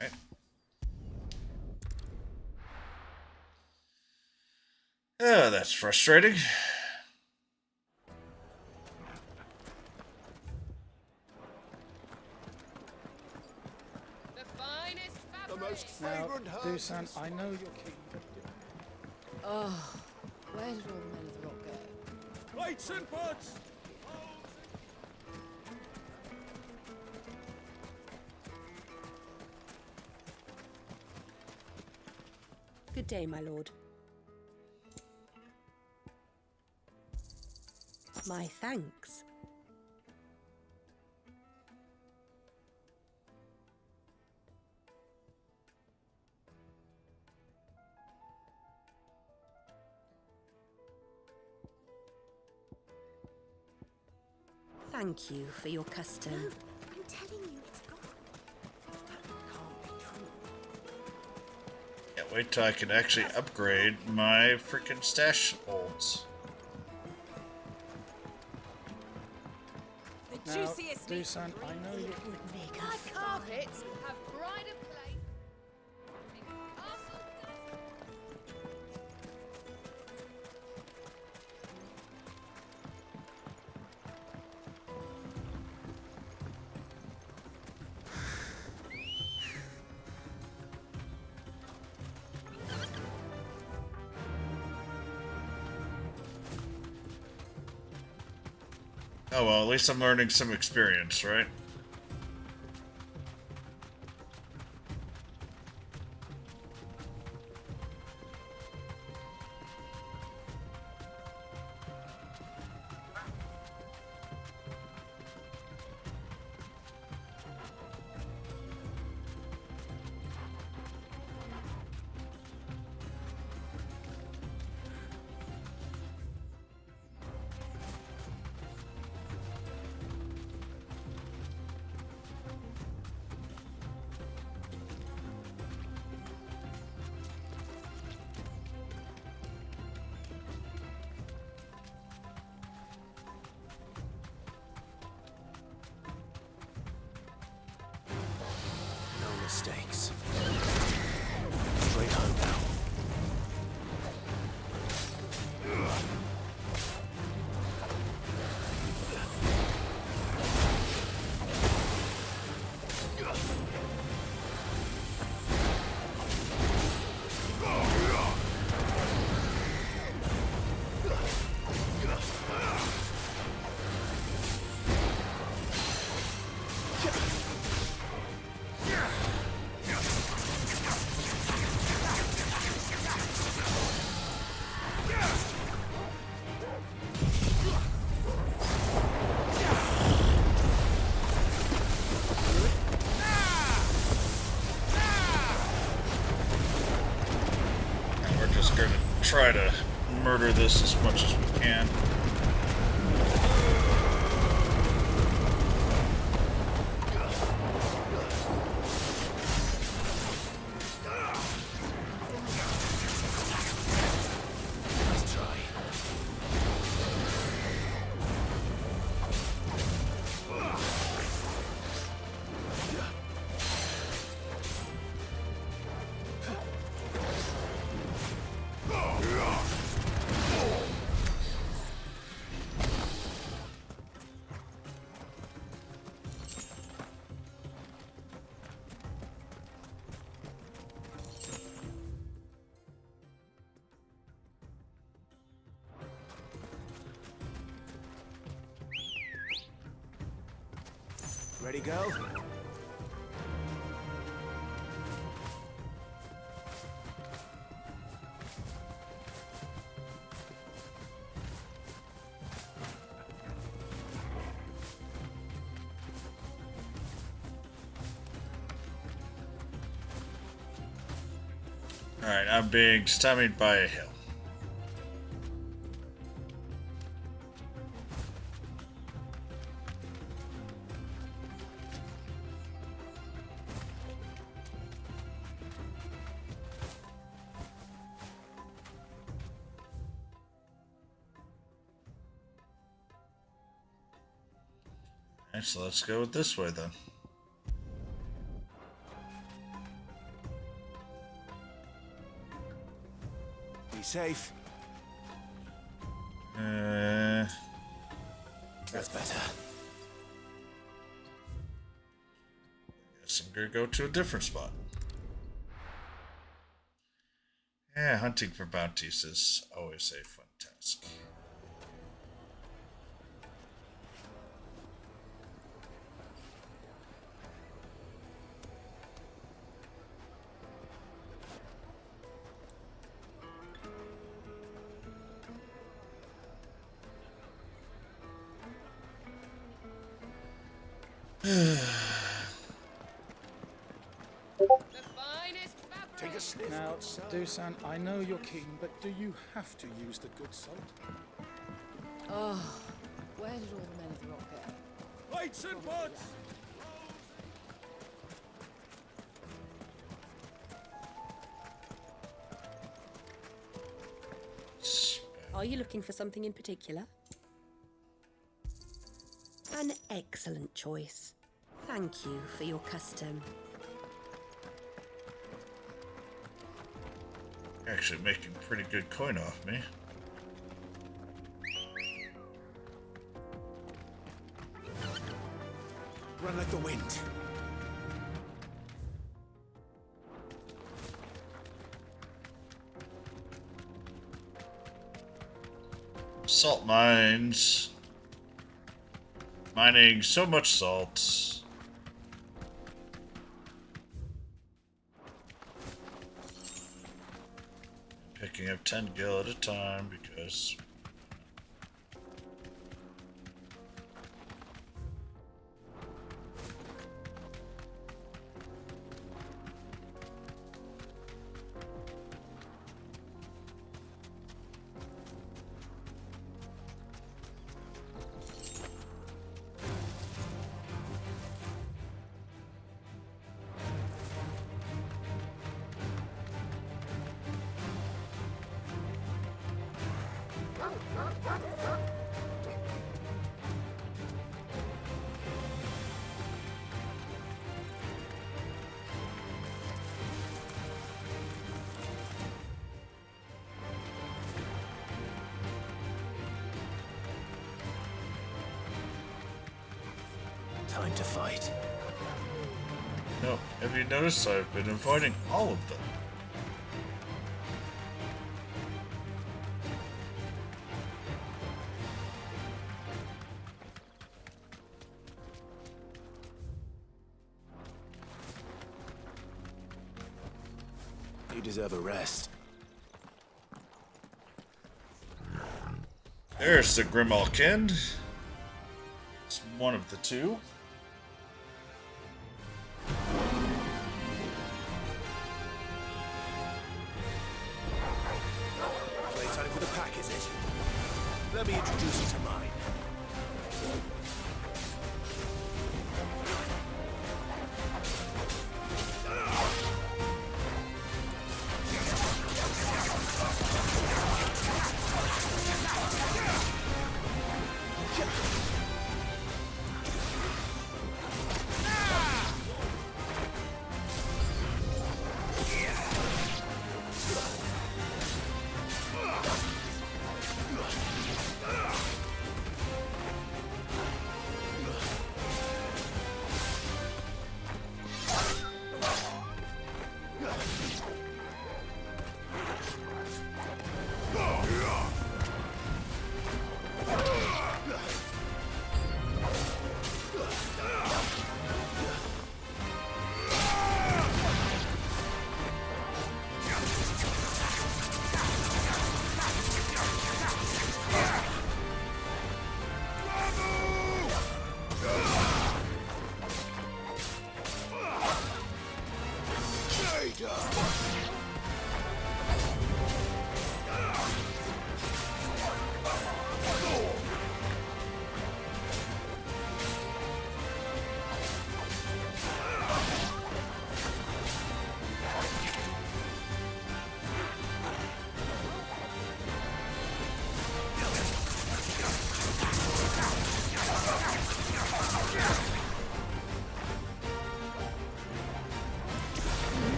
All right. Oh, that's frustrating. The most fragrant Dusan, I know you're keen. Oh, where did all the men of the rock go? Plates and pots! Good day, my lord. My thanks. Thank you for your custom. No, I'm telling you, it's gone. That can't be true. Yeah, wait till I can actually upgrade my freaking stash holds. Now, Dusan, I know you're Carpets have pride of place. Oh well, at least I'm learning some experience, right? try to murder this as much as we can. Ready, go? Alright, I'm being stymied by a hill. Alright, so let's go this way then. Be safe. That's better. Guess I'm gonna go to a different spot. Yeah, hunting for bounties is always a fun task. Take a sniff. Now, Dusan, I know you're keen, but do you have to use the good salt? Oh, where did all the men of the rock go? Lights and pots! Are you looking for something in particular? An excellent choice. Thank you for your custom. Actually making pretty good coin off me. Run like the wind. Salt mines. Mining so much salt. Picking up 10 gil at a time because... Time to fight. No, have you noticed I've been avoiding all of them? You deserve a rest. There's the Grimalkin. It's one of the two. Let me introduce you to mine.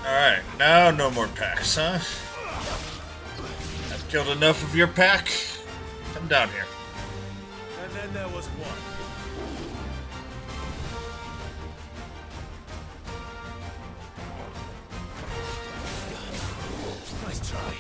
Alright, now no more packs, huh? I've killed enough of your pack. Come down here. And then there was one. Nice try.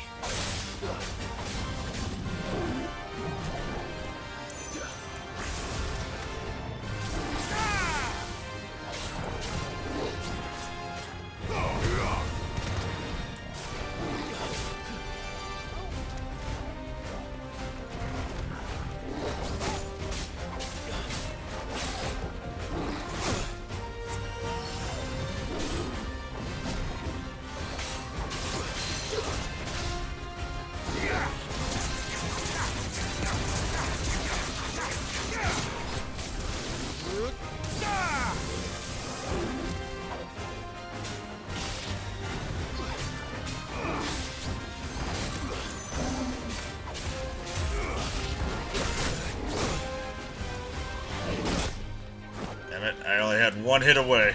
Damn it, I only had one hit away.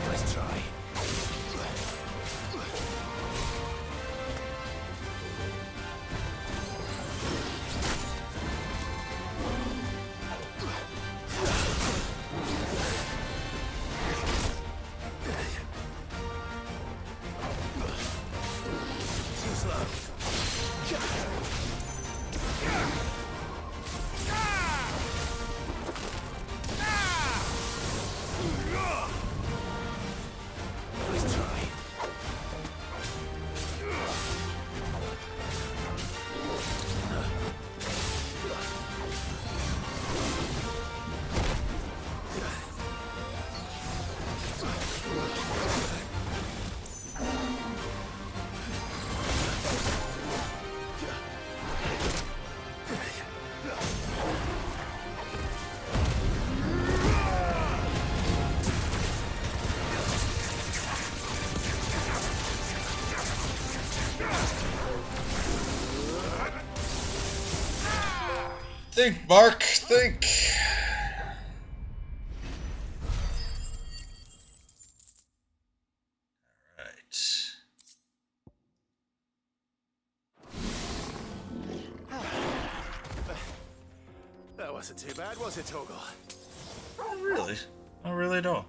Nice try. Too slow. Nice try. Think, Mark, think. That wasn't too bad, was it, Torgal? Not really. Not really at all.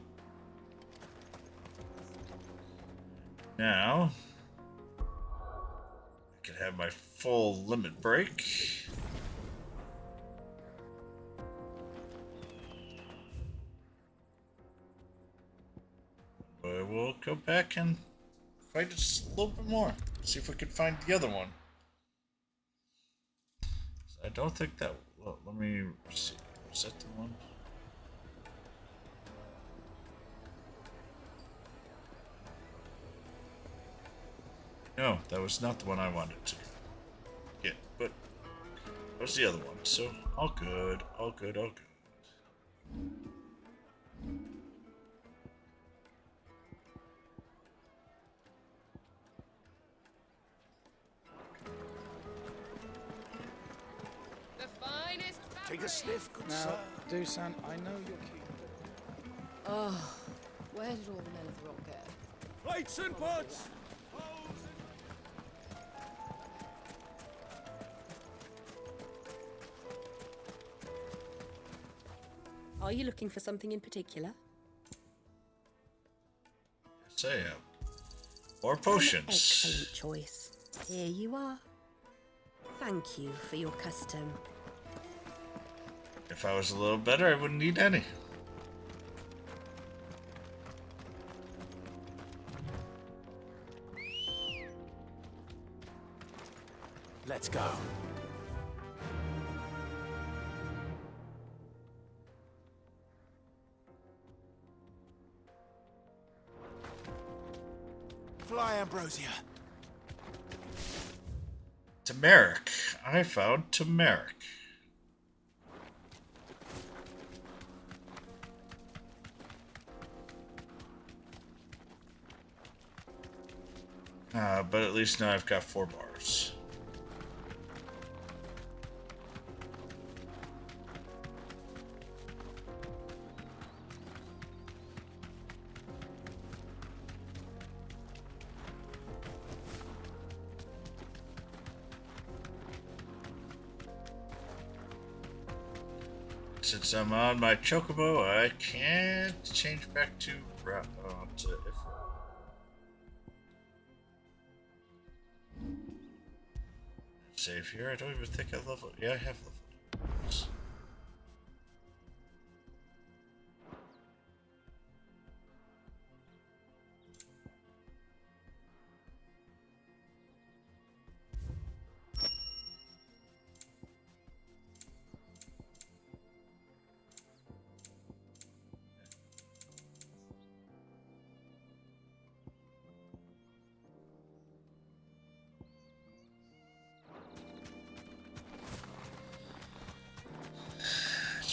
Now, I can have my full limit break. But we'll go back and fight just a little bit more. See if we can find the other one. I don't think that. Well, let me see. Is that the one? No, that was not the one I wanted to get, but that was the other one. So all good, all good, all good. The finest Take a sniff, good Now, sir. Dusan, I know you're keen. Oh, where did all the men of the rock go? Plates and pots! Are you looking for something in particular? Yes, I am. More potions. Excellent choice. Here you are. Thank you for your custom. If I was a little better, I wouldn't need any. Let's go. Fly, Ambrosia. Turmeric. I found turmeric. But at least now I've got 4 bars. Since I'm on my chocobo, I can't change back to Ifrit. Save here. I don't even think I leveled. Yeah, I have leveled. Oops.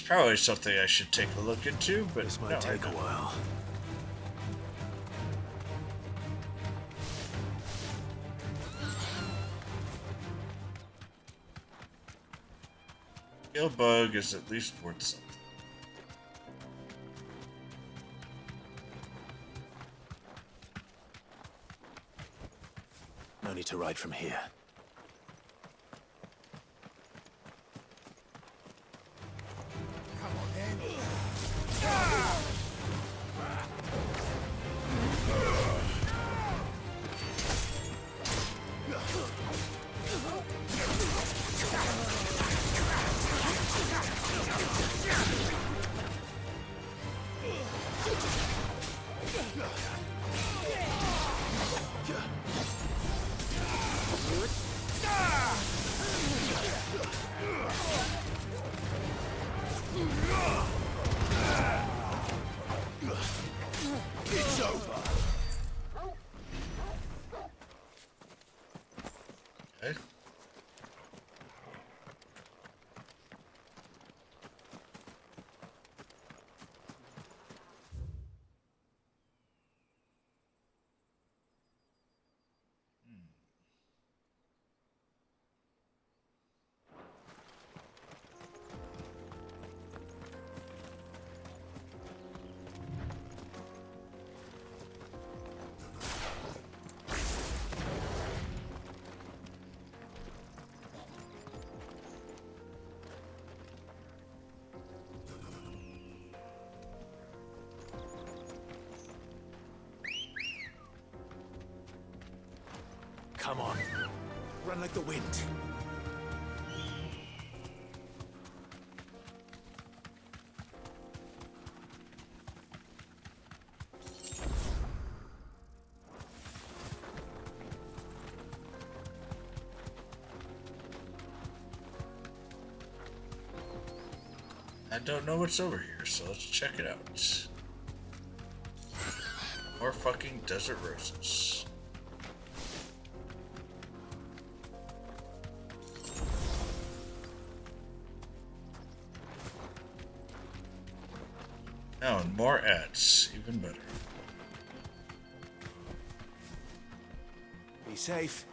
Probably something I should take a look into, but this might take a while. Kill bug is at least worth something. No need to ride from here. It's over. Okay. Come on. Run like the wind. I don't know what's over here, so let's check it out. More fucking desert roses. Oh, and more ads. Even better. Be safe.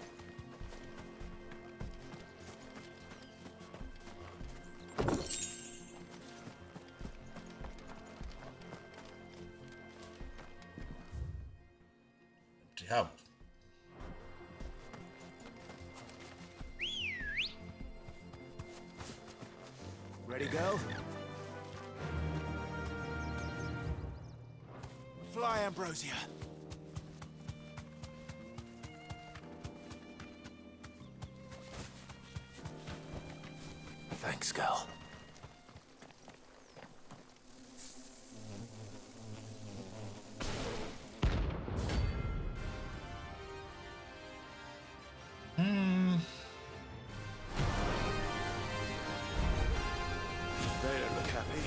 Empty hovel. Ready, go? Fly, Ambrosia. Thanks, girl. They don't look happy.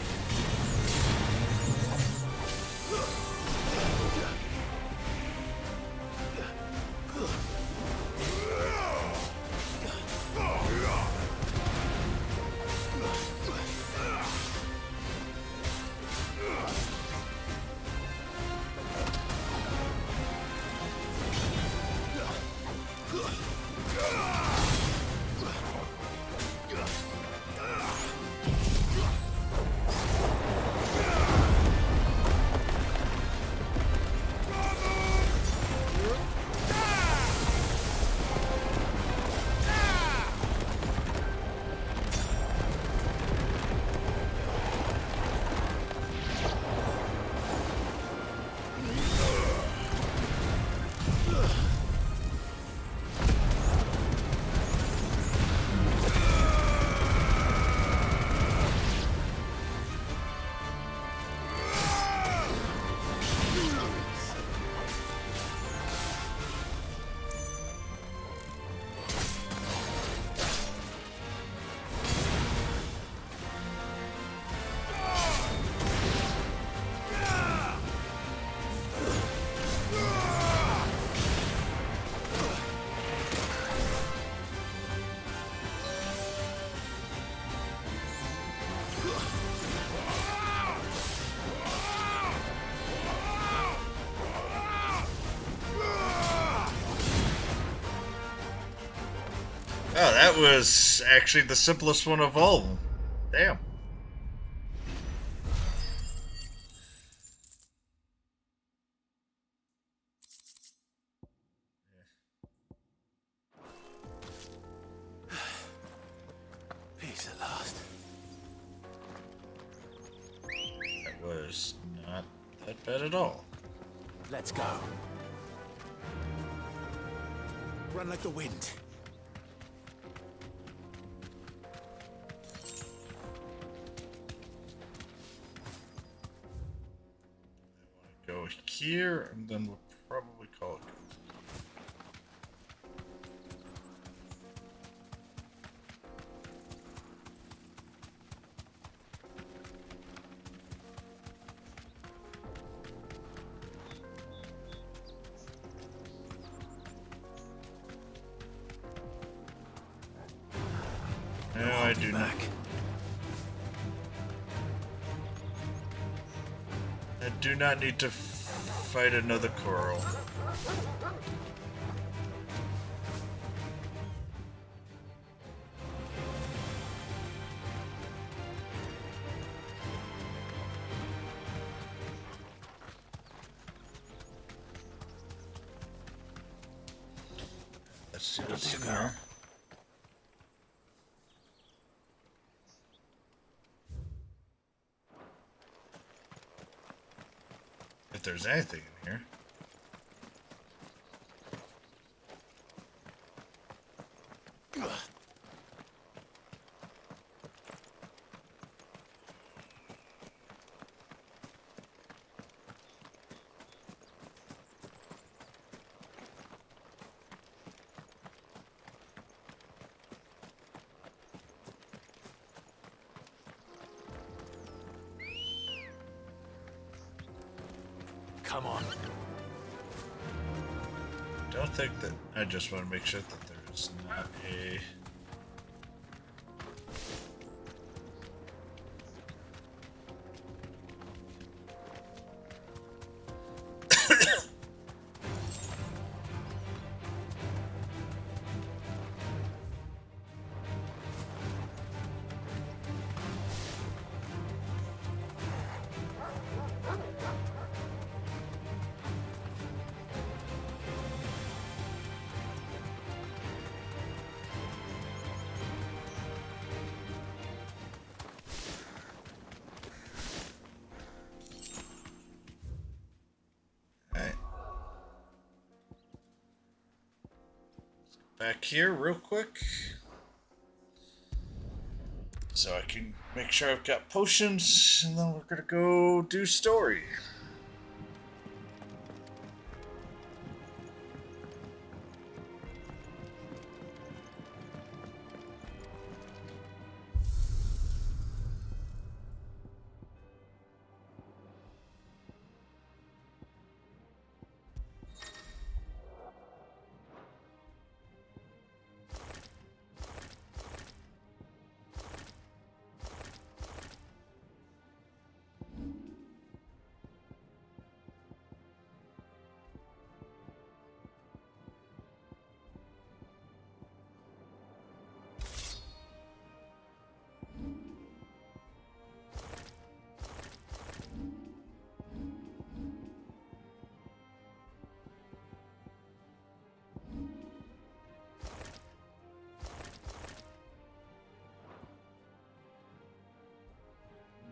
Oh, that was actually the simplest one of all of them. Damn. Peace at last. That was not that bad at all. Let's go. Run like the wind. Go here, and then we'll probably call it good. No, I do not. I do not need to fight another coral. Let's see what's in there. If there's anything in here. Come on. Don't think that. I just want to make sure that there's not a. Back here real quick so I can make sure I've got potions, and then we're gonna go do story.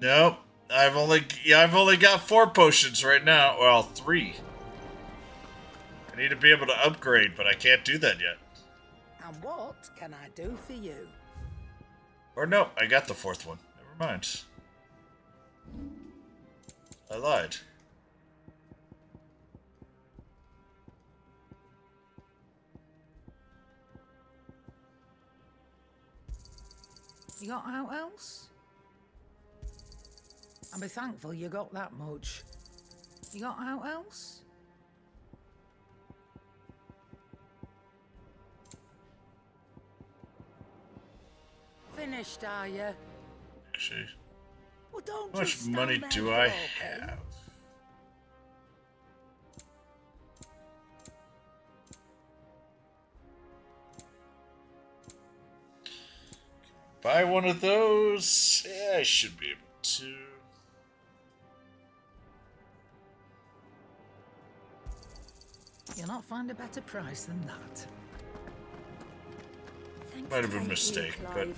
Nope. I've only got 4 potions right now. Well, 3. I need to be able to upgrade, but I can't do that yet. And what can I do for you? Or no, I got the 4th one. Never mind. I lied. You got out else? And be thankful you got that much. You got out else? Finished, are you? Actually, Well, don't how much just money stand do there I gawping. have? Buy one of those. Yeah, I should be able to. You'll not find a better price than that. Might have been a mistake, but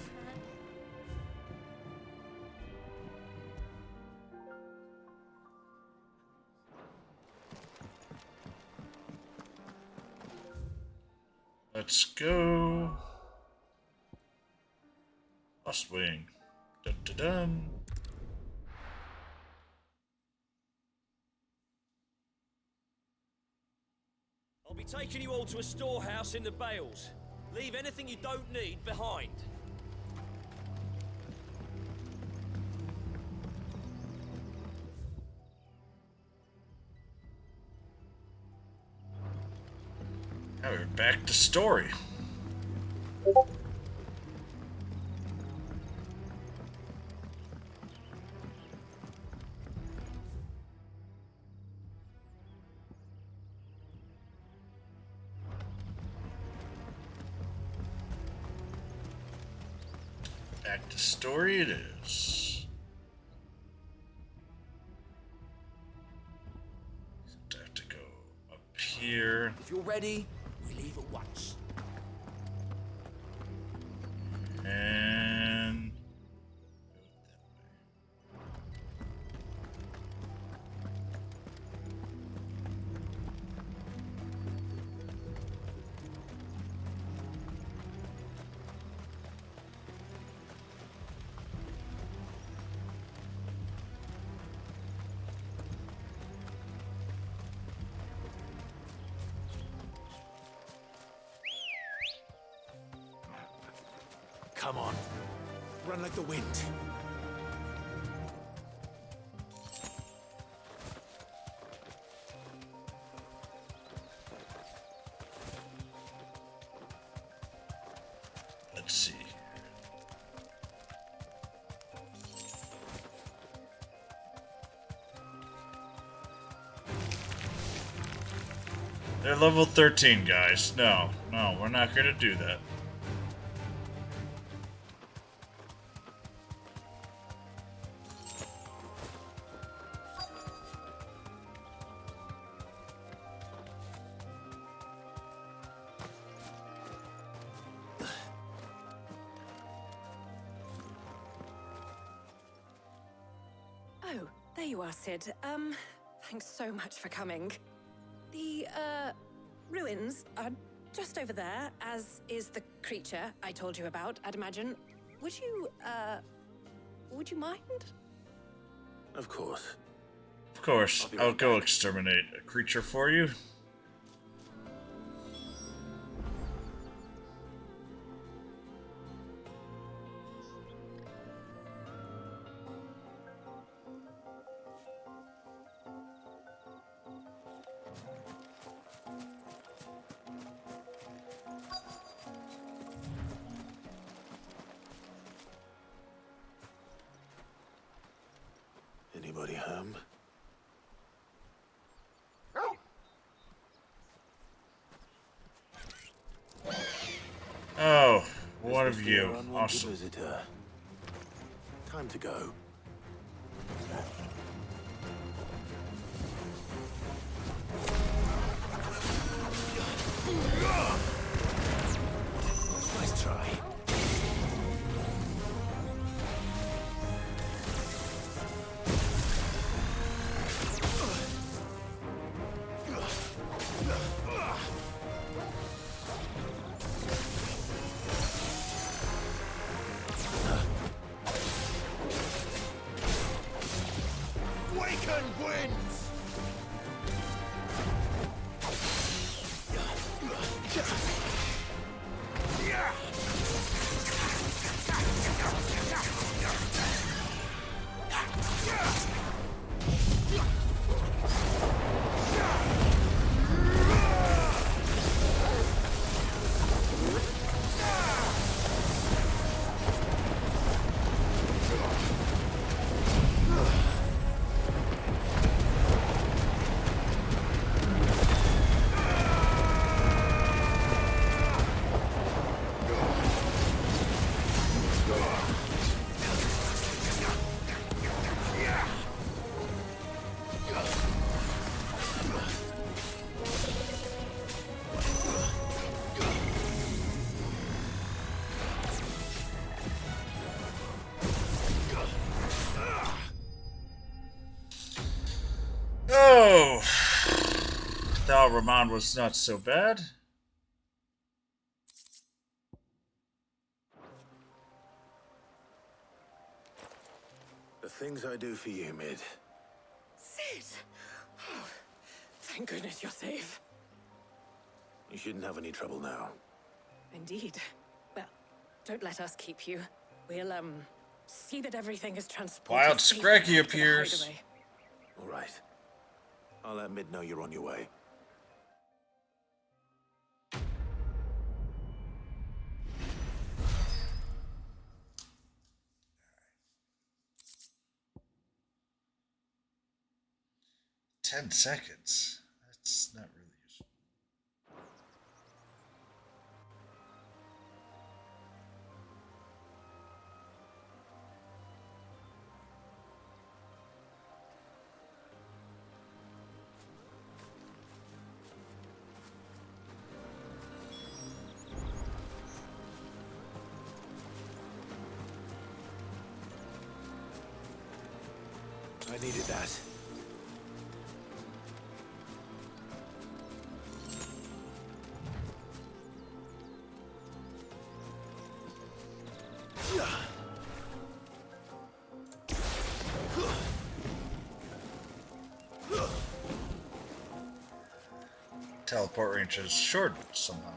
let's go. Lost wing. Dun dun dun. I'll be taking you all to a storehouse in the Bales. Leave anything you don't need behind. Now we're back to story. Back to story it is. So I have to go up here. If you're ready, we leave at once. And Come on. Run like the wind. Let's see. They're level 13, guys. No, we're not gonna do that. Oh, there you are, Sid. Thanks so much for coming. The, ruins are just over there, as is the creature I told you about, I'd imagine. Would you mind? Of course. Of course, I'll go exterminate a creature for you. Anybody home? Oh, one of you. Awesome. Visitor. Time to go. Nice try. Waken wins! Oh, thought Rahman was not so bad. The things I do for you, Mid. Sid! Oh, thank goodness you're safe. You shouldn't have any trouble now. Indeed. Well, don't let us keep you. We'll, see that everything is transported. Wild safely Scraggy back to the appears. hideaway. All right. I'll let Mid know you're on your way. $10 seconds. That's not really useful. I needed that. Teleport range is short somehow.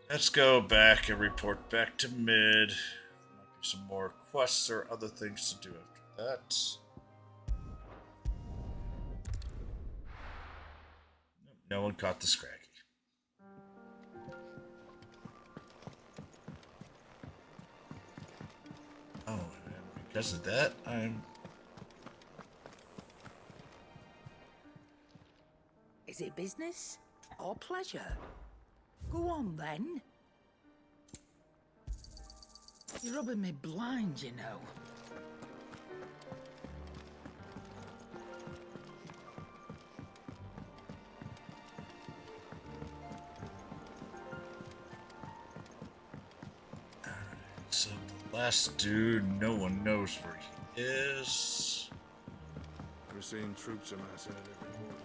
Let's go back and report back to Mid. Might be some more quests. quests or other things to do after that. No one caught the Scraggy. Oh, and because of that, I'm... Is it business or pleasure? Go on then. You're rubbing me blind, you know. So the last dude, no one knows where he is. We're seeing troops amassing at every morning.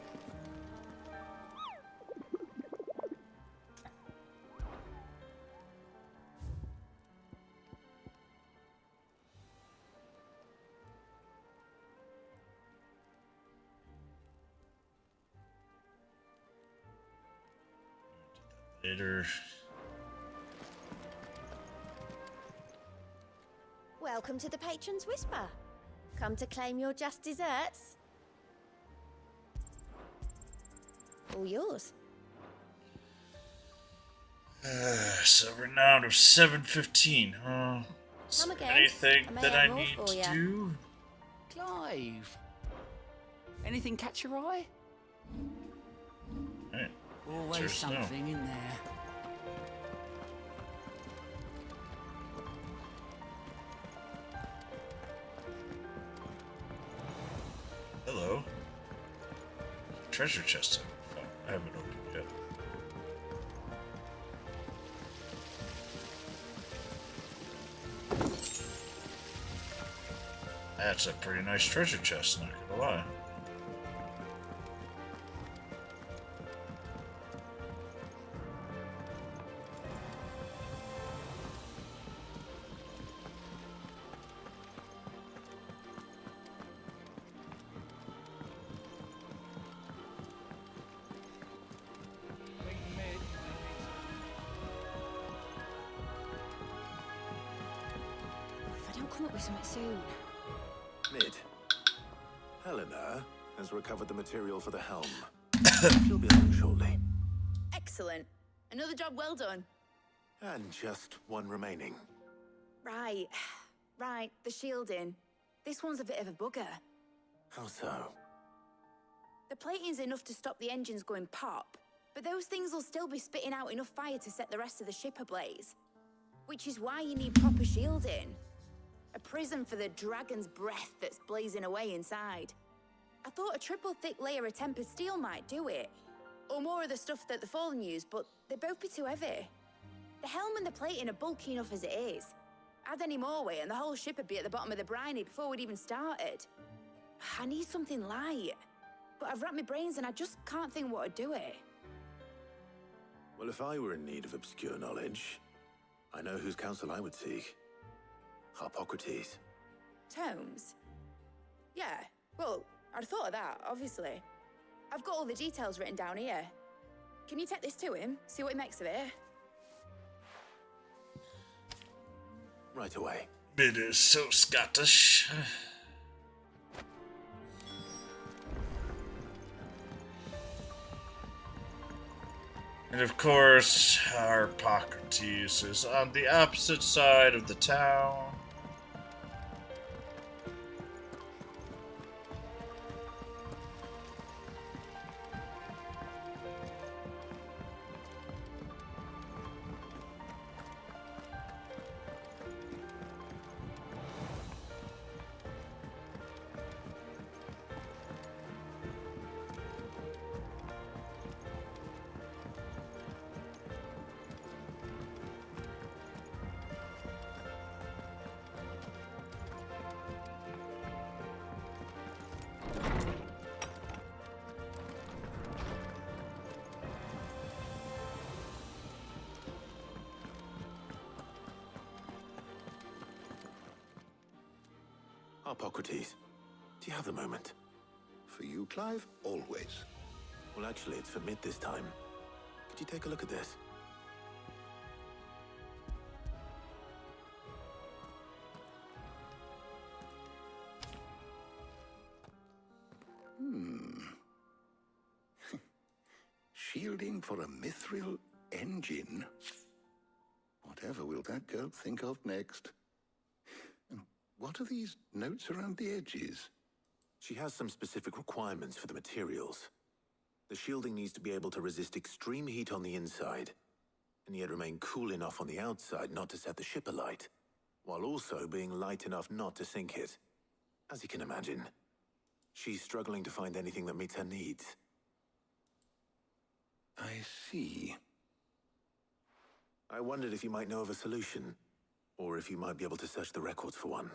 Later. Welcome to the Patron's Whisper. Come to claim your just desserts? All yours. So renowned of 715, huh? Come again. Anything may that have I more need for to ya. do? Clive. Anything catch your eye? Right. Always There's no. something in there. Hello. Treasure chest. I haven't opened yet. That's a pretty nice treasure chest, not gonna lie. If I don't come up with something soon. Mid. Helena has recovered the material for the helm. She'll be home shortly. Excellent. Another job well done. And just one remaining. Right. Right, the shielding. This one's a bit of a bugger. How so? The plating's enough to stop the engines going pop, but those things will still be spitting out enough fire to set the rest of the ship ablaze. Which is why you need proper shielding. A prison for the dragon's breath that's blazing away inside. I thought a triple thick layer of tempered steel might do it. Or more of the stuff that the Fallen use, but they'd both be too heavy. The helm and the plating are bulky enough as it is. Add any more weight and the whole ship would be at the bottom of the briny before we'd even started. I need something light. But I've racked my brains and I just can't think what would do it. Well, if I were in need of obscure knowledge, I know whose counsel I would seek. Harpocrates. Tomes? Yeah, well, I'd thought of that, obviously. I've got all the details written down here. Can you take this to him, see what he makes of it? Right away. It is so Scottish. And of course, Harpocrates is on the opposite side of the town. Harpocrates, do you have a moment? For you, Clive, always. Well, actually, it's for Mid this time. Could you take a look at this? shielding for a mithril engine? Whatever will that girl think of next? And what are these notes around the edges? She has some specific requirements for the materials. The shielding needs to be able to resist extreme heat on the inside, and yet remain cool enough on the outside not to set the ship alight, while also being light enough not to sink it. As you can imagine, she's struggling to find anything that meets her needs. I see. I wondered if you might know of a solution, or if you might be able to search the records for one.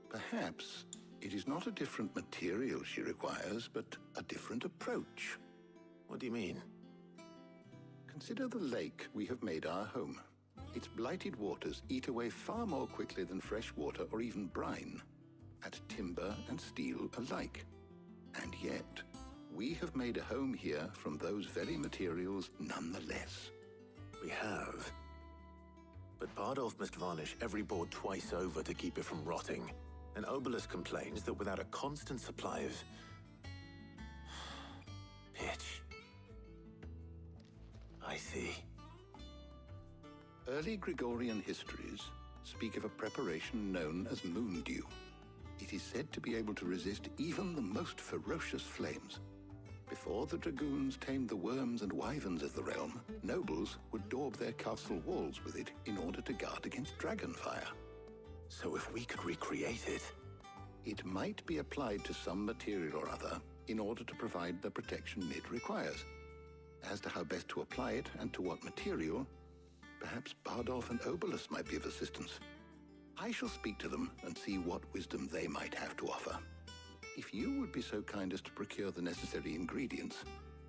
Perhaps it is not a different material she requires, but a different approach. What do you mean? Consider the lake we have made our home. Its blighted waters eat away far more quickly than fresh water or even brine, at timber and steel alike. And yet, we have made a home here from those very materials nonetheless. We have. But Bardolph must varnish every board twice over to keep it from rotting. And Obelisk complains that without a constant supply of pitch. I see. Early Gregorian histories speak of a preparation known as moon dew. It is said to be able to resist even the most ferocious flames. Before the dragoons tamed the worms and wyverns of the realm, nobles would daub their castle walls with it in order to guard against dragonfire. So if we could recreate it... It might be applied to some material or other in order to provide the protection it requires. As to how best to apply it and to what material, perhaps Bardolph and Obelisk might be of assistance. I shall speak to them and see what wisdom they might have to offer. If you would be so kind as to procure the necessary ingredients,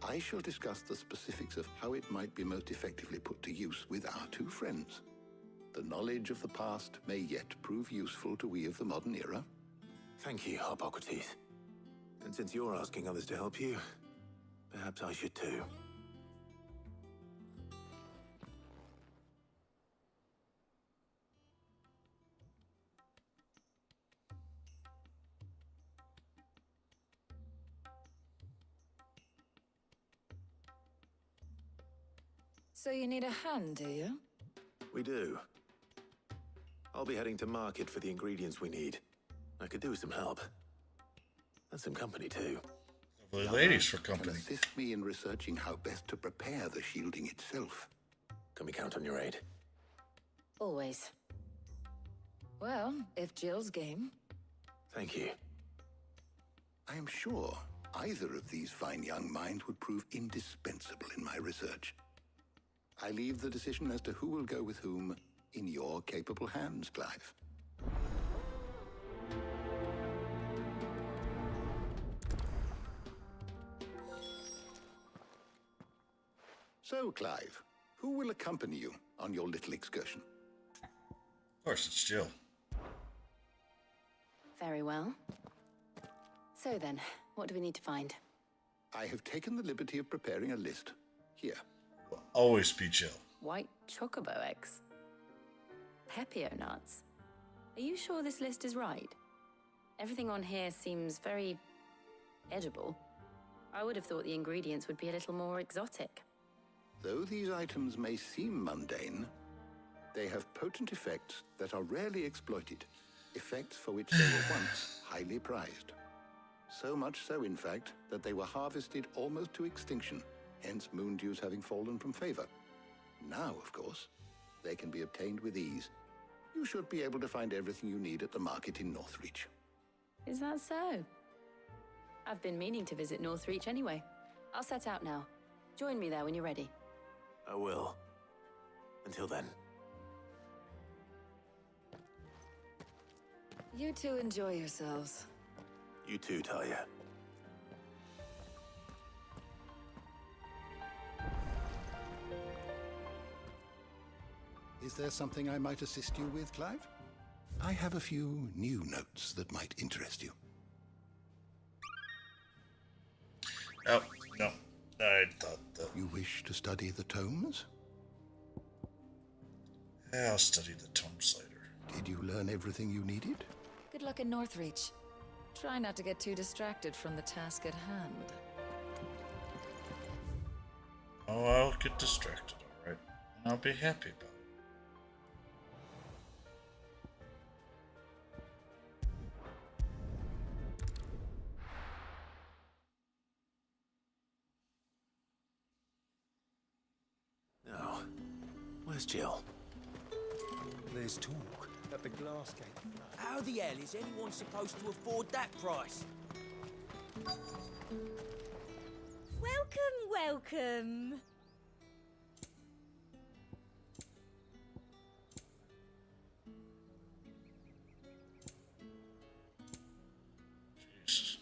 I shall discuss the specifics of how it might be most effectively put to use with our two friends. The knowledge of the past may yet prove useful to we of the modern era. Thank you, Hippocrates. And since you're asking others to help you, perhaps I should too. So you need a hand, do you? We do. I'll be heading to market for the ingredients we need. I could do with some help. And some company, too. Lovely ladies for company. Can assist me in researching how best to prepare the shielding itself. Can we count on your aid? Always. Well, if Jill's game. Thank you. I am sure either of these fine young minds would prove indispensable in my research. I leave the decision as to who will go with whom in your capable hands, Clive. So, Clive, who will accompany you on your little excursion? Of course, it's Jill. Very well. So then, what do we need to find? I have taken the liberty of preparing a list. Here. Will always be Jill. White chocobo eggs. Pepio nuts. Are you sure this list is right? Everything on here seems very edible. I would have thought the ingredients would be a little more exotic. Though these items may seem mundane, they have potent effects that are rarely exploited, effects for which they were once highly prized. So much so, in fact, that they were harvested almost to extinction, hence moon dews having fallen from favor. Now, of course, they can be obtained with ease. You should be able to find everything you need at the market in Northreach. Is that so? I've been meaning to visit Northreach anyway. I'll set out now. Join me there when you're ready. I will. Until then. You two enjoy yourselves. You too, Talia. Is there something I might assist you with, Clive? I have a few new notes that might interest you. Oh, no. I thought that... You wish to study the tomes? I'll study the tomes later. Did you learn everything you needed? Good luck in Northreach. Try not to get too distracted from the task at hand. Oh, I'll get distracted, alright? And I'll be happy about it. Now, where's Jill? There's talk that the glass gate. How the hell is anyone supposed to afford that price? Welcome, welcome. Jesus.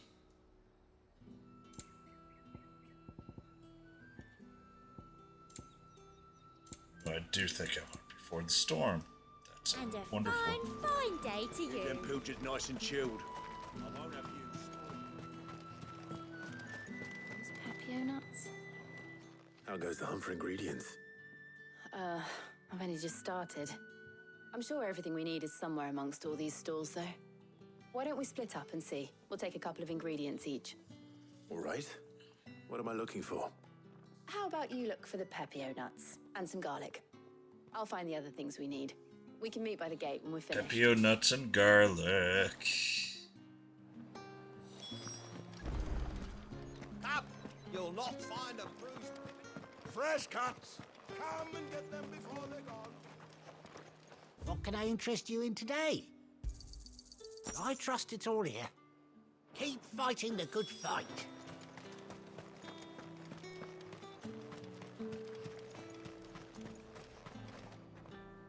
I do think I went before the storm. That's And a wonderful. fine day to you. Them pilchards nice and chilled. I won't have you. Those Papio nuts? How goes the hunt for ingredients? I've only just started. I'm sure everything we need is somewhere amongst all these stalls, though. Why don't we split up and see? We'll take a couple of ingredients each. All right. What am I looking for? How about you look for the Papio nuts and some garlic? I'll find the other things we need. We can meet by the gate when we're finished. Papio nuts and garlic. Up! You'll not find a bruised. Fresh cuts. Come and get them before they're gone. What can I interest you in today? I trust it's all here. Keep fighting the good fight.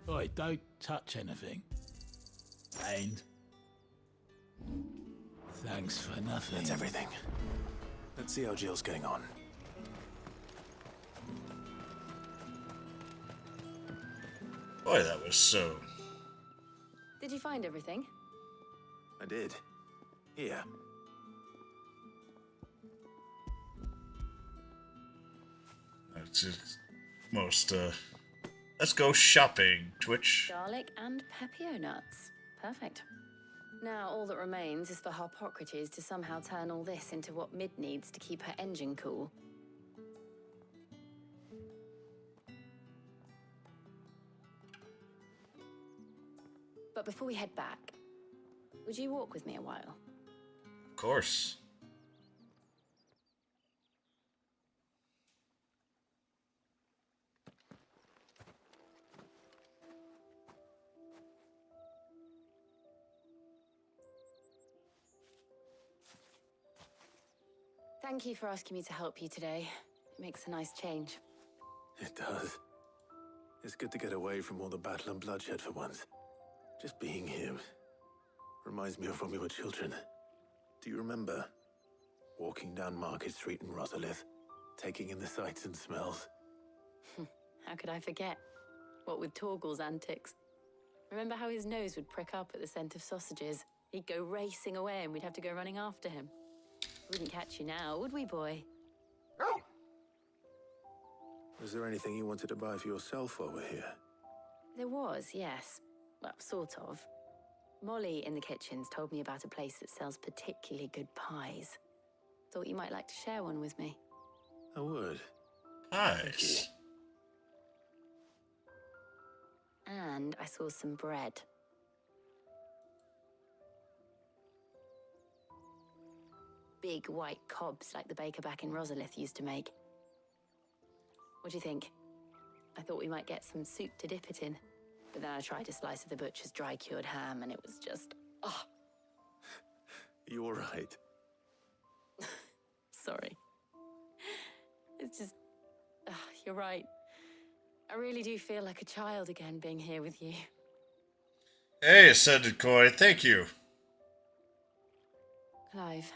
Oi, don't touch anything. And thanks for nothing. That's everything. Let's see how Jill's getting on. Boy, that was so... Did you find everything? I did. Here. That's just most, Let's go shopping, Twitch. Garlic and Papio nuts. Perfect. Now, all that remains is for Harpocrates to somehow turn all this into what Mid needs to keep her engine cool. But before we head back, would you walk with me a while? Of course. Thank you for asking me to help you today. It makes a nice change. It does. It's good to get away from all the battle and bloodshed for once. Just being here reminds me of when we were children. Do you remember? Walking down Market Street in Rosalith, taking in the sights and smells. How could I forget? What with Torgal's antics. Remember how his nose would prick up at the scent of sausages? He'd go racing away and we'd have to go running after him. Wouldn't catch you now, would we, boy? Was there anything you wanted to buy for yourself while we're here? There was, yes. Well, sort of. Molly in the kitchens told me about a place that sells particularly good pies. Thought you might like to share one with me. I would. Nice. And I saw some bread. Big white cobs like the baker back in Rosalith used to make. What do you think? I thought we might get some soup to dip it in. But then I tried a slice of the butcher's dry-cured ham and it was just... oh. You all right? Sorry. It's just... you're right. I really do feel like a child again being here with you. Hey, Ascended Koi, thank you. Clive.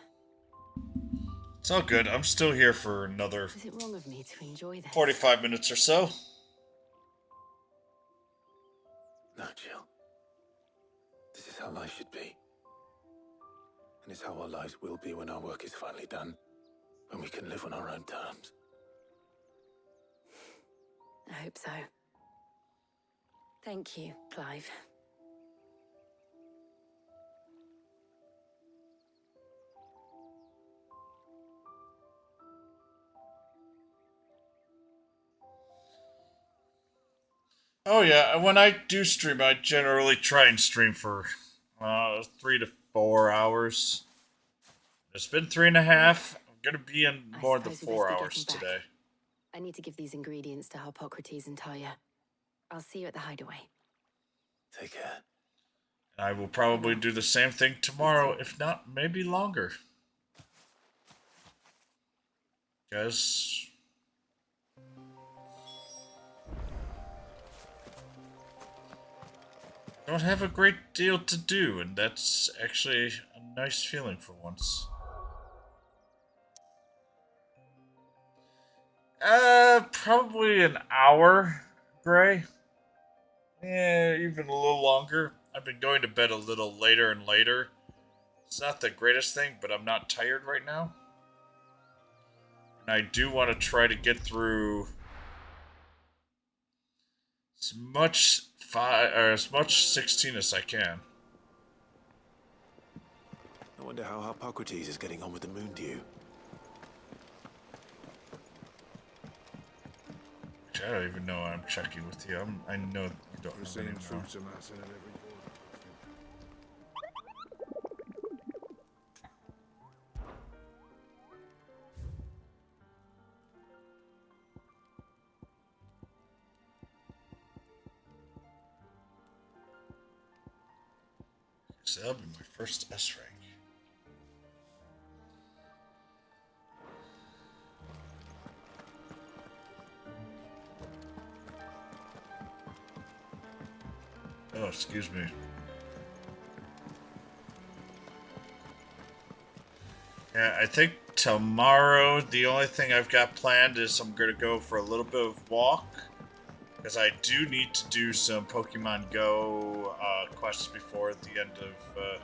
It's all good. I'm still here for another Is it wrong of me to enjoy this? 45 minutes or so. No, Jill. This is how life should be. And it's how our lives will be when our work is finally done. When we can live on our own terms. I hope so. Thank you, Clive. Oh yeah, when I do stream, I generally try and stream for 3 to 4 hours. It's been 3.5. I'm gonna be in more than suppose we best 4 hours be getting back. today. I need to give these ingredients to Hippocrates and Talia. I'll see you at the hideaway. Take care. I will probably do the same thing tomorrow, if not maybe longer. Guys. Don't have a great deal to do, and that's actually a nice feeling for once. Probably an hour, Gray. Yeah, even a little longer. I've been going to bed a little later and later. It's not the greatest thing, but I'm not tired right now. And I do want to try to get through as much 16 as I can. I wonder how Hippocrates is getting on with the moon dew. I don't even know I'm checking with you. I know you don't We're have seeing any troops amassing at every border. So that'll be my first S rank. Oh, excuse me. Yeah, I think tomorrow the only thing I've got planned is I'm gonna go for a little bit of walk. Because I do need to do some Pokemon Go quests before the end of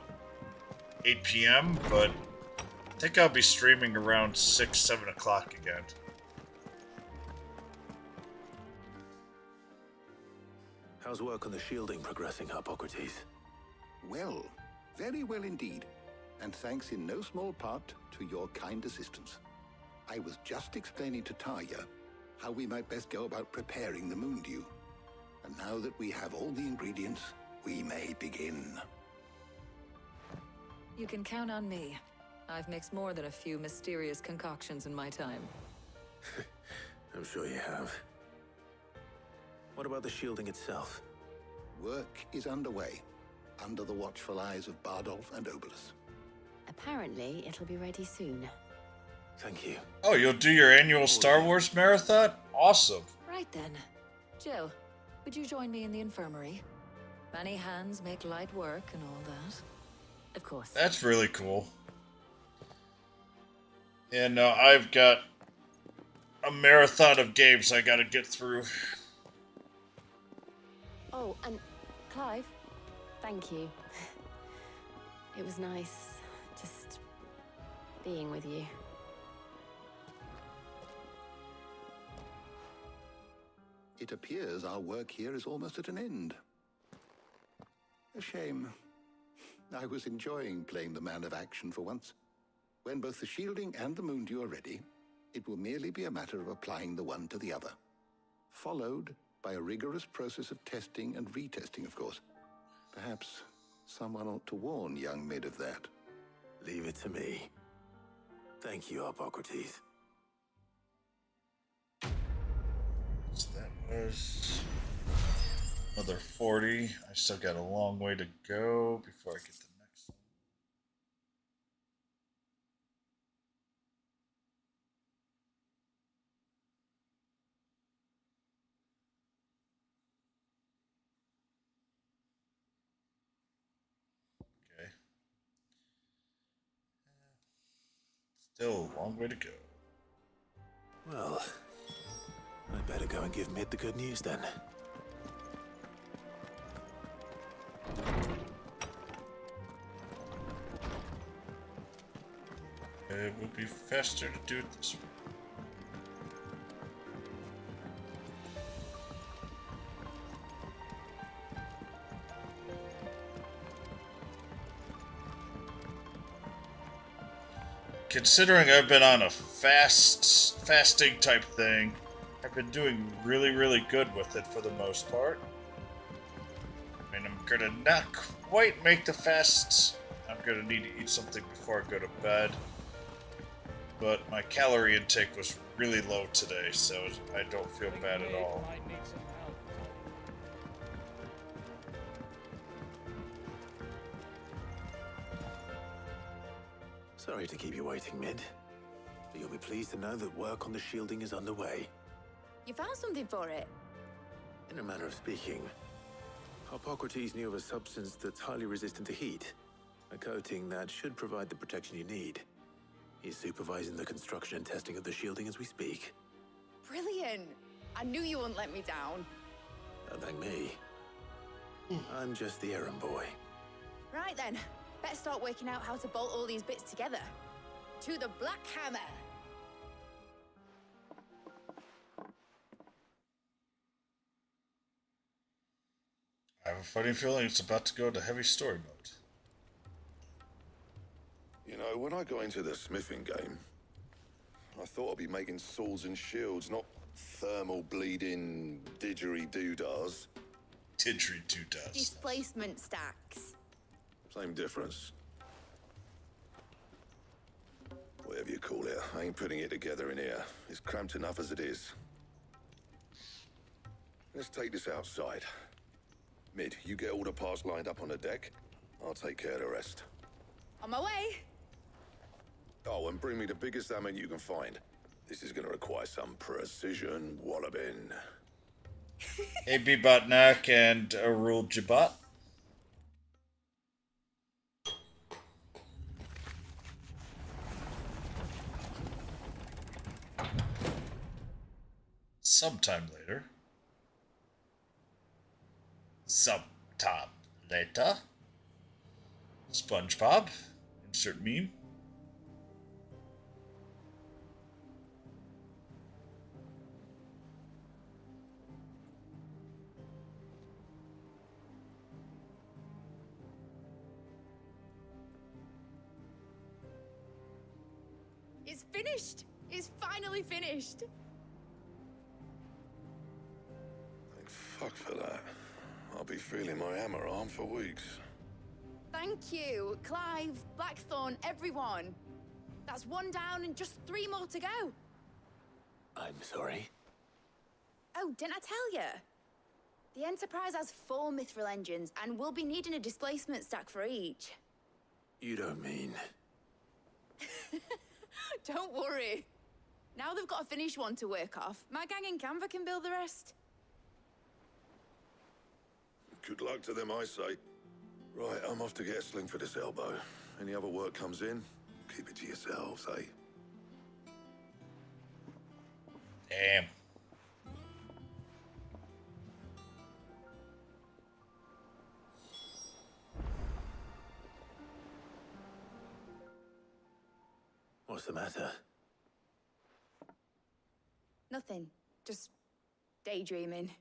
8 p.m. But I think I'll be streaming around 6, 7 o'clock again. How's work on the shielding progressing, Hippocrates? Well, very well indeed. And thanks in no small part to your kind assistance. I was just explaining to Talia how we might best go about preparing the moon dew. And now that we have all the ingredients, we may begin. You can count on me. I've mixed more than a few mysterious concoctions in my time. I'm sure you have. What about the shielding itself? Work is underway, under the watchful eyes of Bardolph and Obolus. Apparently, it'll be ready soon. Thank you. Oh, you'll do your annual Star Wars marathon? Awesome. Right then. Jill, would you join me in the infirmary? Many hands make light work and all that. Of course. That's really cool. And no, I've got a marathon of games I gotta get through. Oh, and Clive, thank you. It was nice just being with you. It appears our work here is almost at an end. A shame. I was enjoying playing the man of action for once. When both the shielding and the moon dew are ready, it will merely be a matter of applying the one to the other. Followed by a rigorous process of testing and retesting, of course. Perhaps someone ought to warn young Mid of that. Leave it to me. Thank you, Hippocrates. So that was another 40. I still got a long way to go before I get the next one. Okay. Still a long way to go. Well, I better go and give Mid the good news then. It would be faster to do it this way. Considering I've been on a fasting type thing, I've been doing really, really good with it for the most part. gonna not quite make the fast. I'm gonna need to eat something before I go to bed. But my calorie intake was really low today, so I don't feel bad at all. Might need some help. Sorry to keep you waiting, Mid. But you'll be pleased to know that work on the shielding is underway. You found something for it? In a manner of speaking, Hippocrates knew of a substance that's highly resistant to heat. A coating that should provide the protection you need. He's supervising the construction and testing of the shielding as we speak. Brilliant! I knew you wouldn't let me down. Don't thank me. I'm just the errand boy. Right then, better start working out how to bolt all these bits together. To the Black Hammer! I have a funny feeling it's about to go to heavy story mode. You know, when I got into the smithing game, I thought I'd be making swords and shields, not thermal bleeding didgeridoo-dahs. Didgeridoo-dahs. Displacement stacks. Same difference. Whatever you call it, I ain't putting it together in here. It's cramped enough as it is. Let's take this outside. Mid, you get all the parts lined up on the deck. I'll take care of the rest. On my way! Oh, and bring me the biggest hammer you can find. This is gonna require some precision walloping. AB Botnak and Arul Jabat. Sometime later. Sometime later. SpongeBob. Insert meme. It's finished! It's finally finished! Thank fuck for that. I'll be feeling my hammer arm for weeks. Thank you, Clive, Blackthorn, everyone. That's one down and just 3 more to go. I'm sorry. Oh, didn't I tell you? The Enterprise has 4 mithril engines, and we'll be needing a displacement stack for each. You don't mean... Don't worry. Now they've got a finished one to work off. My gang in Canva can build the rest. Good luck to them, I say. Right, I'm off to get a sling for this elbow. Any other work comes in, keep it to yourselves, eh? Damn. What's the matter? Nothing. Just daydreaming.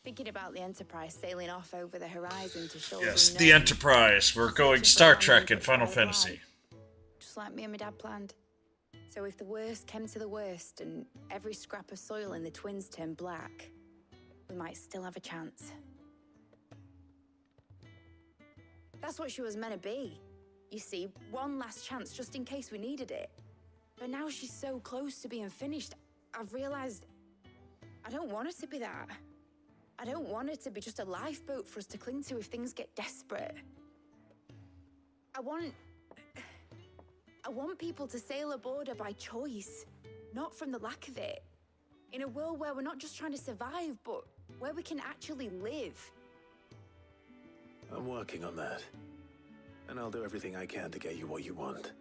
Thinking about the Enterprise sailing off over the horizon to shores Yes, unknown. the Enterprise. We're going Star Trek and Final Fantasy. Just like me and my dad planned. So if the worst came to the worst and every scrap of soil in the twins turned black, we might still have a chance. That's what she was meant to be. You see, one last chance just in case we needed it. But now she's so close to being finished, I've realized I don't want her to be that. I don't want her to be just a lifeboat for us to cling to if things get desperate. I want people to sail aboard her by choice, not from the lack of it. In a world where we're not just trying to survive, but where we can actually live. I'm working on that. And I'll do everything I can to get you what you want.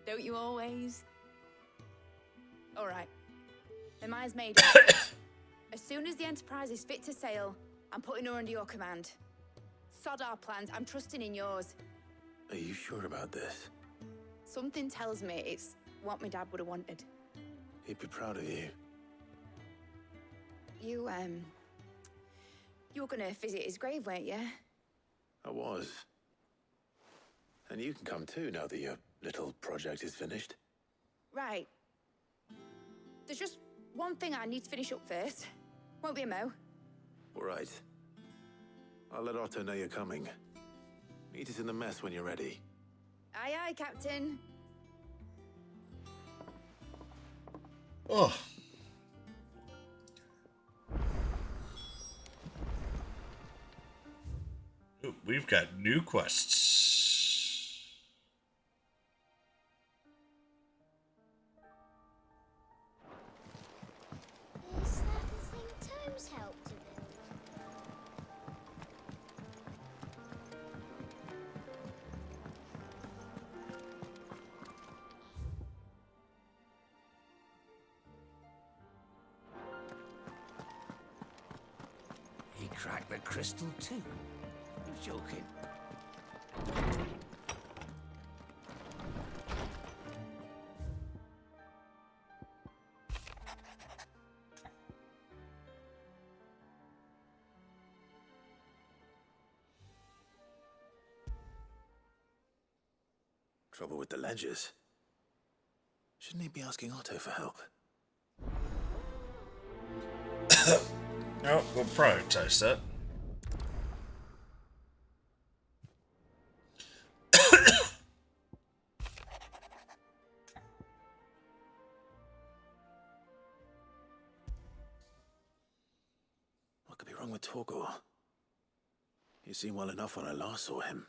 Don't you always? All right. The mind's made up. As soon as the Enterprise is fit to sail, I'm putting her under your command. Sod our plans, I'm trusting in yours. Are you sure about this? Something tells me it's what my dad would have wanted. He'd be proud of you. You were gonna visit his grave, weren't you? I was. And you can come too now that your little project is finished. Right. There's just one thing I need to finish up first. Won't be a mo. All right. I'll let Otto know you're coming. Meet us in the mess when you're ready. Aye, aye, Captain. Oh. Ooh, we've got new quests. Is that the thing Tomes helped to build? He cracked the crystal too. You're joking. Trouble with the ledgers. Shouldn't he be asking Otto for help? No, we'll prioritize that. What could be wrong with Torgor? He seemed well enough when I last saw him.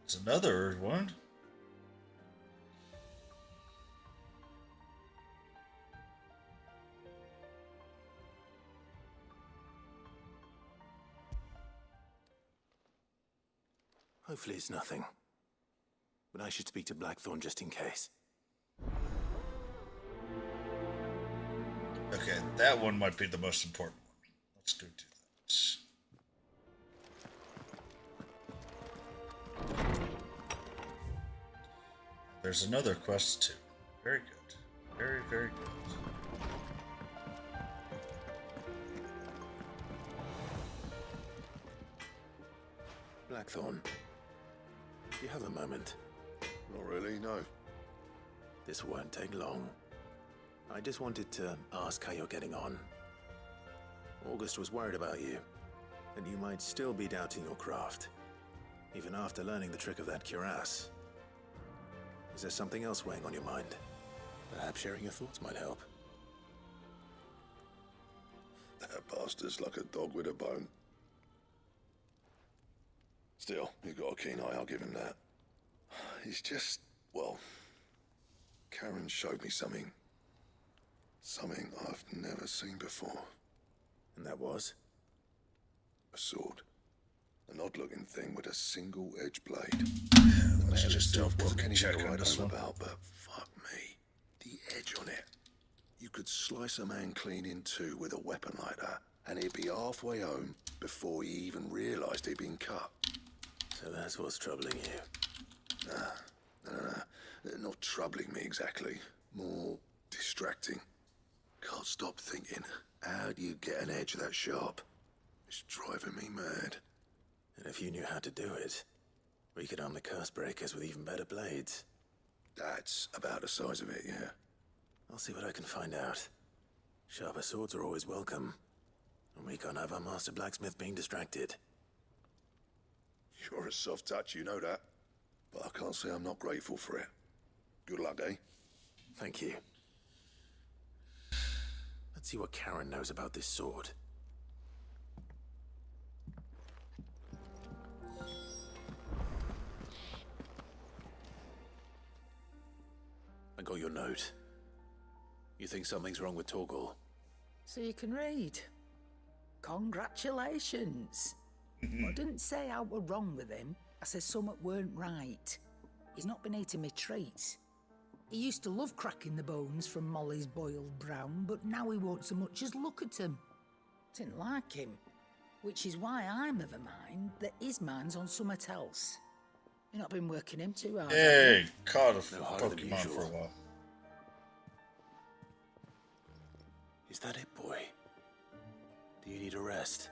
That's another one. Hopefully it's nothing. But I should speak to Blackthorn just in case. Okay, that one might be the most important one. Let's go do that. There's another quest too. Very good. Very, very good. Blackthorn, do you have a moment? Not really, no. This won't take long. I just wanted to ask how you're getting on. August was worried about you, and you might still be doubting your craft, even after learning the trick of that cuirass. Is there something else weighing on your mind? Perhaps sharing your thoughts might help. That bastard's like a dog with a bone. Still, he's got a keen eye, I'll give him that. He's just, well, Karen showed me something. Something I've never seen before. And that was? A sword. An odd-looking thing with a single-edged blade. Let's just do a what quick can you check on write this home one. about, but fuck me. The edge on it. You could slice a man clean in two with a weapon like that, and he'd be halfway home before he even realised he'd been cut. So that's what's troubling you. Nah. Not troubling me exactly. More distracting. Can't stop thinking, how do you get an edge that sharp? It's driving me mad. And if you knew how to do it, we could arm the curse breakers with even better blades. That's about the size of it, yeah. I'll see what I can find out. Sharper swords are always welcome. And we can't have our master blacksmith being distracted. You're a soft touch, you know that. But I can't say I'm not grateful for it. Good luck, eh? Thank you. Let's see what Karen knows about this sword. I got your note. You think something's wrong with Torgor? So you can read. Congratulations. I didn't say I were wrong with him. I said something weren't right. He's not been eating me treats. He used to love cracking the bones from Molly's boiled brown, but now he won't so much as look at 'em. Didn't like him. Which is why I'm of a mind that his mind's on something else. You've not been working him too hard. Hey, caught a No harder than Pokemon for a usual. while. Is that it, boy? Do you need a rest?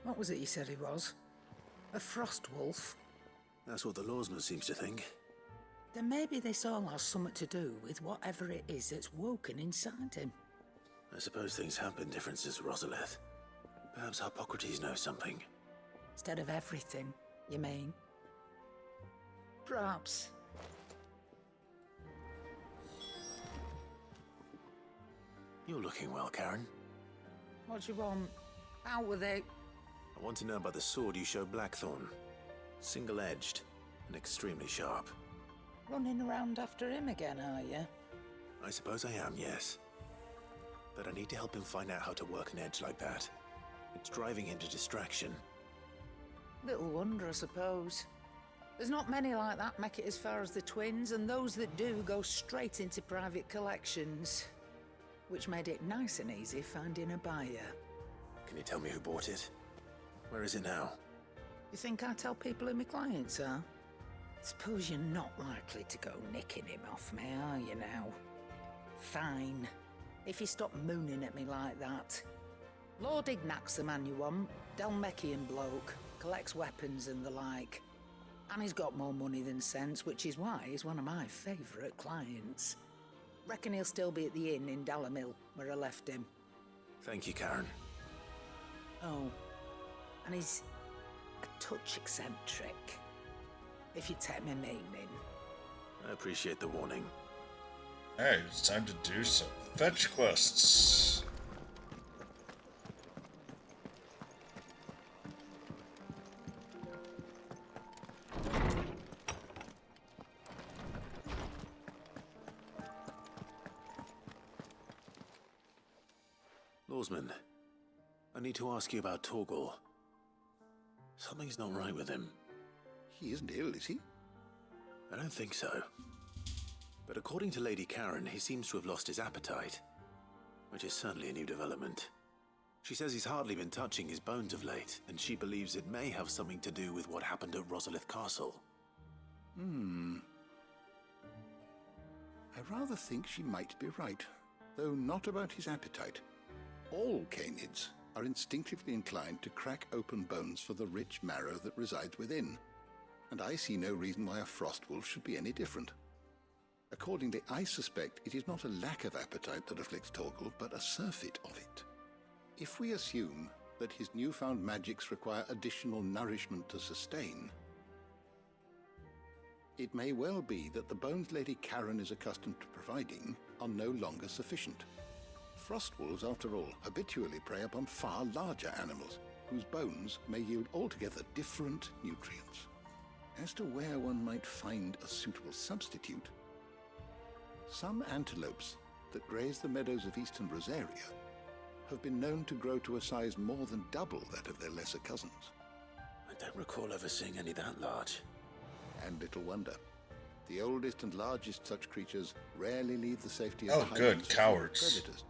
What was it you said he was? A frost wolf? That's what the lawsman seems to think. Then maybe this all has something to do with whatever it is that's woken inside him. I suppose things have been different since Rosalith. Perhaps Hippocrates knows something. Instead of everything, you mean? Perhaps. You're looking well, Karen. What do you want? Out with it. I want to know about the sword you showed Blackthorn. Single-edged and extremely sharp. Running around after him again, are you? I suppose I am, yes. But I need to help him find out how to work an edge like that. It's driving him to distraction. Little wonder, I suppose. There's not many like that make it as far as the twins, and those that do go straight into private collections. Which made it nice and easy finding a buyer. Can you tell me who bought it? Where is it now? You think I tell people who my clients are? Suppose you're not likely to go nicking him off me, are you now? Fine. If you stop mooning at me like that. Lord Ignac's the man you want. Dalmekian bloke. Collects weapons and the like. And he's got more money than sense, which is why he's one of my favourite clients. Reckon he'll still be at the inn in Dalamil, where I left him. Thank you, Karen. Oh, and he's a touch eccentric, if you take my meaning. I appreciate the warning. Alright, it's time to do some fetch quests. Lawsman, I need to ask you about Torgal. Something's not right with him. He isn't ill, is he? I don't think so. But according to Lady Karen, he seems to have lost his appetite, which is certainly a new development. She says he's hardly been touching his bones of late, and she believes it may have something to do with what happened at Rosalith Castle. I rather think she might be right, though not about his appetite. All canids are instinctively inclined to crack open bones for the rich marrow that resides within, and I see no reason why a frost wolf should be any different. Accordingly, I suspect it is not a lack of appetite that afflicts Torgal, but a surfeit of it. If we assume that his newfound magics require additional nourishment to sustain, it may well be that the bones Lady Karen is accustomed to providing are no longer sufficient. Frost wolves, after all, habitually prey upon far larger animals, whose bones may yield altogether different nutrients. As to where one might find a suitable substitute, some antelopes that graze the meadows of eastern Rosaria have been known to grow to a size more than double that of their lesser cousins. I don't recall ever seeing any that large. And little wonder. The oldest and largest such creatures rarely leave the safety of Oh, the good, highlands for cowards. predators.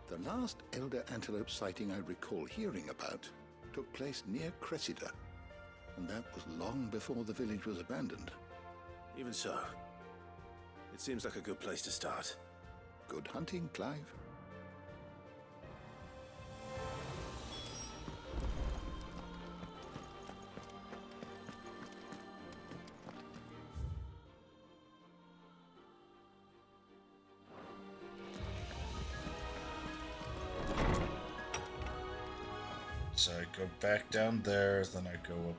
The last elder antelope sighting I recall hearing about took place near Cressida, and that was long before the village was abandoned. Even so, it seems like a good place to start. Good hunting, Clive. So I go back down there, then I go up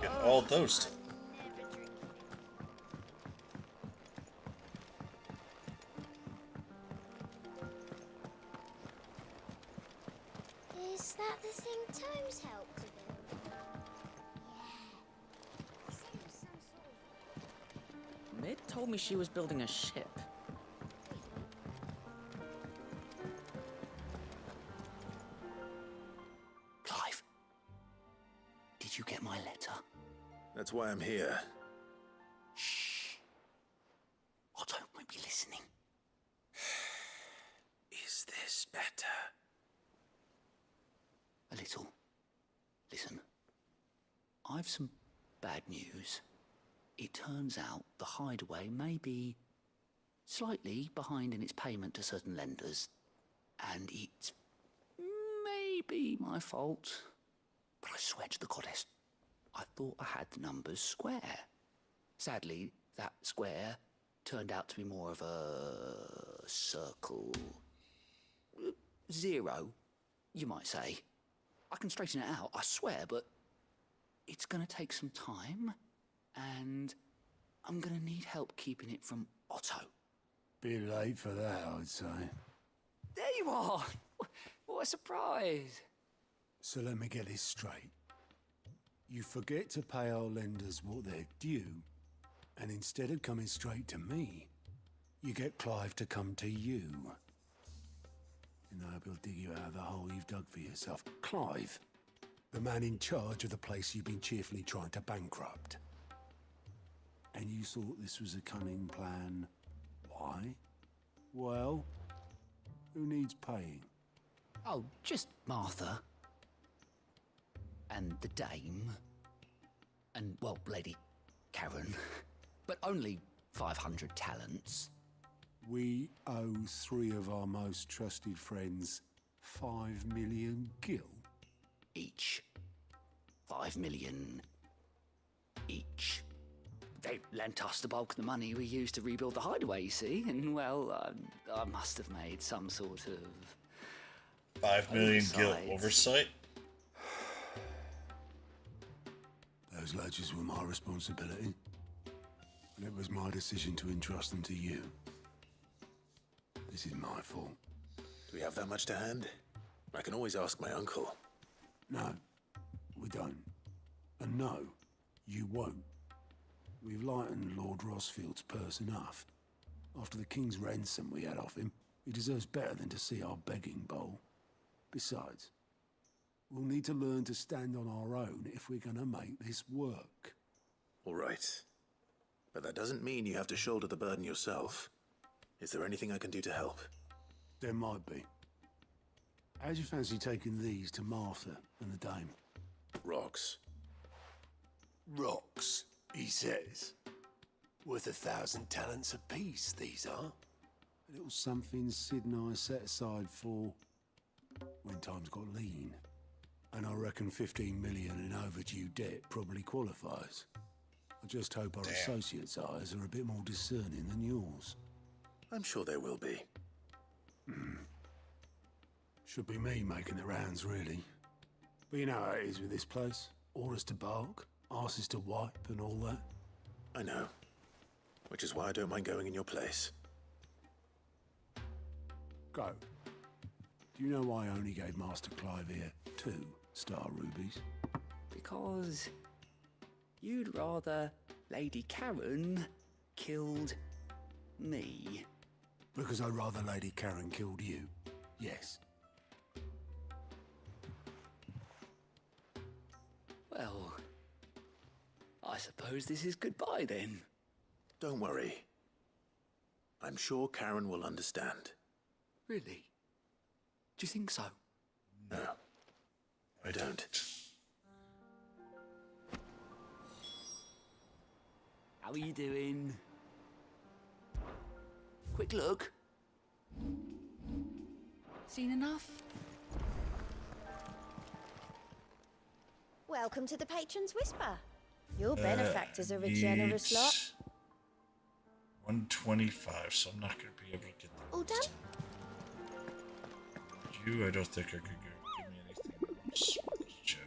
the... Get all those done. Is that the thing Tomes helped to build? Yeah. He said it was some sort of... Mid told me she was building a ship. Clive, did you get my letter? That's why I'm here. Shh. I don't want to be listening. Is this better? A little. Listen, I've some bad news. it turns out the hideaway may be slightly behind in its payment to certain lenders, and it may be my fault. But I swear to the goddess, I thought I had the numbers square. Sadly, that square turned out to be more of a circle. 0, you might say. I can straighten it out, I swear, but it's going to take some time, and I'm going to need help keeping it from Otto. Bit late for that, I'd say. There you are! What a surprise! So let me get this straight. You forget to pay our lenders what they're due, and instead of coming straight to me, you get Clive to come to you. And I hope he'll dig you out of the hole you've dug for yourself. Clive, the man in charge of the place you've been cheerfully trying to bankrupt. And you thought this was a cunning plan. Why? Well, who needs paying? Oh, just Martha. And the dame. And, well, Lady Karen. But only 500 talents. We owe 3 of our most trusted friends 5 million gil. Each. 5 million each. They lent us the bulk of the money we used to rebuild the hideaway, you see, and, well, I must have made some sort of 5 million gil oversight? Those ledgers were my responsibility, and it was my decision to entrust them to you. This is my fault. Do we have that much to hand? I can always ask my uncle. No, we don't. And no, you won't. We've lightened Lord Rosfield's purse enough. After the king's ransom we had off him, he deserves better than to see our begging bowl. Besides, we'll need to learn to stand on our own if we're gonna make this work. All right. But that doesn't mean you have to shoulder the burden yourself. Is there anything I can do to help? There might be. How'd you fancy taking these to Martha and the dame? Rocks. Rocks, he says. Worth 1,000 talents apiece, these are. A little something Sid and I set aside for when times got lean. And I reckon 15 million in overdue debt probably qualifies. I just hope our associates' eyes are a bit more discerning than yours. I'm sure there will be. Should be me making the rounds, really. But you know how it is with this place. Orders to bark, arses to wipe, and all that. I know. Which is why I don't mind going in your place. Go. Do you know why I only gave Master Clive here 2 star rubies? Because you'd rather Lady Karen killed me. Because I'd rather Lady Karen killed you. Yes. Well, I suppose this is goodbye then. Don't worry. I'm sure Karen will understand. Really? Do you think so? No, I don't. How are you doing? Quick look. Seen enough? Welcome to the Patron's Whisper. Your benefactors are a generous lot. 125, so I'm not going to be able to get that. All done? You, I don't think I could give me anything else. Let's check.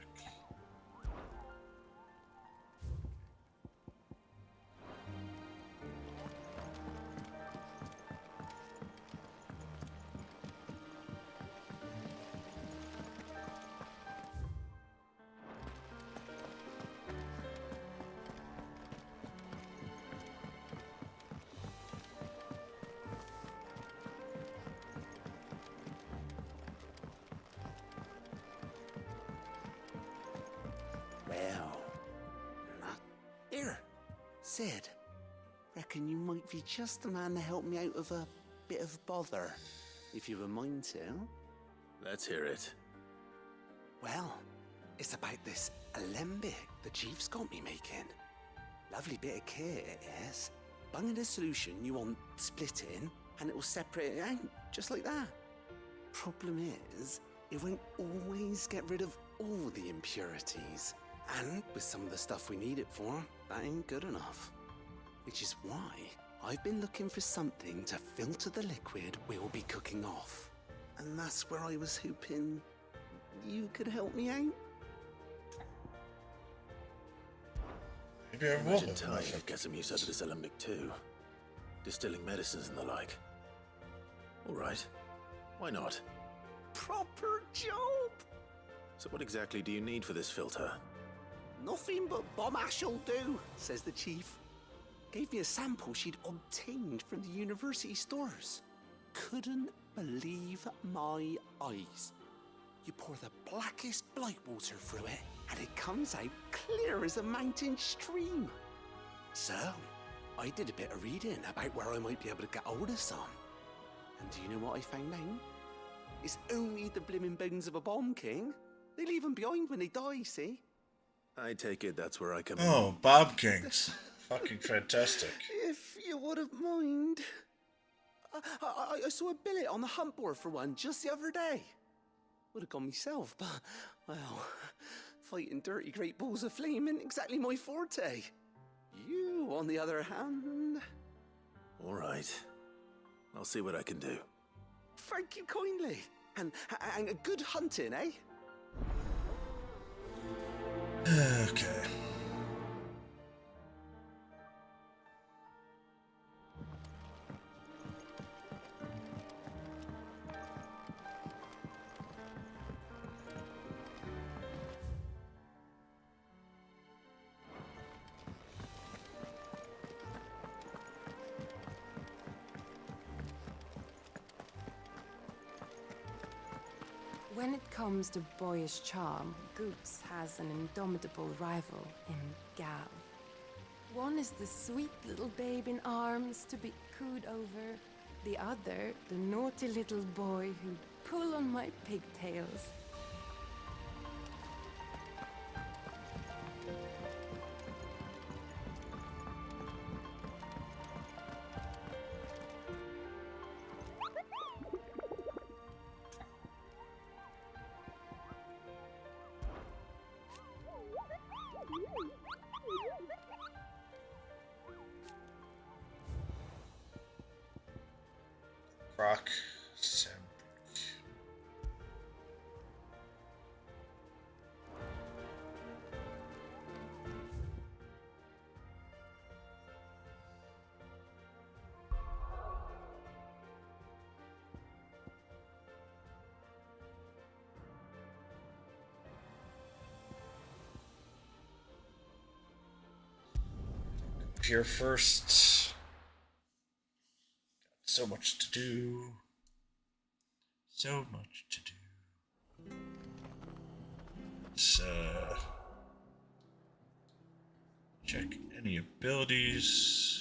Here, Sid. Reckon you might be just the man to help me out of a bit of bother, if you've a mind to. Let's hear it. Well, it's about this alembic the chief's got me making. Lovely bit of kit, it is. Bung in a solution you want splitting, and it will separate it out, just like that. Problem is, it won't always get rid of all the impurities. And with some of the stuff we need it for, that ain't good enough. Which is why I've been looking for something to filter the liquid we'll be cooking off. And that's where I was hoping you could help me out. Maybe I will. Imagine Ty could get some use out of this alembic too. Distilling medicines and the like. All right. Why not? Proper job! So what exactly do you need for this filter? Nothing but bomb ash'll do, says the chief. Gave me a sample she'd obtained from the university stores. Couldn't believe my eyes. You pour the blackest blight water through it, and it comes out clear as a mountain stream. So, I did a bit of reading about where I might be able to get hold of some. And do you know what I found out? It's only the blimmin' bones of a bomb king. They leave them behind when they die, see? I take it that's where I come in. Oh, Bob Kings. Fucking fantastic. If you wouldn't mind. I saw a billet on the hunt board for one just the other day. Would have gone myself, but, well, fighting dirty great balls of flame isn't exactly my forte. You, on the other hand... All right. I'll see what I can do. Thank you kindly. And a good hunting, eh? Okay. When it comes to boyish charm, Goose has an indomitable rival in Gal. One is the sweet little babe in arms to be cooed over. The other, the naughty little boy who'd pull on my pigtails. Rock. Sam. Here first. Got so much to do. So much to do. Let's check any abilities.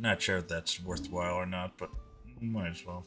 Not sure if that's worthwhile or not, but might as well.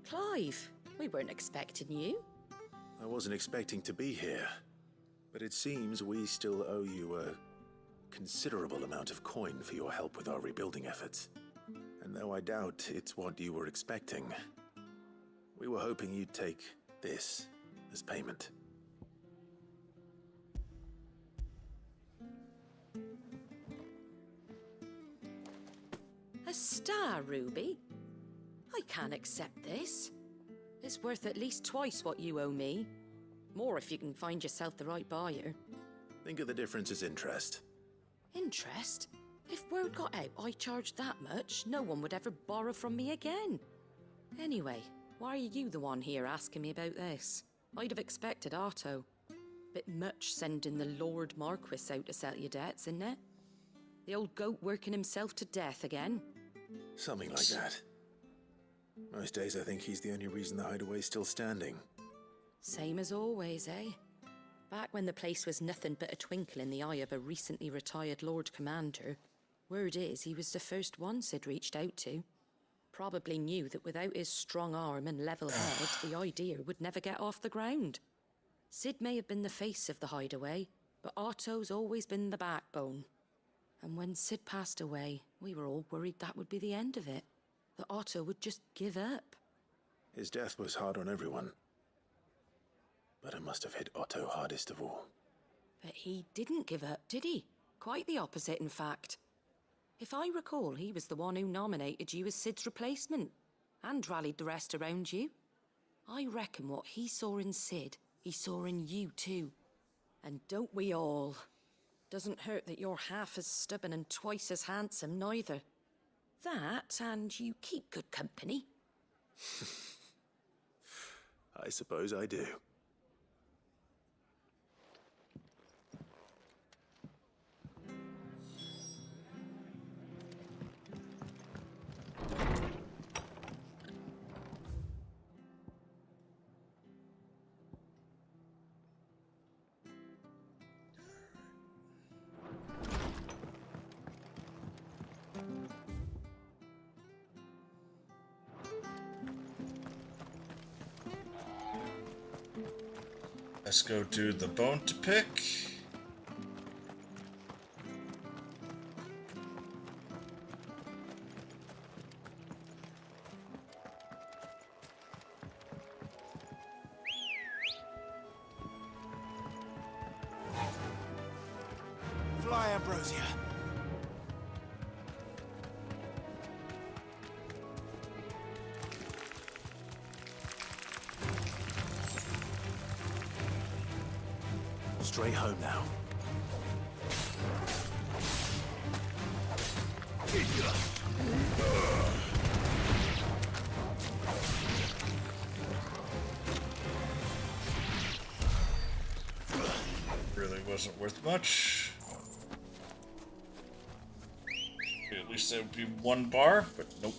Clive, we weren't expecting you. I wasn't expecting to be here, but it seems we still owe you a considerable amount of coin for your help with our rebuilding efforts. And though I doubt it's what you were expecting, we were hoping you'd take this as payment. A star ruby? I can't accept this. It's worth at least twice what you owe me. More if you can find yourself the right buyer. Think of the difference as interest. Interest? If word got out I charged that much, no one would ever borrow from me again. Anyway, why are you the one here asking me about this? I'd have expected Otto. Bit much sending the Lord Marquis out to settle your debts, isn't it? The old goat working himself to death again? Something like that. Most days I think he's the only reason the hideaway's still standing. Same as always, eh? Back when the place was nothing but a twinkle in the eye of a recently retired Lord Commander, word is he was the first one Sid reached out to. Probably knew that without his strong arm and level head, the idea would never get off the ground. Sid may have been the face of the hideaway, but Otto's always been the backbone. And when Sid passed away, we were all worried that would be the end of it. That Otto would just give up. His death was hard on everyone. But it must have hit Otto hardest of all. But he didn't give up, did he? Quite the opposite, in fact. If I recall, he was the one who nominated you as Sid's replacement, and rallied the rest around you. I reckon what he saw in Sid, he saw in you too. And don't we all? Doesn't hurt that you're half as stubborn and twice as handsome, neither. That, and you keep good company. I suppose I do. Let's go do the bone to pick. Fly, Ambrosia. Straight home now. Really wasn't worth much. At least that would be one bar, but nope.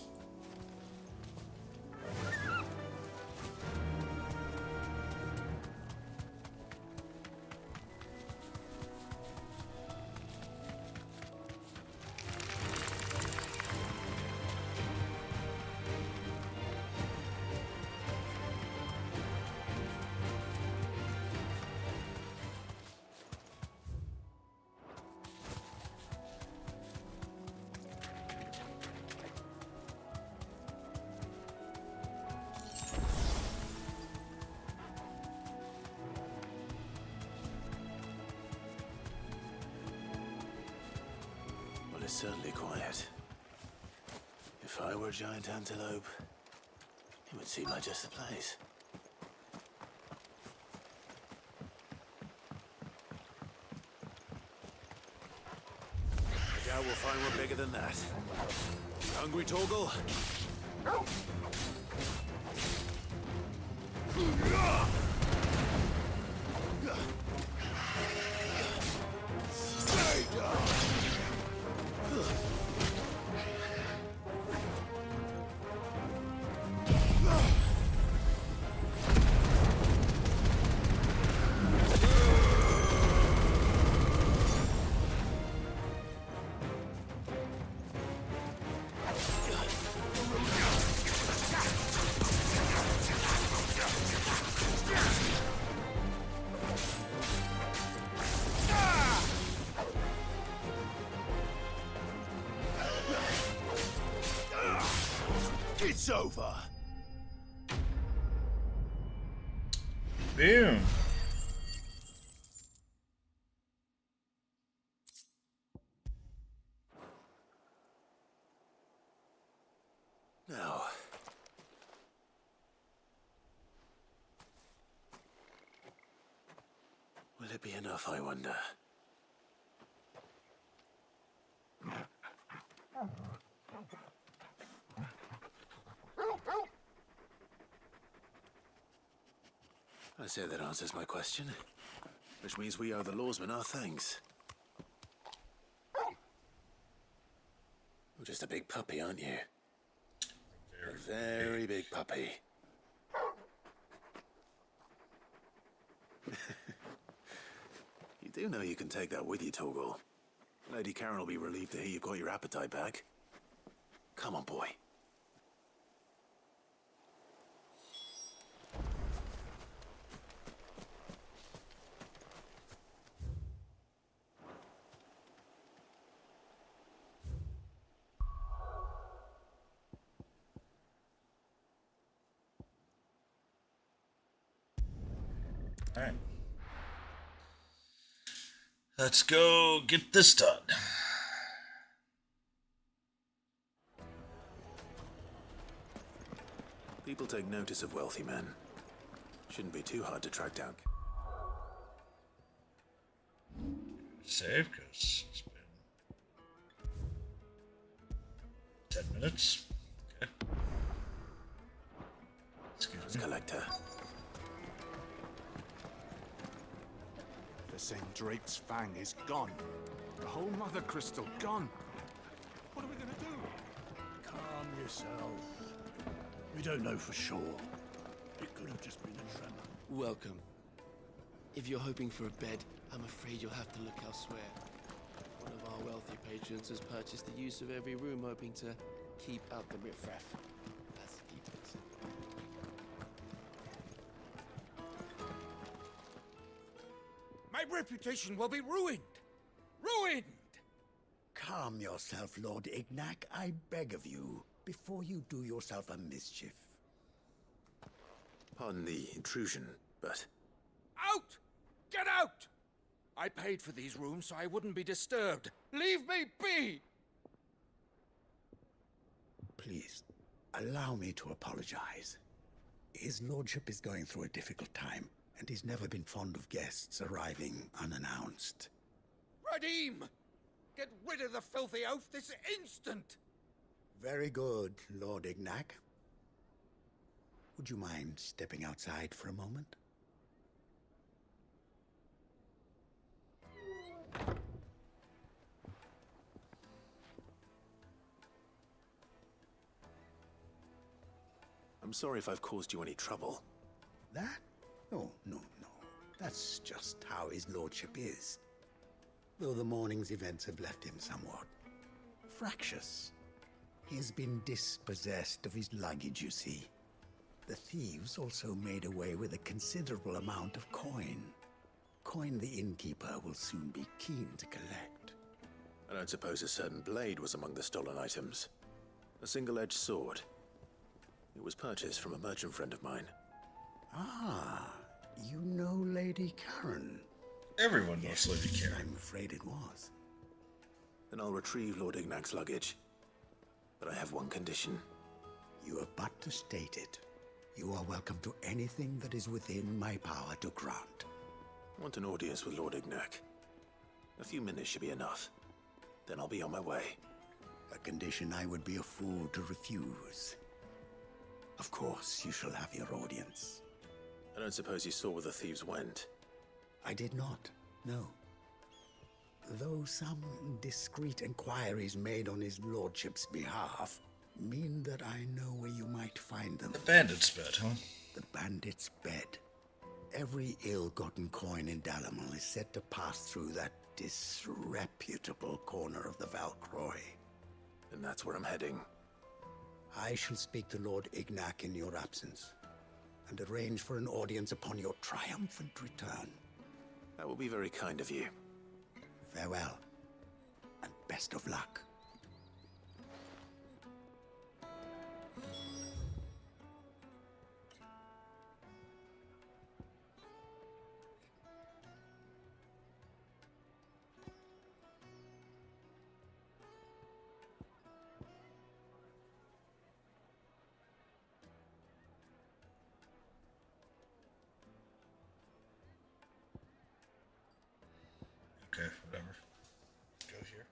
It's certainly quiet. If I were a giant antelope, it would seem like just the place. out we'll find one bigger than that. Hungry, Torgal? Stay down! It's over. Boom. Now. Will it be enough, I wonder? I say that answers my question. Which means we owe the lawsman our thanks. You're just a big puppy, aren't you? A very big puppy. You do know you can take that with you, Torgal. Lady Karen will be relieved to hear you've got your appetite back. Come on, boy. All right. Let's go get this done. People take notice of wealthy men. Shouldn't be too hard to track down. Save, because it's been 10 minutes. Okay. Excuse me. Collector. The Drake's fang is gone. The whole mother crystal gone. What are we gonna do? Calm yourself. We don't know for sure. It could have just been a tremor. Welcome. If you're hoping for a bed, I'm afraid you'll have to look elsewhere. One of our wealthy patrons has purchased the use of every room, hoping to keep out the riffraff, as he puts it. My reputation will be ruined! Ruined! Calm yourself, Lord Ignac, I beg of you, before you do yourself a mischief. Pardon the intrusion, but... Out! Get out! I paid for these rooms so I wouldn't be disturbed. Leave me be! Please, allow me to apologize. His lordship is going through a difficult time, and he's never been fond of guests arriving unannounced. Radim! Get rid of the filthy oaf this instant! Very good, Lord Ignac. Would you mind stepping outside for a moment? I'm sorry if I've caused you any trouble. That? Oh, no. That's just how his lordship is. Though the morning's events have left him somewhat fractious. He has been dispossessed of his luggage, you see. The thieves also made away with a considerable amount of coin. Coin the innkeeper will soon be keen to collect. I don't suppose a certain blade was among the stolen items. A single-edged sword. It was purchased from a merchant friend of mine. Ah, you know Lady Karen. Everyone knows Lady Karen. I'm afraid it was. Then I'll retrieve Lord Ignac's luggage. But I have one condition. You have but to state it. You are welcome to anything that is within my power to grant. I want an audience with Lord Ignac. A few minutes should be enough. Then I'll be on my way. A condition I would be a fool to refuse. Of course, you shall have your audience. I don't suppose you saw where the thieves went. I did not, no. Though some discreet inquiries made on his lordship's behalf mean that I know where you might find them. The bandit's bed, huh? The bandit's bed. Every ill-gotten coin in Dalamal is said to pass through that disreputable corner of the Valcroy. And that's where I'm heading. I shall speak to Lord Ignac in your absence, and arrange for an audience upon your triumphant return. That will be very kind of you. Farewell, and best of luck. Okay, whatever. Go here.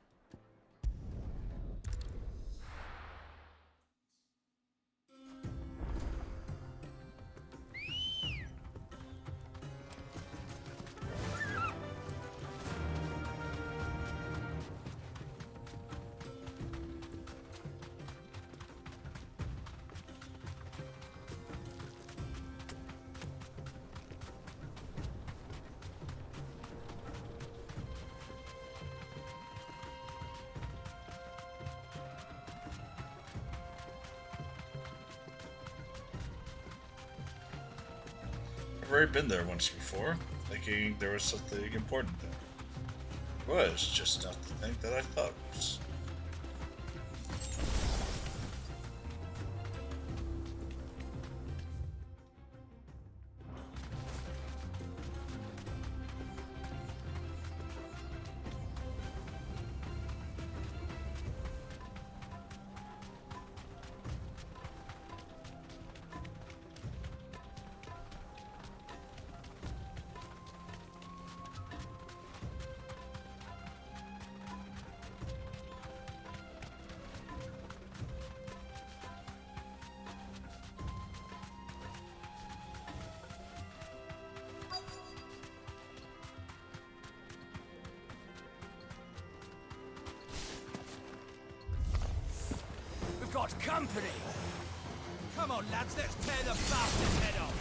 I've already been there once before, thinking there was something important there. It was just not the thing that I thought it was. We've got company! Come on, lads, let's tear the bastard's head off!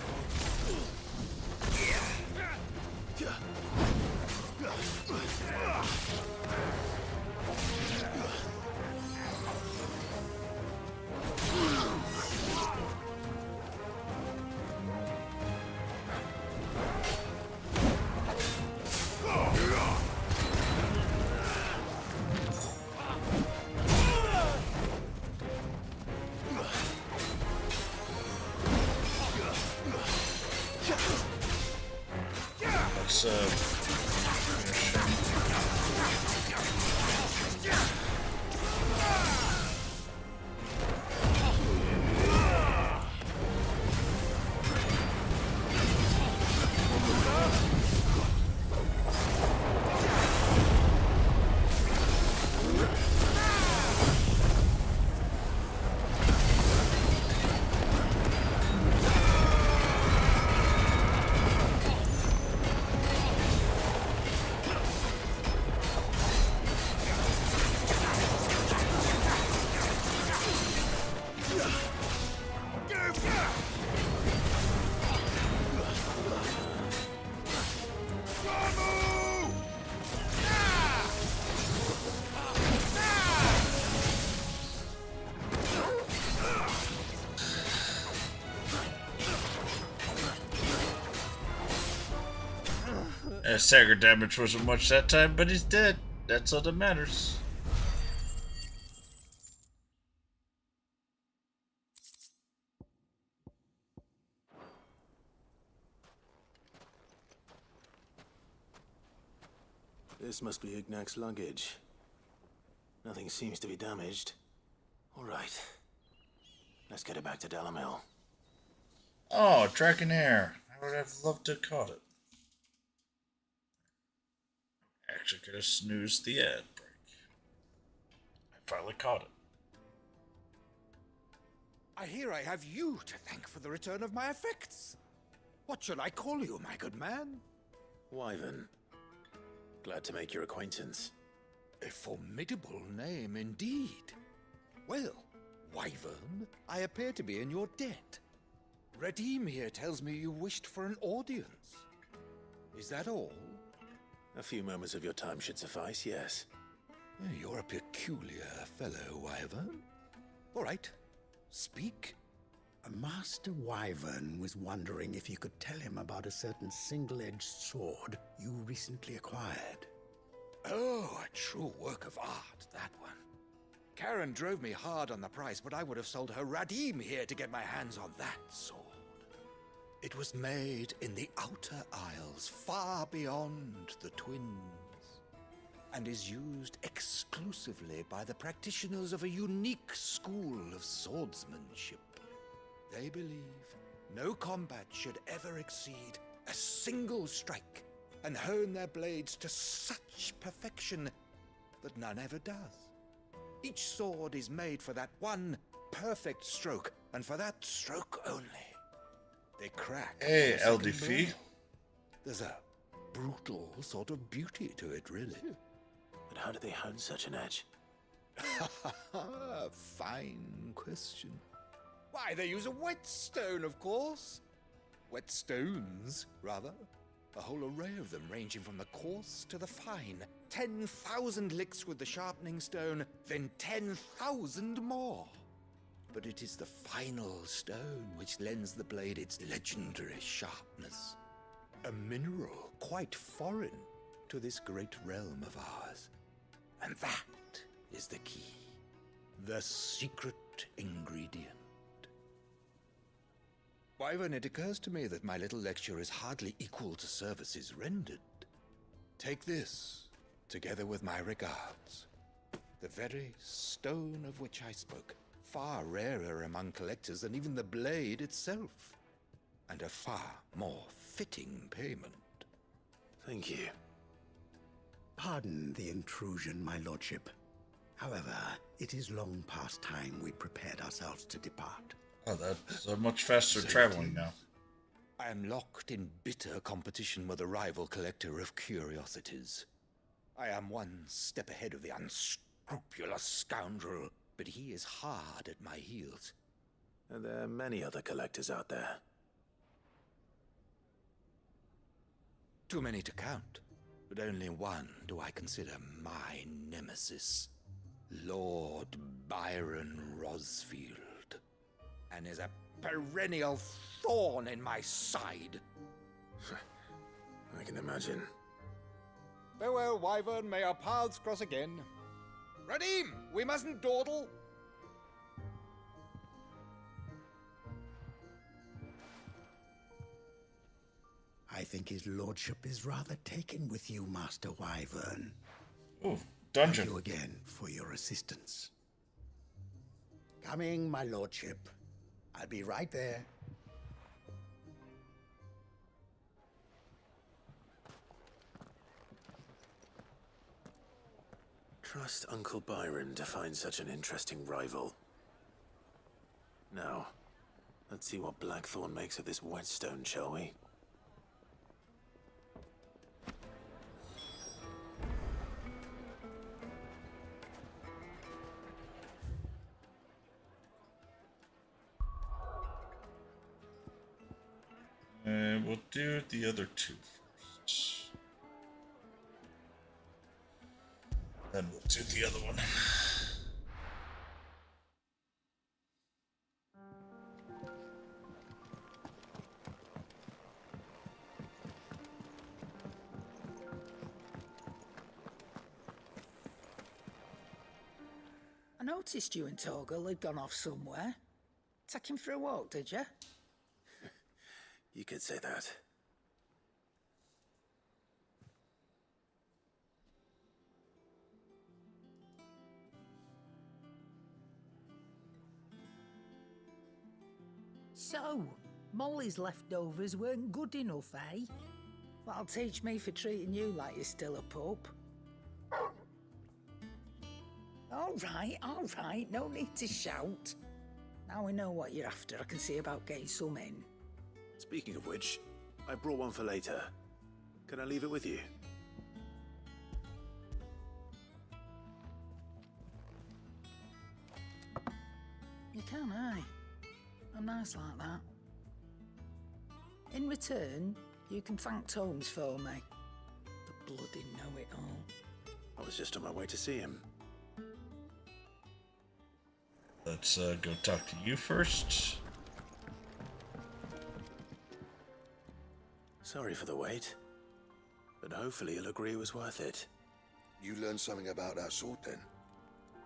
Stagger damage wasn't much that time, but he's dead. That's all that matters. This must be Ignac's luggage. Nothing seems to be damaged. All right. Let's get it back to Dalamil. Oh, Dragonair. I would have loved to have caught it. Actually could have snoozed the ad break. Finally caught it. I hear I have you to thank for the return of my effects. What shall I call you, my good man? Wyvern. Glad to make your acquaintance. A formidable name indeed. Well, Wyvern, I appear to be in your debt. Redeem here tells me you wished for an audience. Is that all? A few moments of your time should suffice, yes. You're a peculiar fellow, Wyvern. All right, speak. Master Wyvern was wondering if you could tell him about a certain single-edged sword you recently acquired. Oh, a true work of art, that one. Karen drove me hard on the price, but I would have sold her Radim here to get my hands on that sword. It was made in the Outer Isles, far beyond the Twins, and is used exclusively by the practitioners of a unique school of swordsmanship. They believe no combat should ever exceed a single strike, and hone their blades to such perfection that none ever does. Each sword is made for that one perfect stroke, and for that stroke only. They crack. Hey, LDF. There's a brutal sort of beauty to it, really. But how do they hone such an edge? Fine question. Why, they use a whetstone, of course. Whetstones, rather. A whole array of them, ranging from the coarse to the fine. 10,000 licks with the sharpening stone, then 10,000 more. But it is the final stone which lends the blade its legendary sharpness. A mineral quite foreign to this great realm of ours. And that is the key. The secret ingredient. Wyvern, it occurs to me that my little lecture is hardly equal to services rendered. Take this, together with my regards. The very stone of which I spoke, far rarer among collectors than even the blade itself, and a far more fitting payment. Thank you. Pardon the intrusion, my lordship. However, it is long past time we prepared ourselves to depart. Oh, that's much faster traveling now. I am locked in bitter competition with a rival collector of curiosities. I am one step ahead of the unscrupulous scoundrel, but he is hard at my heels. And there are many other collectors out there. Too many to count, but only one do I consider my nemesis. Lord Byron Rosfield. And is a perennial thorn in my side. I can imagine. Farewell, Wyvern. May our paths cross again. Radim, we mustn't dawdle. I think his lordship is rather taken with you, Master Wyvern. Oh, dungeon. Thank you again for your assistance. Coming, my lordship. I'll be right there. Trust Uncle Byron to find such an interesting rival. Now, let's see what Blackthorn makes of this whetstone, shall we? We'll do the other two first. Then we'll do the other one. I noticed you and Torgal had gone off somewhere. Take him for a walk, did you? You could say that. So, Molly's leftovers weren't good enough, eh? That'll teach me for treating you like you're still a pup. All right, no need to shout. Now we know what you're after, I can see about getting some in. Speaking of which, I brought one for later. Can I leave it with you? You can, aye. I'm nice like that. In return, you can thank Tomes for me. The bloody know-it-all. I was just on my way to see him. Let's go talk to you first. Sorry for the wait, but hopefully you'll agree it was worth it. You learned something about that sword then?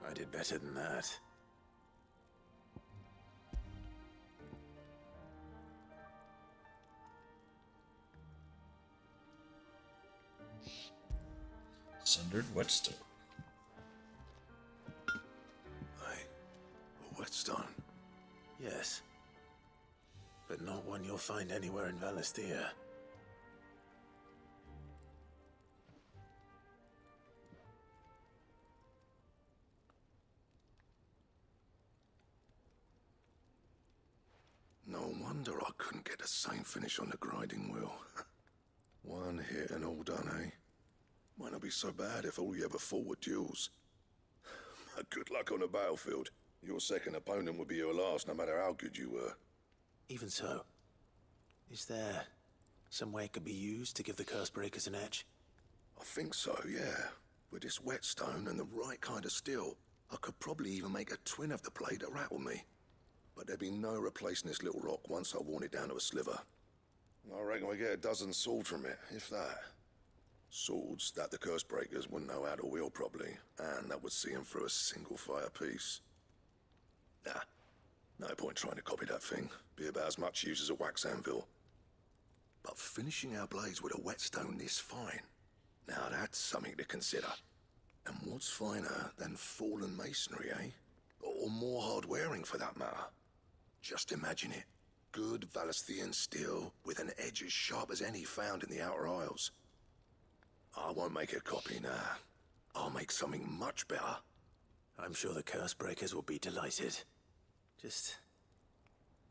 I did better than that. Sundered whetstone. A whetstone? Yes. But not one you'll find anywhere in Valisthea. No wonder I couldn't get the same finish on the grinding wheel. One hit and all done, eh? Might not be so bad if all you ever fought were duels. Good luck on the battlefield. Your second opponent would be your last, no matter how good you were. Even so, is there some way it could be used to give the curse breakers an edge? I think so, yeah. With this whetstone and the right kind of steel, I could probably even make a twin of the blade that rattled me. But there'd be no replacing this little rock once I worn it down to a sliver. I reckon we get a dozen swords from it, if that. Swords that the curse breakers wouldn't know how to wield properly, and that would see them through a single fire piece. Nah, no point trying to copy that thing. Be about as much use as a wax anvil. But finishing our blades with a whetstone this fine, now that's something to consider. And what's finer than fallen masonry, eh? Or more hard-wearing, for that matter. Just imagine it. Good Valisthean steel with an edge as sharp as any found in the Outer Isles. I won't make a copy, nah. I'll make something much better. I'm sure the curse breakers will be delighted. Just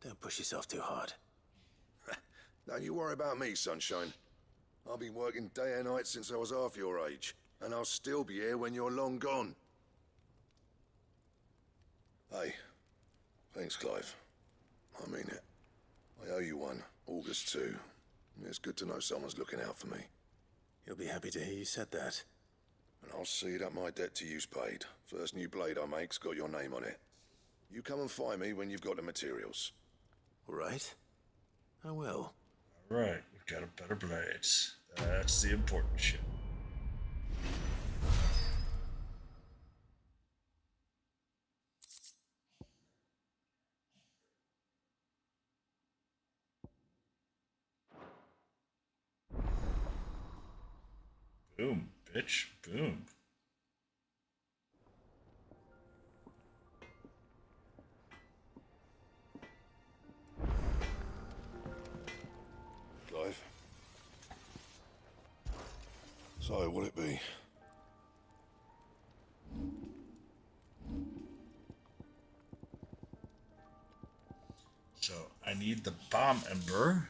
don't push yourself too hard. Don't you worry about me, sunshine. I've been working day and night since I was half your age, and I'll still be here when you're long gone. Hey, thanks, Clive. I mean it. I owe you one, August too. It's good to know someone's looking out for me. You'll be happy to hear you said that. And I'll see that my debt to you's paid. First new blade I make's got your name on it. You come and find me when you've got the materials. All right. I will. All right, we've got a better blade. That's the important shit. Boom, bitch, boom. Clive. So, what'll it be? So, I need the bomb ember.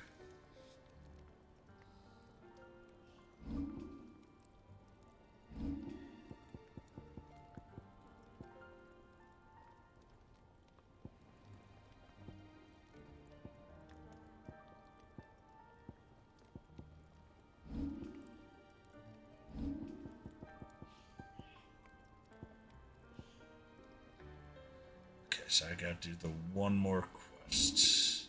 So I gotta do the one more quest.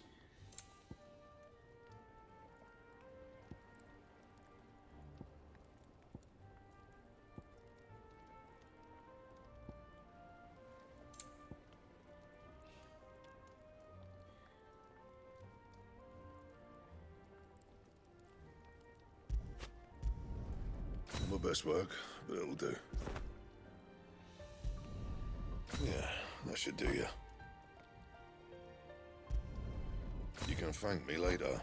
My best work, but it'll do. Yeah, that should do you. You can thank me later.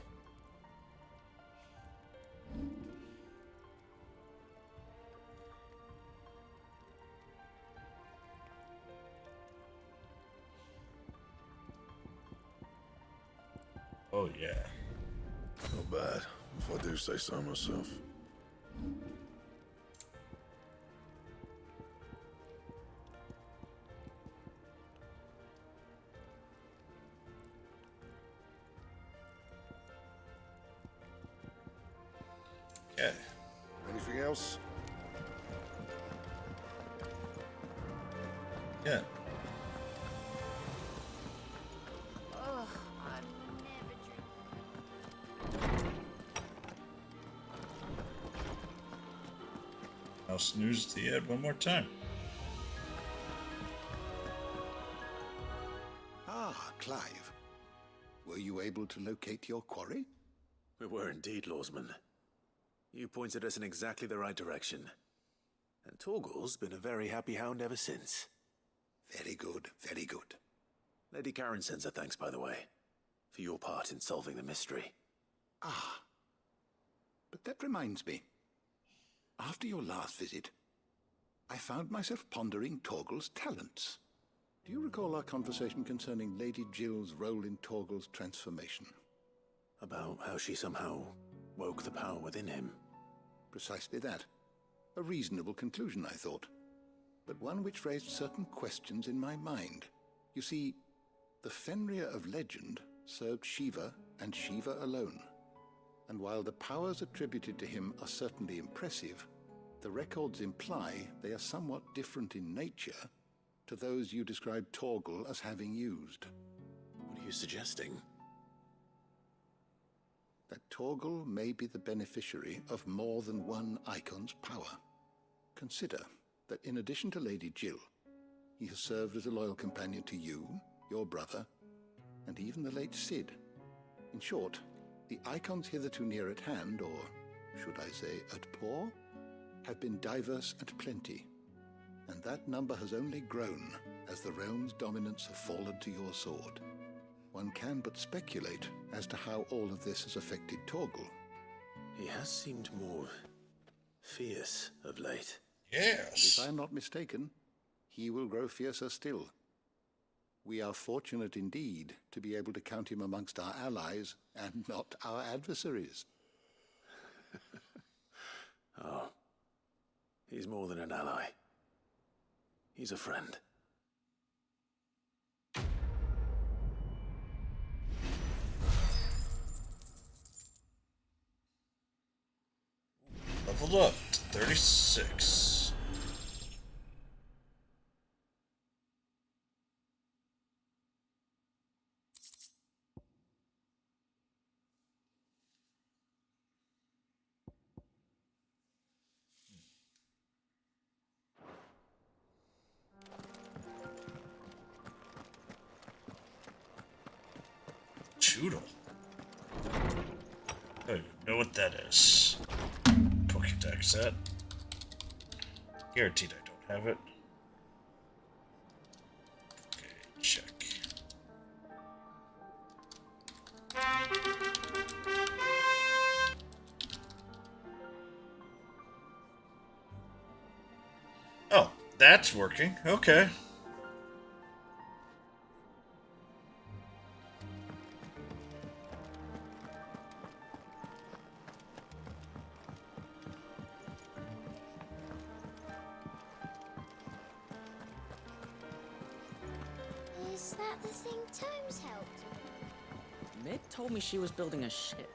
Oh, yeah. Not bad, if I do say so myself. Okay. Anything else? Yeah. Ugh, I'm never drinking. I'll snooze the ad one more time. Ah, Clive. Were you able to locate your quarry? We were indeed, Lawsman. You pointed us in exactly the right direction. And Torgal's been a very happy hound ever since. Very good, very good. Lady Karen sends her thanks, by the way, for your part in solving the mystery. Ah. But that reminds me. After your last visit, I found myself pondering Torgal's talents. Do you recall our conversation concerning Lady Jill's role in Torgal's transformation? About how she somehow woke the power within him. Precisely that. A reasonable conclusion, I thought, but one which raised certain questions in my mind. You see, the Fenrir of legend served Shiva and Shiva alone. And while the powers attributed to him are certainly impressive, the records imply they are somewhat different in nature to those you described Torgal as having used. What are you suggesting? That Torgal may be the beneficiary of more than one icon's power. Consider that in addition to Lady Jill, he has served as a loyal companion to you, your brother, and even the late Cid. In short, the icons hitherto near at hand, or should I say at paw, have been diverse and plenty, and that number has only grown as the realm's dominance have fallen to your sword. One can but speculate as to how all of this has affected Torgal. He has seemed more fierce of late. Yes. If I'm not mistaken, he will grow fiercer still. We are fortunate indeed to be able to count him amongst our allies and not our adversaries. Oh, he's more than an ally. He's a friend. Leveled up to 36. Choodle. I don't even know what that is. Pokédex set. Guaranteed I don't have it. Okay, check. Oh, that's working. Okay. Is that the thing Tomes helped? Mick told me she was building a ship.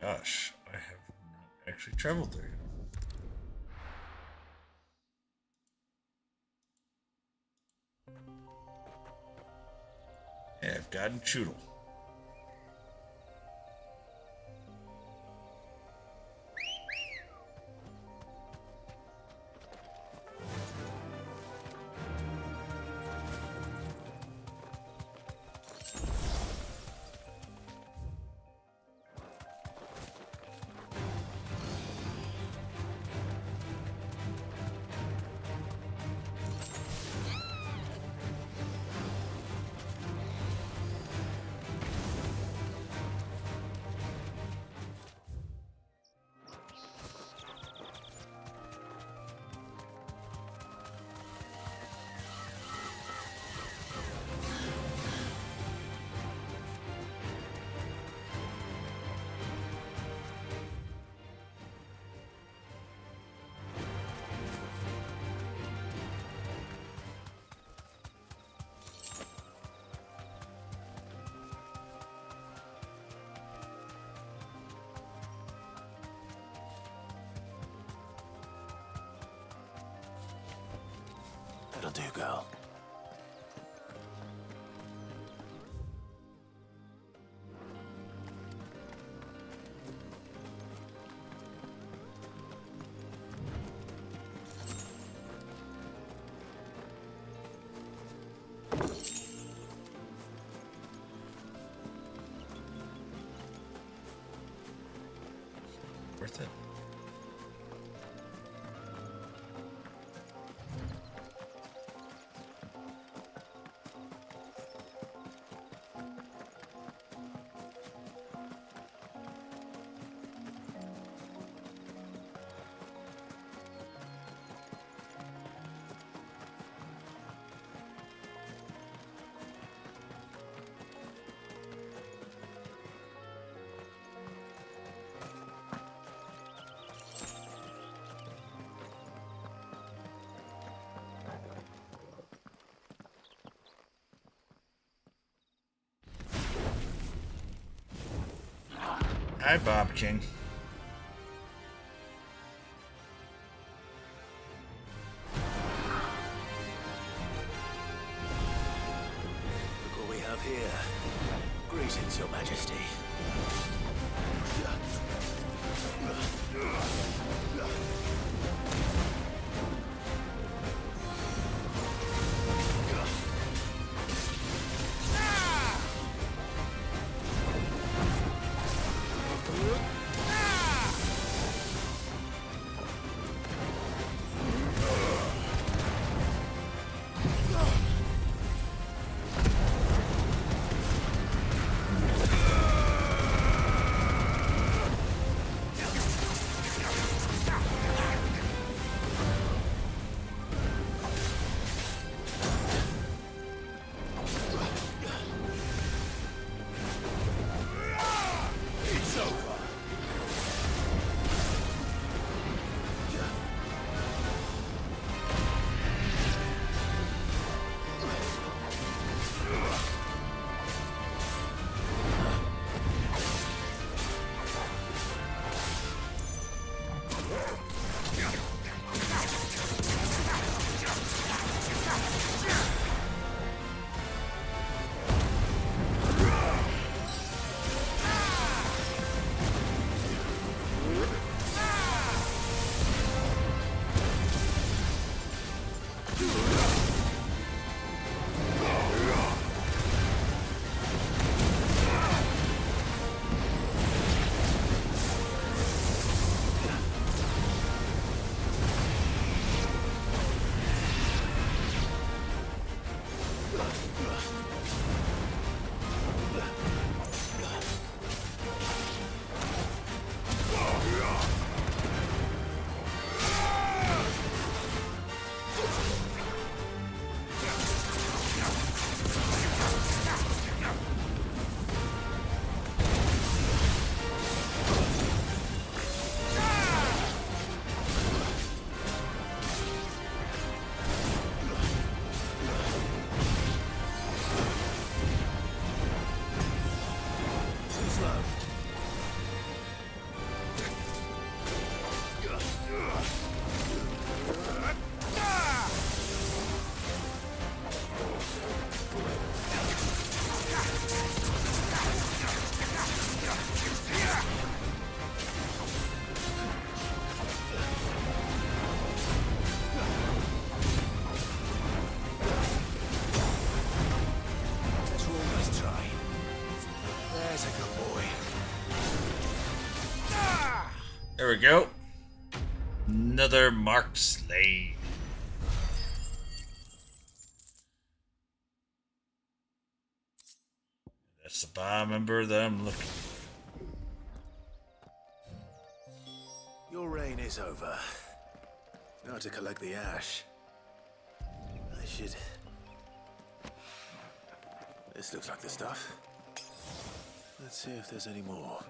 Gosh, I have not actually traveled there yet. Yeah, I've gotten Choodle. That'll do, girl. Worth it. Hi, Bob King. Look what we have here. Greetings, Your Majesty. That's a good boy. There we go. Another marked slave. That's the bar member that I'm looking for. Your reign is over. Now to collect the ash. I should... This looks like the stuff. Let's see if there's any more.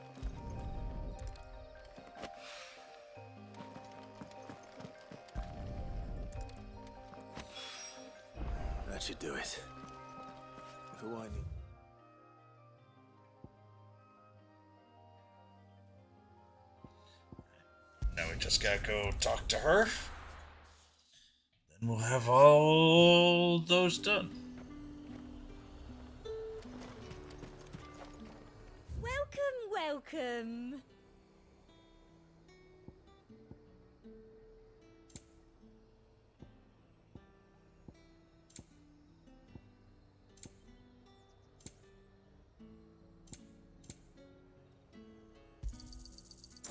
That should do it. If it weren't... Now we just gotta go talk to her. Then we'll have all those done. Welcome.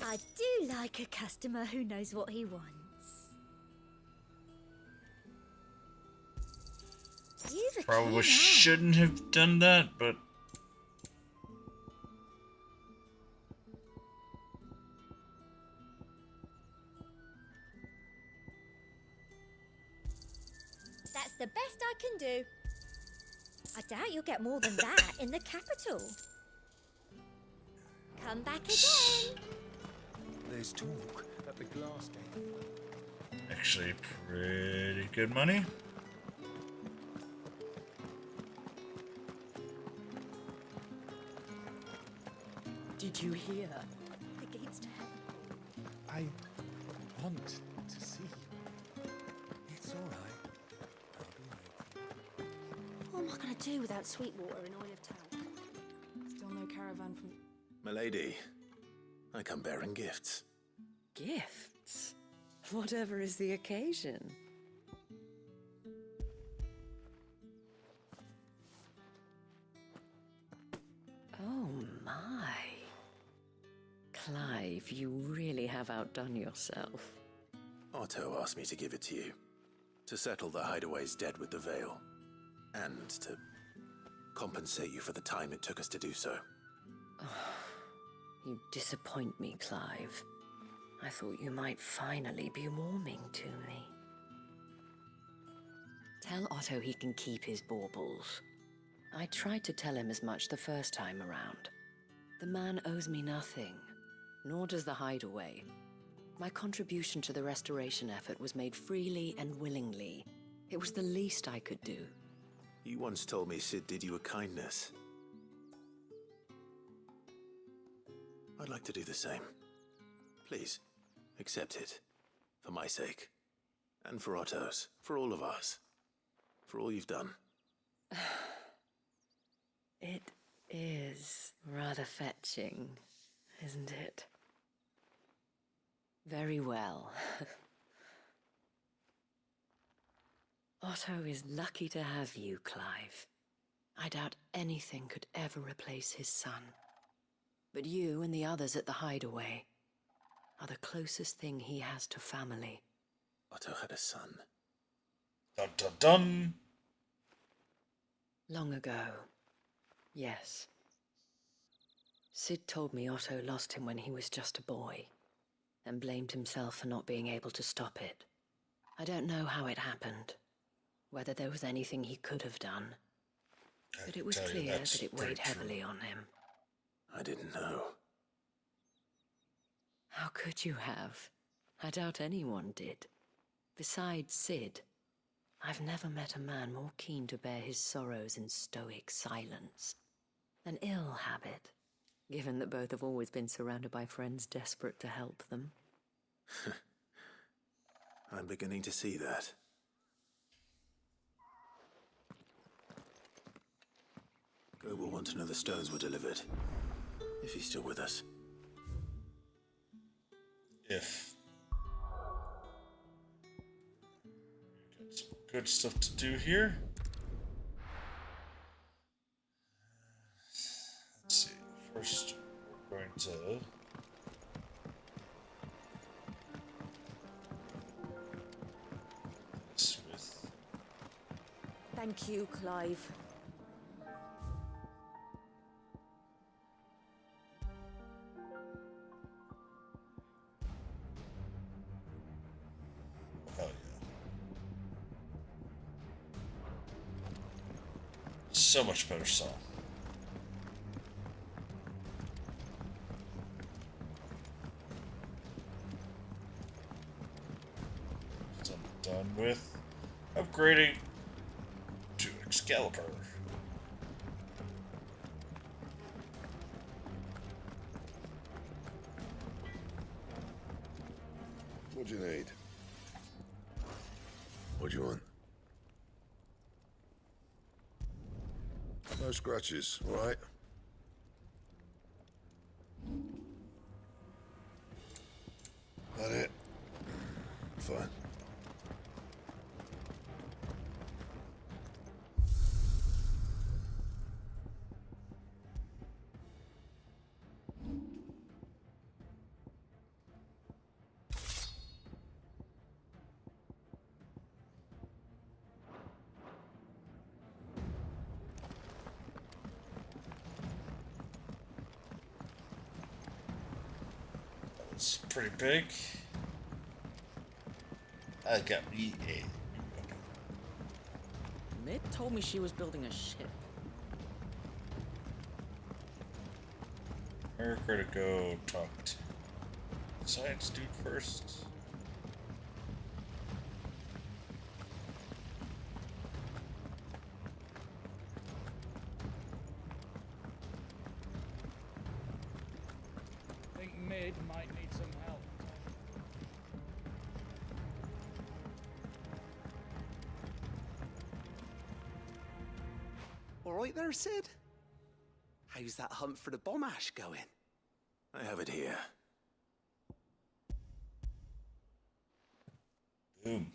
I do like a customer who knows what he wants. You've a Probably keen eye. shouldn't have done that, but That's the best I can do. I doubt you'll get more than that in the capital. Come back again. There's talk that the glass gate. actually pretty good money. Did you hear? The gates to heaven. I want to see you. It's all right. I'll be waiting. What am I going to do without Sweetwater and Oil of Talc? Still no caravan from... Milady, I come bearing gifts. Gifts? Whatever is the occasion. Oh my. Clive, you really have outdone yourself. Otto asked me to give it to you. To settle the Hideaway's debt with the Veil. And to compensate you for the time it took us to do so. You disappoint me, Clive. I thought you might finally be warming to me. Tell Otto he can keep his baubles. I tried to tell him as much the first time around. The man owes me nothing, nor does the Hideaway. My contribution to the restoration effort was made freely and willingly. It was the least I could do. You once told me Sid did you a kindness. I'd like to do the same. Please, accept it. For my sake. And for Otto's. For all of us. For all you've done. It is rather fetching, isn't it? Very well. Otto is lucky to have you, Clive. I doubt anything could ever replace his son. But you and the others at the Hideaway are the closest thing he has to family. Otto had a son. Dun dun dun! Long ago, yes. Sid told me Otto lost him when he was just a boy, and blamed himself for not being able to stop it. I don't know how it happened, whether there was anything he could have done, but it was clear that it weighed heavily on him. I didn't know. How could you have? I doubt anyone did. Besides Sid, I've never met a man more keen to bear his sorrows in stoic silence. An ill habit, given that both have always been surrounded by friends desperate to help them. I'm beginning to see that. Go will want to know the stones were delivered. If he's still with us. If. Got some good stuff to do here. Let's see. to... Smith. Thank you, Clive. Hell yeah. So much better song. So I'm done with upgrading to Excalibur. What do you need? What do you want? No scratches, all right? That it? Fine. It's pretty big. I got me a... Mid told me she was building a ship. We're gonna go talk to science dude first. I think Mid might need some help. All right there, Sid? How's that hunt for the bomb ash going? I have it here. Boom.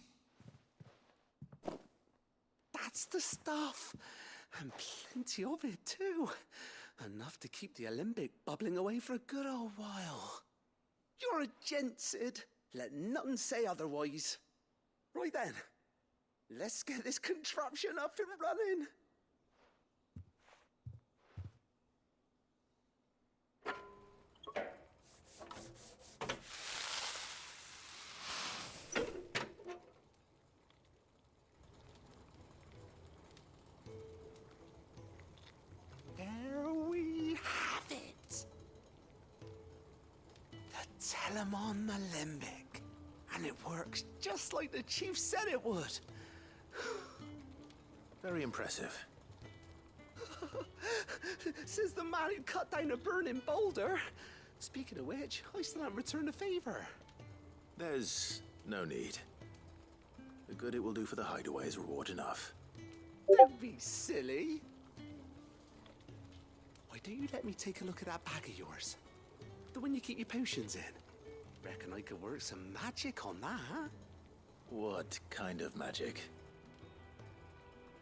That's the stuff. And plenty of it, too. Enough to keep the Olympic bubbling away for a good old while. You're a gent, Sid. Let nothing say otherwise. Right then, let's get this contraption up and running. There we have it. The Telemon Alembic. And it works just like the chief said it would. Very impressive. Says the man who cut down a burning boulder. Speaking of which, I still haven't returned the favor. There's no need. The good it will do for the hideaway is reward enough. Don't be silly. Why don't you let me take a look at that bag of yours? The one you keep your potions in. Reckon I could work some magic on that, huh? What kind of magic?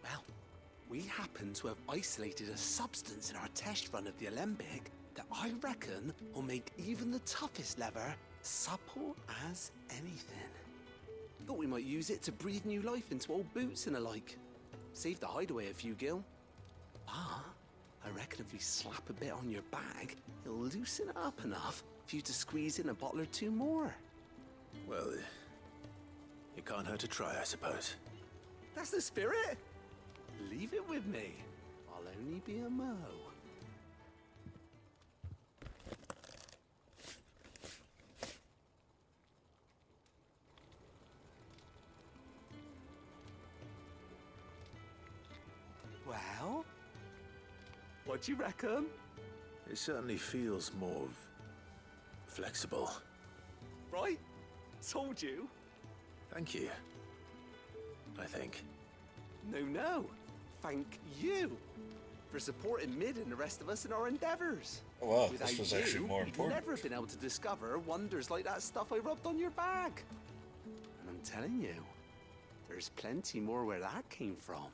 Well, we happen to have isolated a substance in our test run of the Alembic that I reckon will make even the toughest lever supple as anything. Thought we might use it to breathe new life into old boots and the like. Save the hideaway a few gil. Ah, I reckon if we slap a bit on your bag, it'll loosen it up enough for you to squeeze in a bottle or two more. Well, it can't hurt to try, I suppose. That's the spirit. Leave it with me. I'll only be a mo. Well, what do you reckon? It certainly feels more flexible. Right? Told you. Thank you. I think. No. Thank you for supporting Mid and the rest of us in our endeavors. Oh wow, Without this was you, actually more we'd important. never have been able to discover wonders like that stuff I rubbed on your bag. And I'm telling you, there's plenty more where that came from.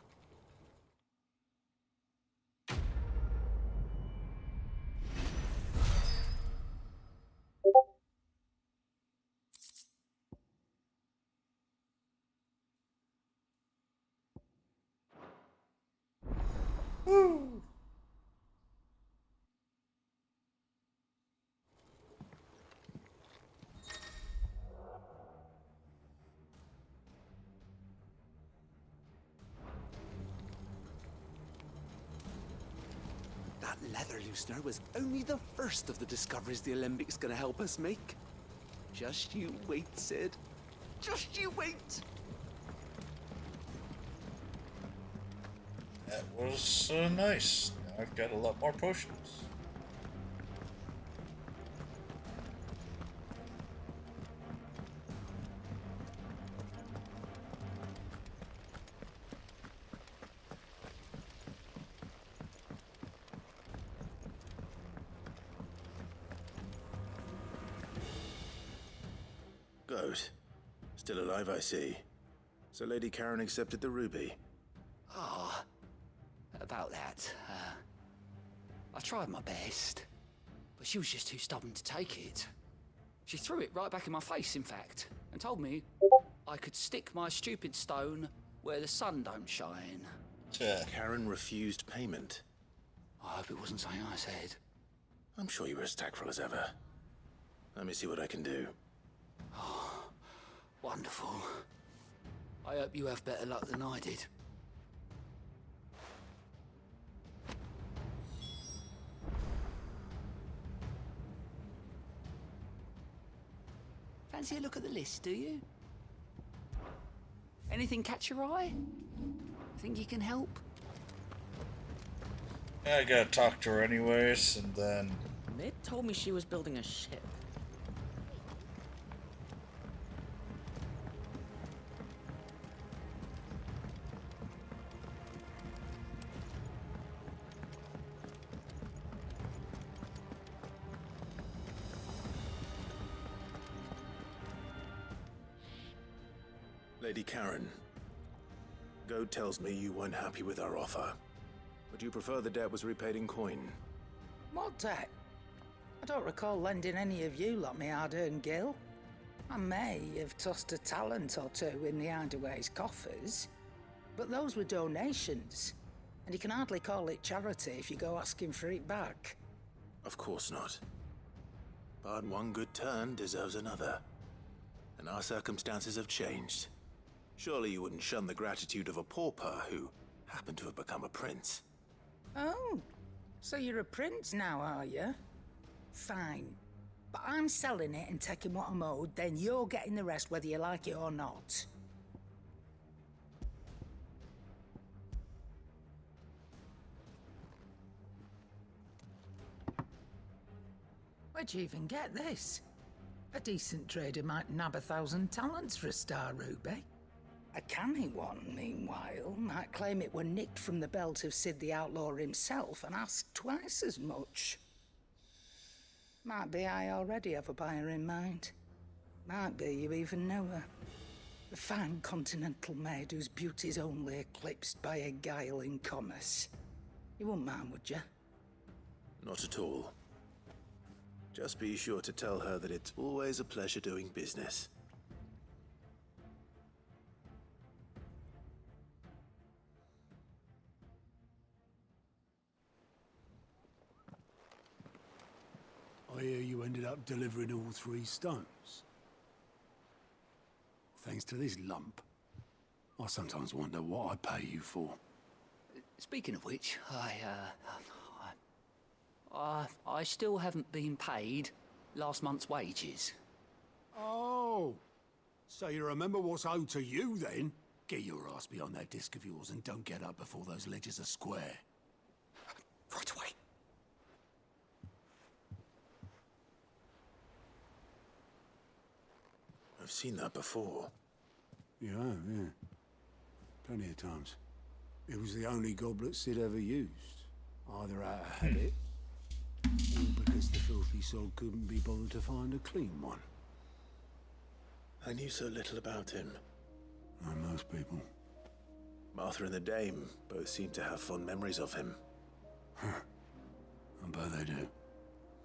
leather loosener was only the first of the discoveries the Alembics gonna help us make. Just you wait, Sid. Just you wait! That was nice. Now I've got a lot more potions. Goat. Still alive, I see. So Lady Karen accepted the ruby. Ah, about that. I tried my best, but she was just too stubborn to take it. She threw it right back in my face, in fact, and told me I could stick my stupid stone where the sun don't shine. Karen refused payment. I hope it wasn't something I said. I'm sure you were as tactful as ever. Let me see what I can do. Oh, wonderful. I hope you have better luck than I did. Fancy a look at the list, do you? Anything catch your eye? Think you can help? I gotta talk to her anyways, and then... Mid told me she was building a ship. Lady Karen, Goat tells me you weren't happy with our offer. Would you prefer the debt was repaid in coin? What debt? I don't recall lending any of you lot me hard-earned gil. I may have tossed a talent or two in the Hideaway's coffers, but those were donations, and you can hardly call it charity if you go asking for it back. Of course not. But one good turn deserves another. And our circumstances have changed. Surely you wouldn't shun the gratitude of a pauper who happened to have become a prince. Oh, so you're a prince now, are you? Fine. But I'm selling it and taking what I'm owed, then you're getting the rest whether you like it or not. Where'd you even get this? A decent trader might nab 1,000 talents for a star ruby. A canny one, meanwhile, might claim it were nicked from the belt of Sid the Outlaw himself and ask twice as much. Might be I already have a buyer in mind. Might be you even know her. A fine continental maid whose beauty's only eclipsed by a guile in commerce. You wouldn't mind, would you? Not at all. Just be sure to tell her that it's always a pleasure doing business. I hear you ended up delivering all 3 stones. Thanks to this lump. I sometimes wonder what I pay you for. Speaking of which, I still haven't been paid last month's wages. Oh, so you remember what's owed to you then? Get your ass behind that disc of yours and don't get up before those ledgers are square. Right away. I've seen that before. You have, yeah. Plenty of times. It was the only goblet Sid ever used. Either out of habit, or because the filthy soul couldn't be bothered to find a clean one. I knew so little about him. Like most people. Martha and the Dame both seem to have fond memories of him. Huh. I bet they do.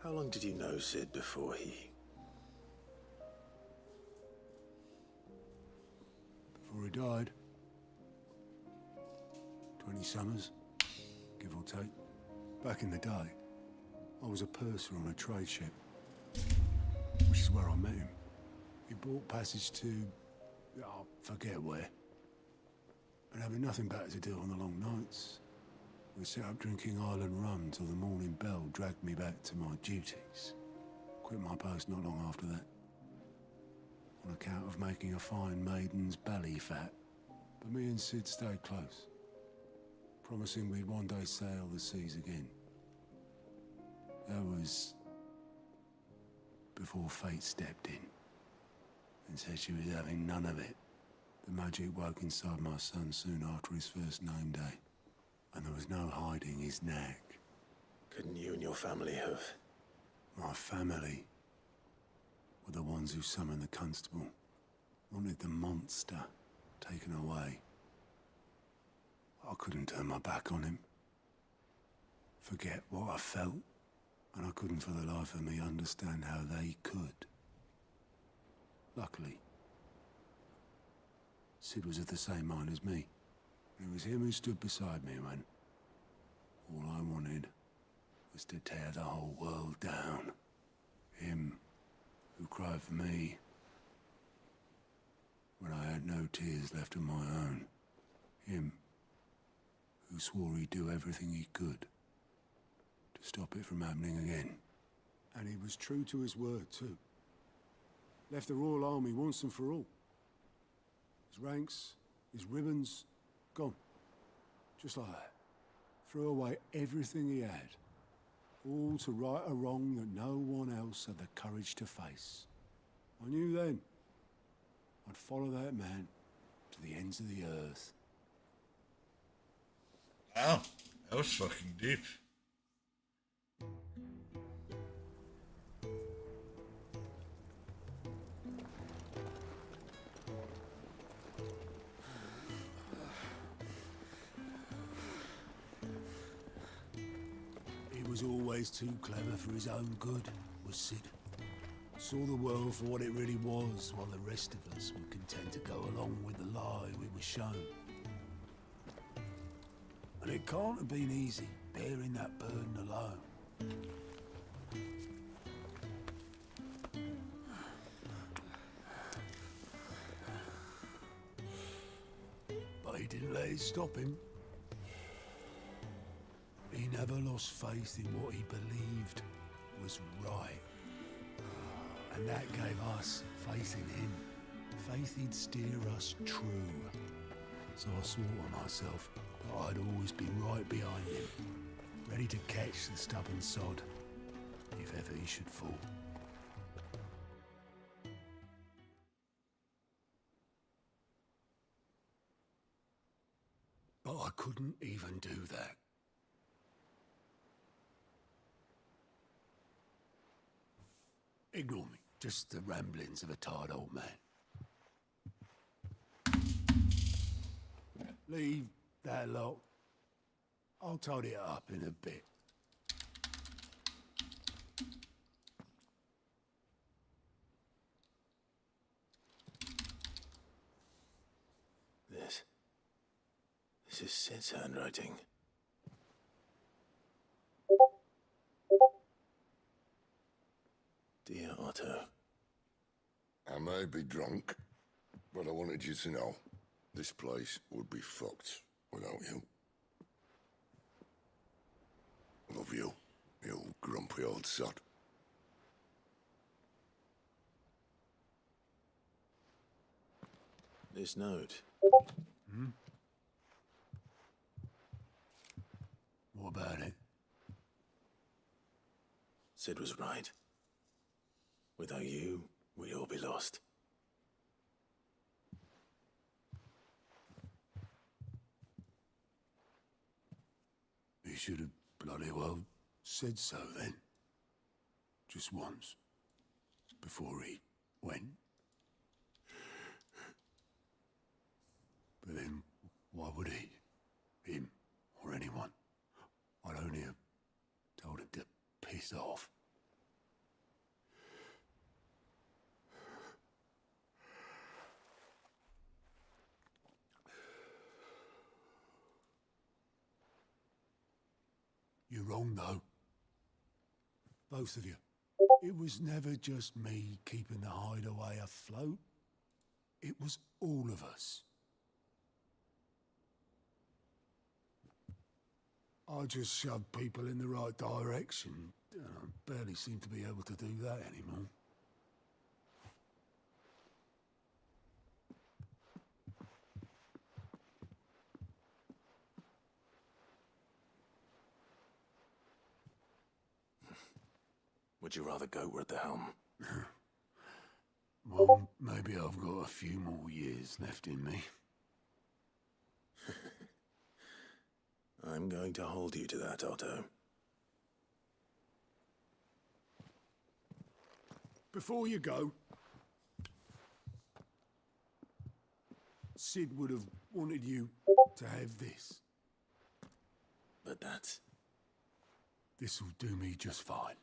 How long did you know Sid before he... Before he died. 20 summers, give or take. Back in the day, I was a purser on a trade ship, which is where I met him. He bought passage to... forget where. But having nothing better to do on the long nights, We set up drinking island rum till the morning bell dragged me back to my duties. Quit my post not long after that, on account of making a fine maiden's belly fat. But me and Sid stayed close, promising we'd one day sail the seas again. That was before fate stepped in and said she was having none of it. The magic woke inside my son soon after his first name day, and there was no hiding his knack. Couldn't you and your family have? My family were the ones who summoned the constable, wanted the monster taken away. I couldn't turn my back on him, forget what I felt, and I couldn't for the life of me understand how they could. Luckily, Sid was of the same mind as me. It was him who stood beside me when all I wanted was to tear the whole world down. Him who cried for me when I had no tears left of my own. Him who swore he'd do everything he could to stop it from happening again. And he was true to his word, too. Left the Royal Army once and for all. His ranks, his ribbons, gone. Just like that. Threw away everything he had. All to right a wrong that no one else had the courage to face. I knew then I'd follow that man to the ends of the earth. Wow, that was fucking deep. He was always too clever for his own good, was Sid. Saw the world for what it really was, while the rest of us were content to go along with the lie we were shown. And it can't have been easy, bearing that burden alone. But he didn't let it stop him. He never lost faith in what he believed was right. And that gave us faith in him. Faith he'd steer us true. So I swore to myself that I'd always be right behind him, ready to catch the stubborn sod, if ever he should fall. But I couldn't even do that. Ignore me. Just the ramblings of a tired old man. Leave that lot. I'll tidy it up in a bit. This is Sid's handwriting. Dear Otto. I may be drunk, but I wanted you to know this place would be fucked without you. Love you, you grumpy old sod. This note. Hmm? What about it? Sid was right. Without you, we'd all be lost. He should have bloody well said so then. Just once. Before he went. But then, why would he? Him, or anyone? I'd only have told him to piss off. You're wrong, though. Both of you. It was never just me keeping the hideaway afloat. It was all of us. I just shove people in the right direction. I barely seem to be able to do that anymore. Would you rather goat were at the helm? Well, maybe I've got a few more years left in me. I'm going to hold you to that, Otto. Before you go, Sid would have wanted you to have this. But that's... This'll do me just fine.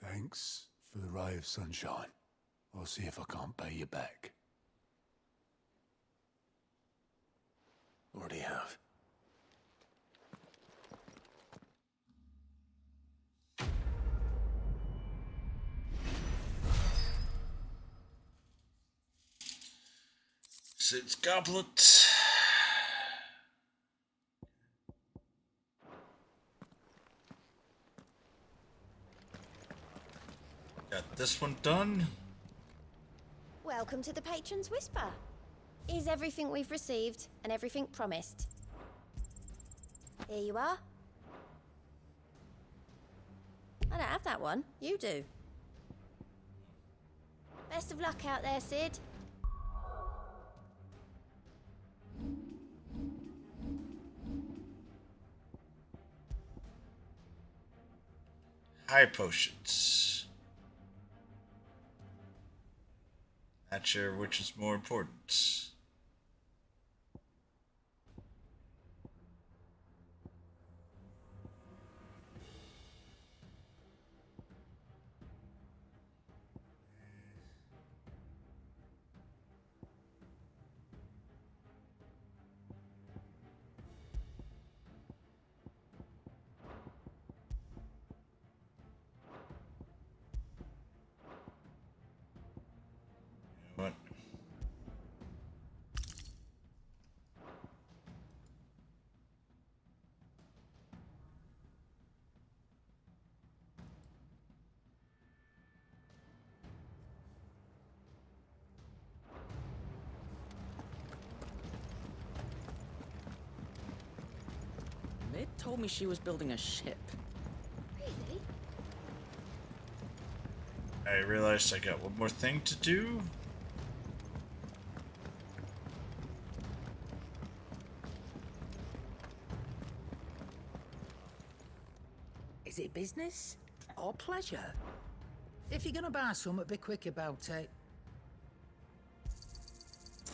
Thanks for the ray of sunshine. I'll see if I can't pay you back. Already have. Sid's goblet. Got this one done. Welcome to the Patron's Whisper. Is everything we've received and everything promised? Here you are. I don't have that one. You do. Best of luck out there, Sid. High potions. Not sure which is more important. What? Mid told me she was building a ship. Really? I realized I got one more thing to do. Is it business or pleasure? If you're gonna buy something, be quick about it.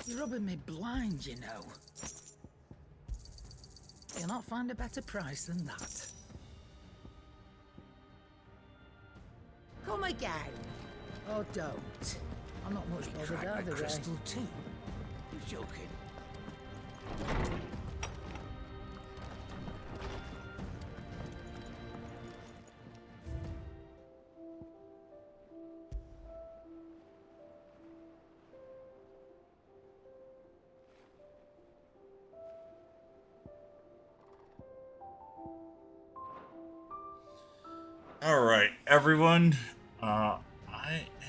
You're rubbing me blind, you know. You'll not find a better price than that. Come again. Or don't. I'm not much bothered Crack either the way. crystal too. You're joking. All right, everyone. I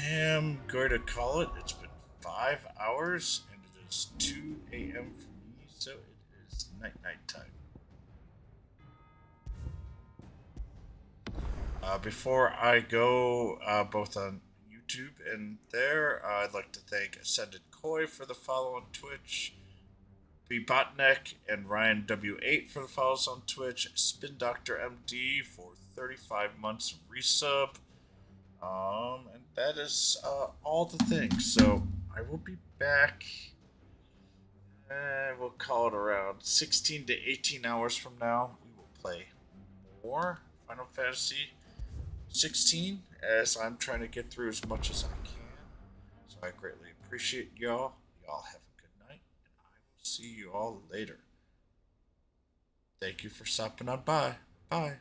am going to call it. It's been 5 hours, and it is 2 a.m. for me, so it is night time. Before I go, both on YouTube and there, I'd like to thank Ascended Koi for the follow on Twitch, B Botneck and Ryan W8 for the follows on Twitch, Spin Doctor MD for 35 months of resub, and that is all the things. So I will be back. We'll call it around 16 to 18 hours from now. We will play more Final Fantasy 16 as I'm trying to get through as much as I can. So I greatly appreciate y'all. Y'all have a good night, and I will see you all later. Thank you for stopping on by. Bye.